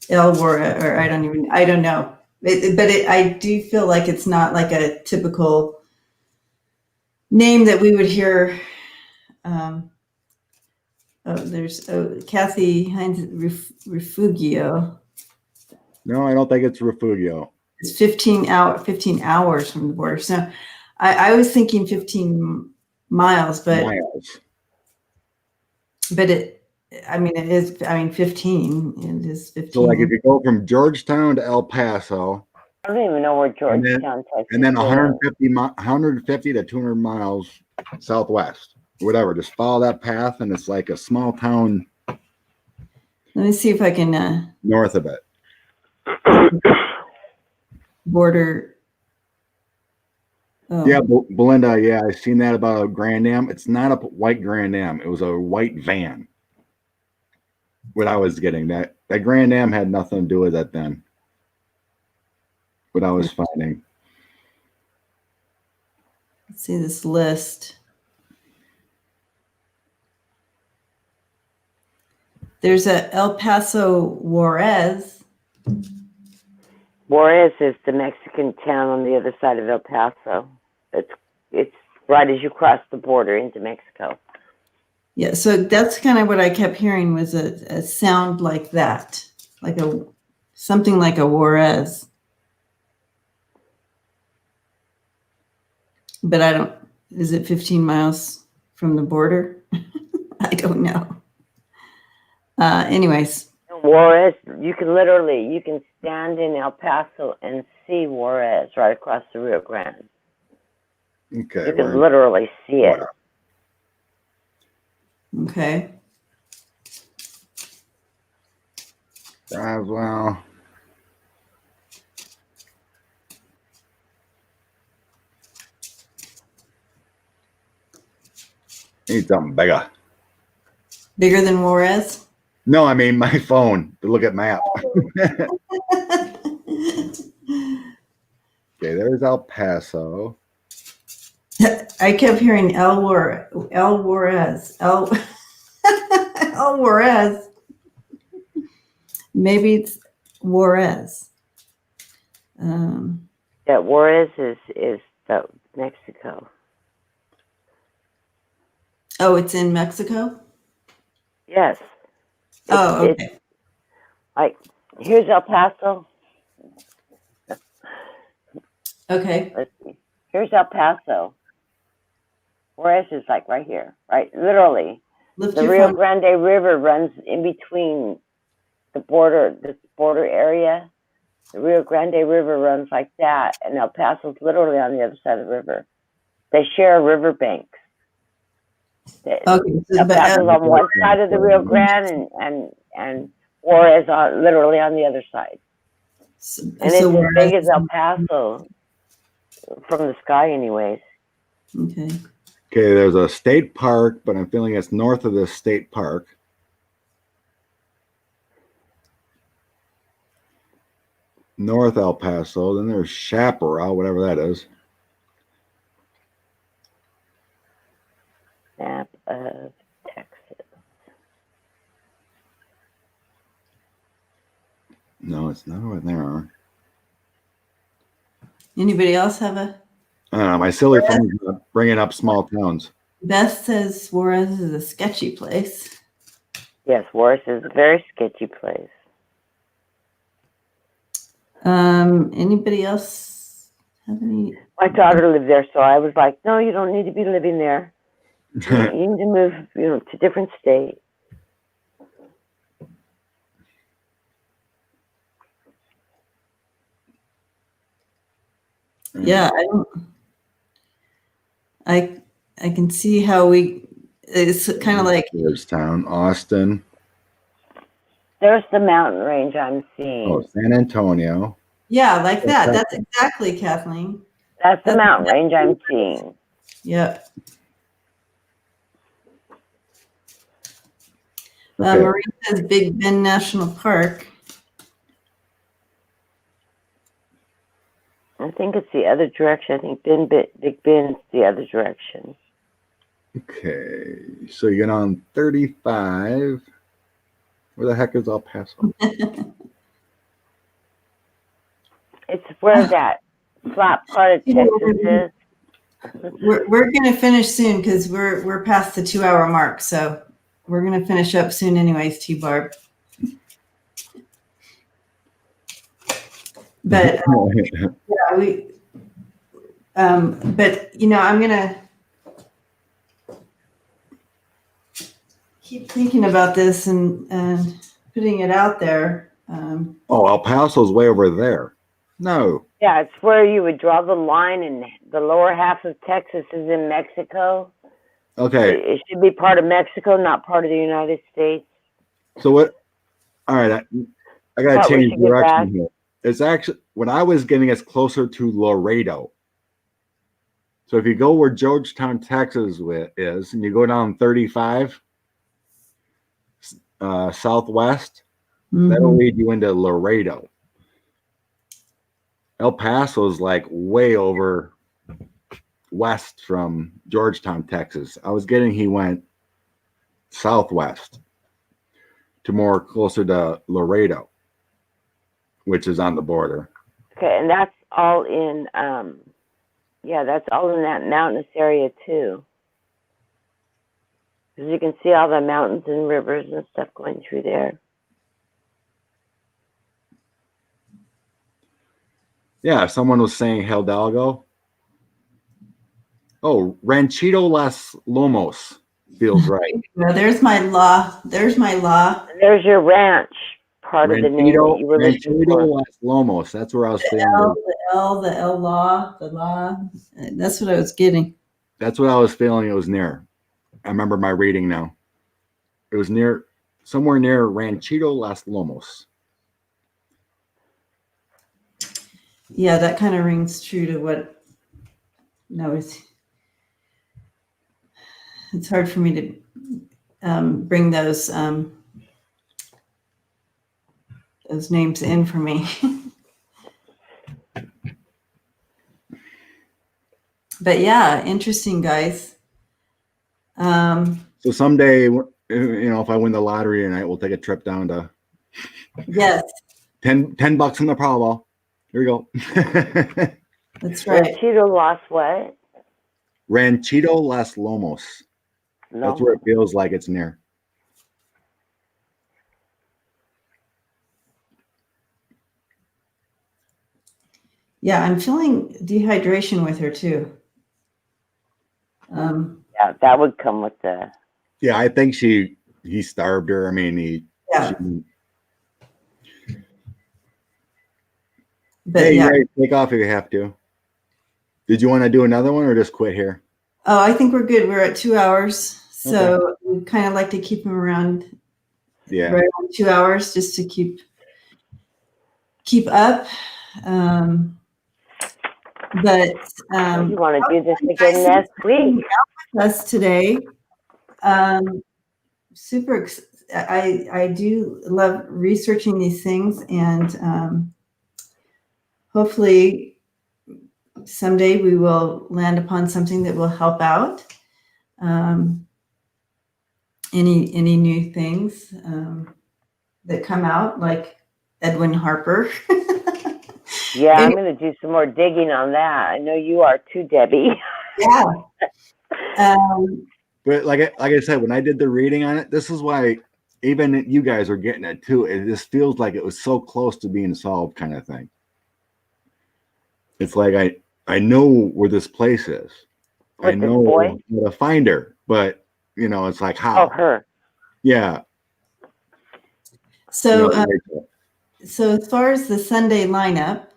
[SPEAKER 2] El Juarez, or I don't know. I do feel like it's not like a typical name that we would hear. There's Kathy Heinz Refugio.
[SPEAKER 3] No, I don't think it's Refugio.
[SPEAKER 2] It's 15 hours from the border. So I was thinking 15 miles, but it is 15. It is 15.
[SPEAKER 3] So like if you go from Georgetown to El Paso,
[SPEAKER 1] I don't even know where Georgetown, Texas
[SPEAKER 3] and then
[SPEAKER 1] is.
[SPEAKER 3] 150 to 200 miles southwest, whatever. Just follow that path, and it's like a small town.
[SPEAKER 2] Let me see if I can
[SPEAKER 3] north of it.
[SPEAKER 2] Border. Oh.
[SPEAKER 3] Yeah, Belinda. Yeah, I've seen that about a Grand Am. It's not a white Grand Am. It was a white van. What I was getting, that Grand Am had nothing to do with it then. What I was finding.
[SPEAKER 2] Let's see this list. There's a El Paso Juarez.
[SPEAKER 1] Juarez is the Mexican town on the other side of El Paso. It's right as you cross the border into Mexico.
[SPEAKER 2] Yeah, so that's kind of what I kept hearing was a sound like that, like something like a Juarez. But is it 15 miles from the border? I don't know. Anyways.
[SPEAKER 1] Juarez, you can stand in El Paso and see Juarez right across the Rio Grande.
[SPEAKER 3] Okay.
[SPEAKER 1] You can literally see it.
[SPEAKER 2] Okay.
[SPEAKER 3] Well. Need something bigger.
[SPEAKER 2] Bigger than Juarez?
[SPEAKER 3] No, I mean my phone to look at map. Okay, there's El Paso.
[SPEAKER 2] I kept hearing El Juarez. El Juarez. Maybe it's Juarez.
[SPEAKER 1] Yeah, Juarez is the Mexico.
[SPEAKER 2] Oh, it's in Mexico?
[SPEAKER 1] Yes.
[SPEAKER 2] Okay.
[SPEAKER 1] It's like, here's El Paso.
[SPEAKER 2] Okay.
[SPEAKER 1] Let's see. Here's El Paso. Juarez is like right here, right? Literally.
[SPEAKER 2] Lift
[SPEAKER 1] The
[SPEAKER 2] your
[SPEAKER 1] Rio
[SPEAKER 2] phone.
[SPEAKER 1] Grande River runs in between this border area. The Rio Grande River runs like that, and El Paso's literally on the other side of the river. They share riverbanks.
[SPEAKER 2] Okay.
[SPEAKER 1] El Paso's on one side of the Rio Grande, and Juarez literally on the other side. And it's as big as El Paso from the sky, anyways.
[SPEAKER 2] Okay.
[SPEAKER 3] Okay, there's a state park, but I'm feeling it's north of the state park. North El Paso. Then there's Chaparral, whatever that is.
[SPEAKER 1] Map of Texas.
[SPEAKER 3] No, it's not over there.
[SPEAKER 2] Anybody else have a?
[SPEAKER 3] I don't know. My silly phone's bringing up small towns.
[SPEAKER 2] Beth says Juarez is a sketchy place.
[SPEAKER 1] Yes, Juarez is a very sketchy place.
[SPEAKER 2] Anybody else have any?
[SPEAKER 1] My daughter lived there, so I was like, no, you don't need to be living there. You need to move, to different state.
[SPEAKER 2] Yeah, I can see how it's kind of like
[SPEAKER 3] There's town, Austin.
[SPEAKER 1] There's the mountain range I'm seeing.
[SPEAKER 3] Oh, San Antonio.
[SPEAKER 2] yeah, like that. That's exactly, Kathleen.
[SPEAKER 1] That's the mountain range I'm seeing.
[SPEAKER 2] Yep.
[SPEAKER 3] Okay.
[SPEAKER 2] Marie says Big Bend National Park.
[SPEAKER 1] I think it's the other direction. I think Big Bend's the other direction.
[SPEAKER 3] Okay, so you get on 35. Where the heck is El Paso?
[SPEAKER 1] It's where that flat part of Texas is.
[SPEAKER 2] We're gonna finish soon because we're past the 2-hour mark, so we're gonna finish up soon, anyways. T-Barb. But yeah, but I'm gonna keep thinking about this and putting it out there.
[SPEAKER 3] Oh, El Paso's way over there. No.
[SPEAKER 1] Yeah, it's where you would draw the line, and the lower half of Texas is in Mexico.
[SPEAKER 3] Okay.
[SPEAKER 1] It should be part of Mexico, not part of the United States.
[SPEAKER 3] So what? All right, I gotta change direction here. It's actually when I was getting us closer to Laredo. So if you go where Georgetown, Texas is, and you go down 35 southwest, that'll lead you into Laredo. El Paso is like way over west from Georgetown, Texas. I was getting he went southwest to more closer to Laredo, which is on the border.
[SPEAKER 1] Okay, and that's all in, that's all in that mountainous area too. Because you can see all the mountains and rivers and stuff going through there.
[SPEAKER 3] Yeah, someone was saying Hidalgo. Oh, Ranchito Las Lomos feels right.
[SPEAKER 2] Well, there's my law. There's my law.
[SPEAKER 1] And there's your ranch part of the name that you were looking for.
[SPEAKER 3] Ranchito Las Lomos. That's where I was feeling.
[SPEAKER 2] The L law, the law. That's what I was getting.
[SPEAKER 3] That's what I was feeling it was near. I remember my reading now. It was somewhere near Ranchito Las Lomos.
[SPEAKER 2] Yeah, that kind of rings true to what. No, it's hard for me to bring those names in for me. But yeah, interesting, guys.
[SPEAKER 3] So someday, if I win the lottery tonight, we'll take a trip down to
[SPEAKER 2] Yes,
[SPEAKER 3] $10 in the Powerball. Here we go.
[SPEAKER 2] that's right.
[SPEAKER 1] Ranchito Las what?
[SPEAKER 3] Ranchito Las Lomos. That's where it feels like it's near.
[SPEAKER 2] Yeah, I'm feeling dehydration with her too.
[SPEAKER 1] Yeah, that would come with the.
[SPEAKER 3] Yeah, I think he starved her. I mean,
[SPEAKER 2] Yeah. But
[SPEAKER 3] hey,
[SPEAKER 2] yeah.
[SPEAKER 3] right, take off if you have to. Did you want to do another one or just quit here?
[SPEAKER 2] Oh, I think we're good. We're at 2 hours. So we kind of like to keep them around right around 2 hours just to keep up. But
[SPEAKER 1] you want to do this again next week?
[SPEAKER 2] Us today. Super. I do love researching these things, and hopefully someday we will land upon something that will help out. Any new things that come out, like Edwin Harper.
[SPEAKER 1] Yeah, I'm going to do some more digging on that. I know you are too, Debbie.
[SPEAKER 2] Yeah.
[SPEAKER 3] But like I said, when I did the reading on it, this is why even you guys are getting it too. It just feels like it was so close to being solved, kind of thing. It's like I know where this place is. I know how to find her, but it's like how.
[SPEAKER 1] Oh, her.
[SPEAKER 3] Yeah.
[SPEAKER 2] So, so as far as the Sunday lineup,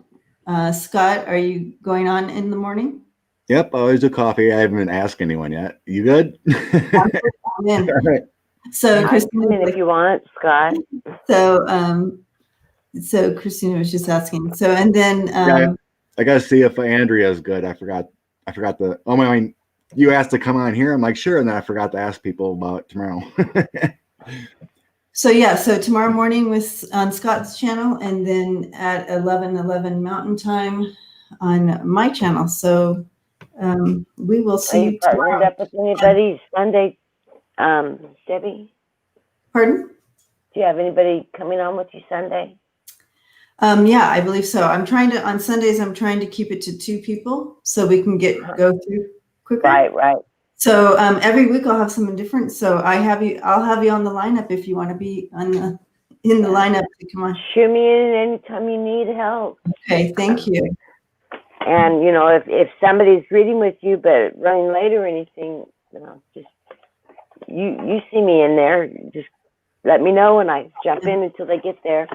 [SPEAKER 2] Scott, are you going on in the morning?
[SPEAKER 3] Yep, I always do coffee. I haven't asked anyone yet. You good?
[SPEAKER 2] I'm in.
[SPEAKER 3] All right.
[SPEAKER 2] So,
[SPEAKER 1] Christina, if you want, Scott.
[SPEAKER 2] So Christina was just asking. So, and then
[SPEAKER 3] I gotta see if Andrea is good. I forgot the. Oh my! I mean, you asked to come on here. I'm like, sure, and then I forgot to ask people about tomorrow.
[SPEAKER 2] So yeah, so tomorrow morning on Scott's channel, and then at 11:11 Mountain Time on my channel. So we will see.
[SPEAKER 1] Are you partnered up with anybody Sunday, Debbie?
[SPEAKER 2] Pardon?
[SPEAKER 1] Do you have anybody coming on with you Sunday?
[SPEAKER 2] Yeah, I believe so. On Sundays, I'm trying to keep it to 2 people so we can go through quicker.
[SPEAKER 1] Right.
[SPEAKER 2] So every week I'll have someone different. So I'll have you on the lineup if you want to be in the lineup to come on.
[SPEAKER 1] Shoot me in anytime you need help.
[SPEAKER 2] Okay, thank you.
[SPEAKER 1] And if somebody's reading with you but running late or anything, just you see me in there. Just let me know and I jump in until they get there.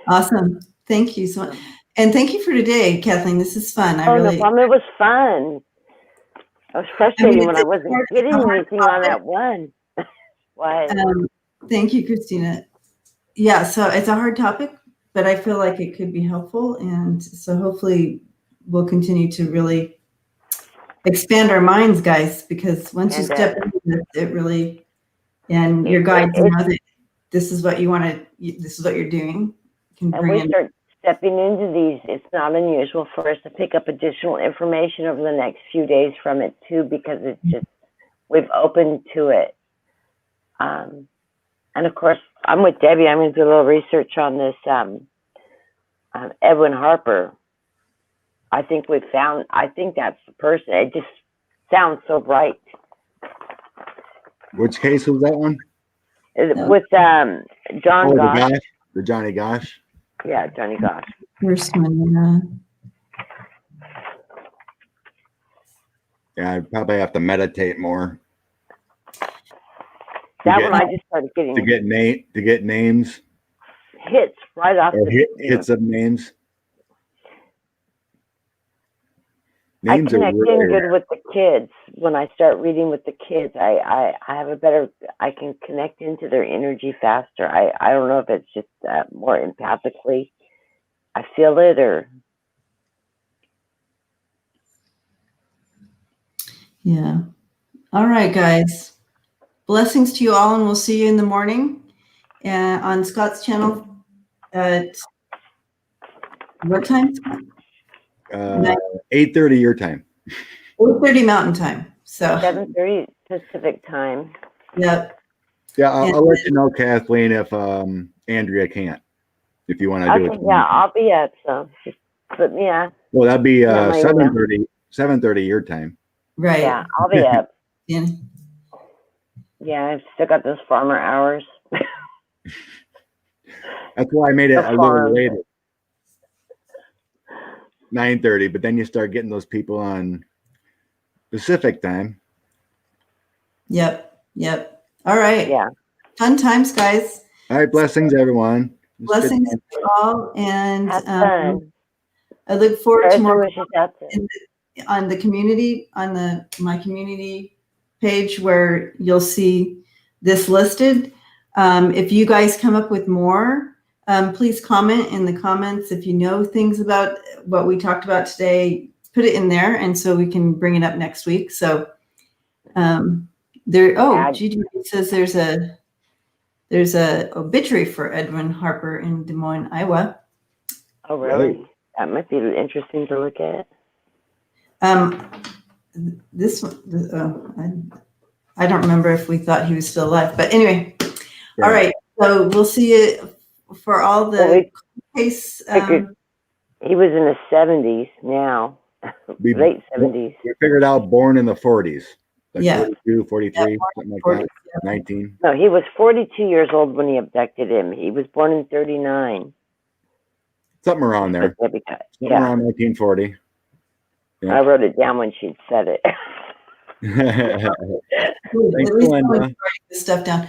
[SPEAKER 2] Awesome. Thank you so much. And thank you for today, Kathlene. This is fun.
[SPEAKER 1] No problem. It was fun. I was frustrated when I wasn't getting anything on that one. What?
[SPEAKER 2] Thank you, Christina. Yeah, so it's a hard topic, but I feel like it could be helpful. And so hopefully we'll continue to really expand our minds, guys, because once you step into this, it really, and your guides know that this is what you want to, this is what you're doing.
[SPEAKER 1] And we start stepping into these. It's not unusual for us to pick up additional information over the next few days from it too, because it's just, we've opened to it. And of course, I'm with Debbie. I'm going to do a little research on this Edwin Harper. I think that's the person. It just sounds so right.
[SPEAKER 3] Which case was that one?
[SPEAKER 1] With John Gosch.
[SPEAKER 3] The Johnny Gosch.
[SPEAKER 2] Yeah, Johnny Gosch. First one,
[SPEAKER 3] yeah, I probably have to meditate more.
[SPEAKER 1] That one I just started getting
[SPEAKER 3] to get names.
[SPEAKER 1] Hits right off the
[SPEAKER 3] hits of names.
[SPEAKER 1] I connect in good with the kids. When I start reading with the kids, I have I can connect into their energy faster. I don't know if it's just more empathically I feel it, or.
[SPEAKER 2] Yeah. All right, guys. blessings to you all, and we'll see you in the morning on Scott's channel at what time?
[SPEAKER 3] 8:30 your time.
[SPEAKER 2] 8:30 Mountain Time. So
[SPEAKER 1] 7:30 Pacific time.
[SPEAKER 2] yep.
[SPEAKER 3] Yeah, I'll let you know, Kathleen, if Andrea can't. If you want to do it.
[SPEAKER 1] Okay, yeah, I'll be up. So just put me on.
[SPEAKER 3] Well, that'd be
[SPEAKER 1] Yeah, my
[SPEAKER 3] 7:30 your time.
[SPEAKER 2] Right.
[SPEAKER 1] Yeah, I'll be up.
[SPEAKER 2] Yeah.
[SPEAKER 1] Yeah, I've still got those farmer hours.
[SPEAKER 3] That's why I made it
[SPEAKER 1] The
[SPEAKER 3] a little
[SPEAKER 1] farm.
[SPEAKER 3] later. 9:30, but then you start getting those people on Pacific time.
[SPEAKER 2] Yep. Yep. All right.
[SPEAKER 1] Yeah.
[SPEAKER 2] Fun times, guys.
[SPEAKER 3] All right, blessings, everyone.
[SPEAKER 2] Blessings to you all, and
[SPEAKER 1] Have fun.
[SPEAKER 2] I look forward to
[SPEAKER 1] Prayers and
[SPEAKER 2] more
[SPEAKER 1] wishes out there.
[SPEAKER 2] on the community, on my community page, where you'll see this listed. If you guys come up with more, please comment in the comments. If you know things about what we talked about today, put it in there, and so we can bring it up next week. So Gigi says there's a obituary for Edwin Harper in Des Moines, Iowa.
[SPEAKER 1] Oh, really?
[SPEAKER 3] Right.
[SPEAKER 1] That might be interesting to look at.
[SPEAKER 2] This one, I don't remember if we thought he was still alive, but anyway.
[SPEAKER 3] Yeah.
[SPEAKER 2] All right. So we'll see you for all the case.
[SPEAKER 1] He was in his 70s now, late 70s.
[SPEAKER 3] We figured out born in the 40s. Like
[SPEAKER 2] Yeah.
[SPEAKER 3] 42, 43, something like
[SPEAKER 2] 40,
[SPEAKER 3] that. 19.
[SPEAKER 1] No, he was 42 years old when he abducted him. He was born in 39.
[SPEAKER 3] Something around there. Something
[SPEAKER 1] Yeah.
[SPEAKER 3] around 1940. Yeah.
[SPEAKER 1] I wrote it down when she'd said it.
[SPEAKER 3] Thanks,
[SPEAKER 2] At least I'm
[SPEAKER 3] Linda.
[SPEAKER 2] writing this stuff down.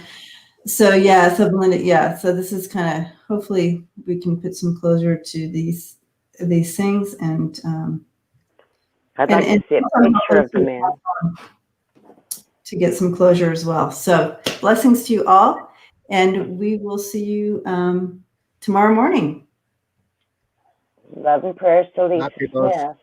[SPEAKER 2] So yeah, so Belinda, yeah. So this is kind of, hopefully we can put some closure to these things, and
[SPEAKER 1] I'd like to see a picture of the man.
[SPEAKER 2] To get some closure as well. So blessings to you all, and we will see you tomorrow morning.
[SPEAKER 1] Love and prayers to Lisa
[SPEAKER 3] Happy birthday.
[SPEAKER 1] Smith.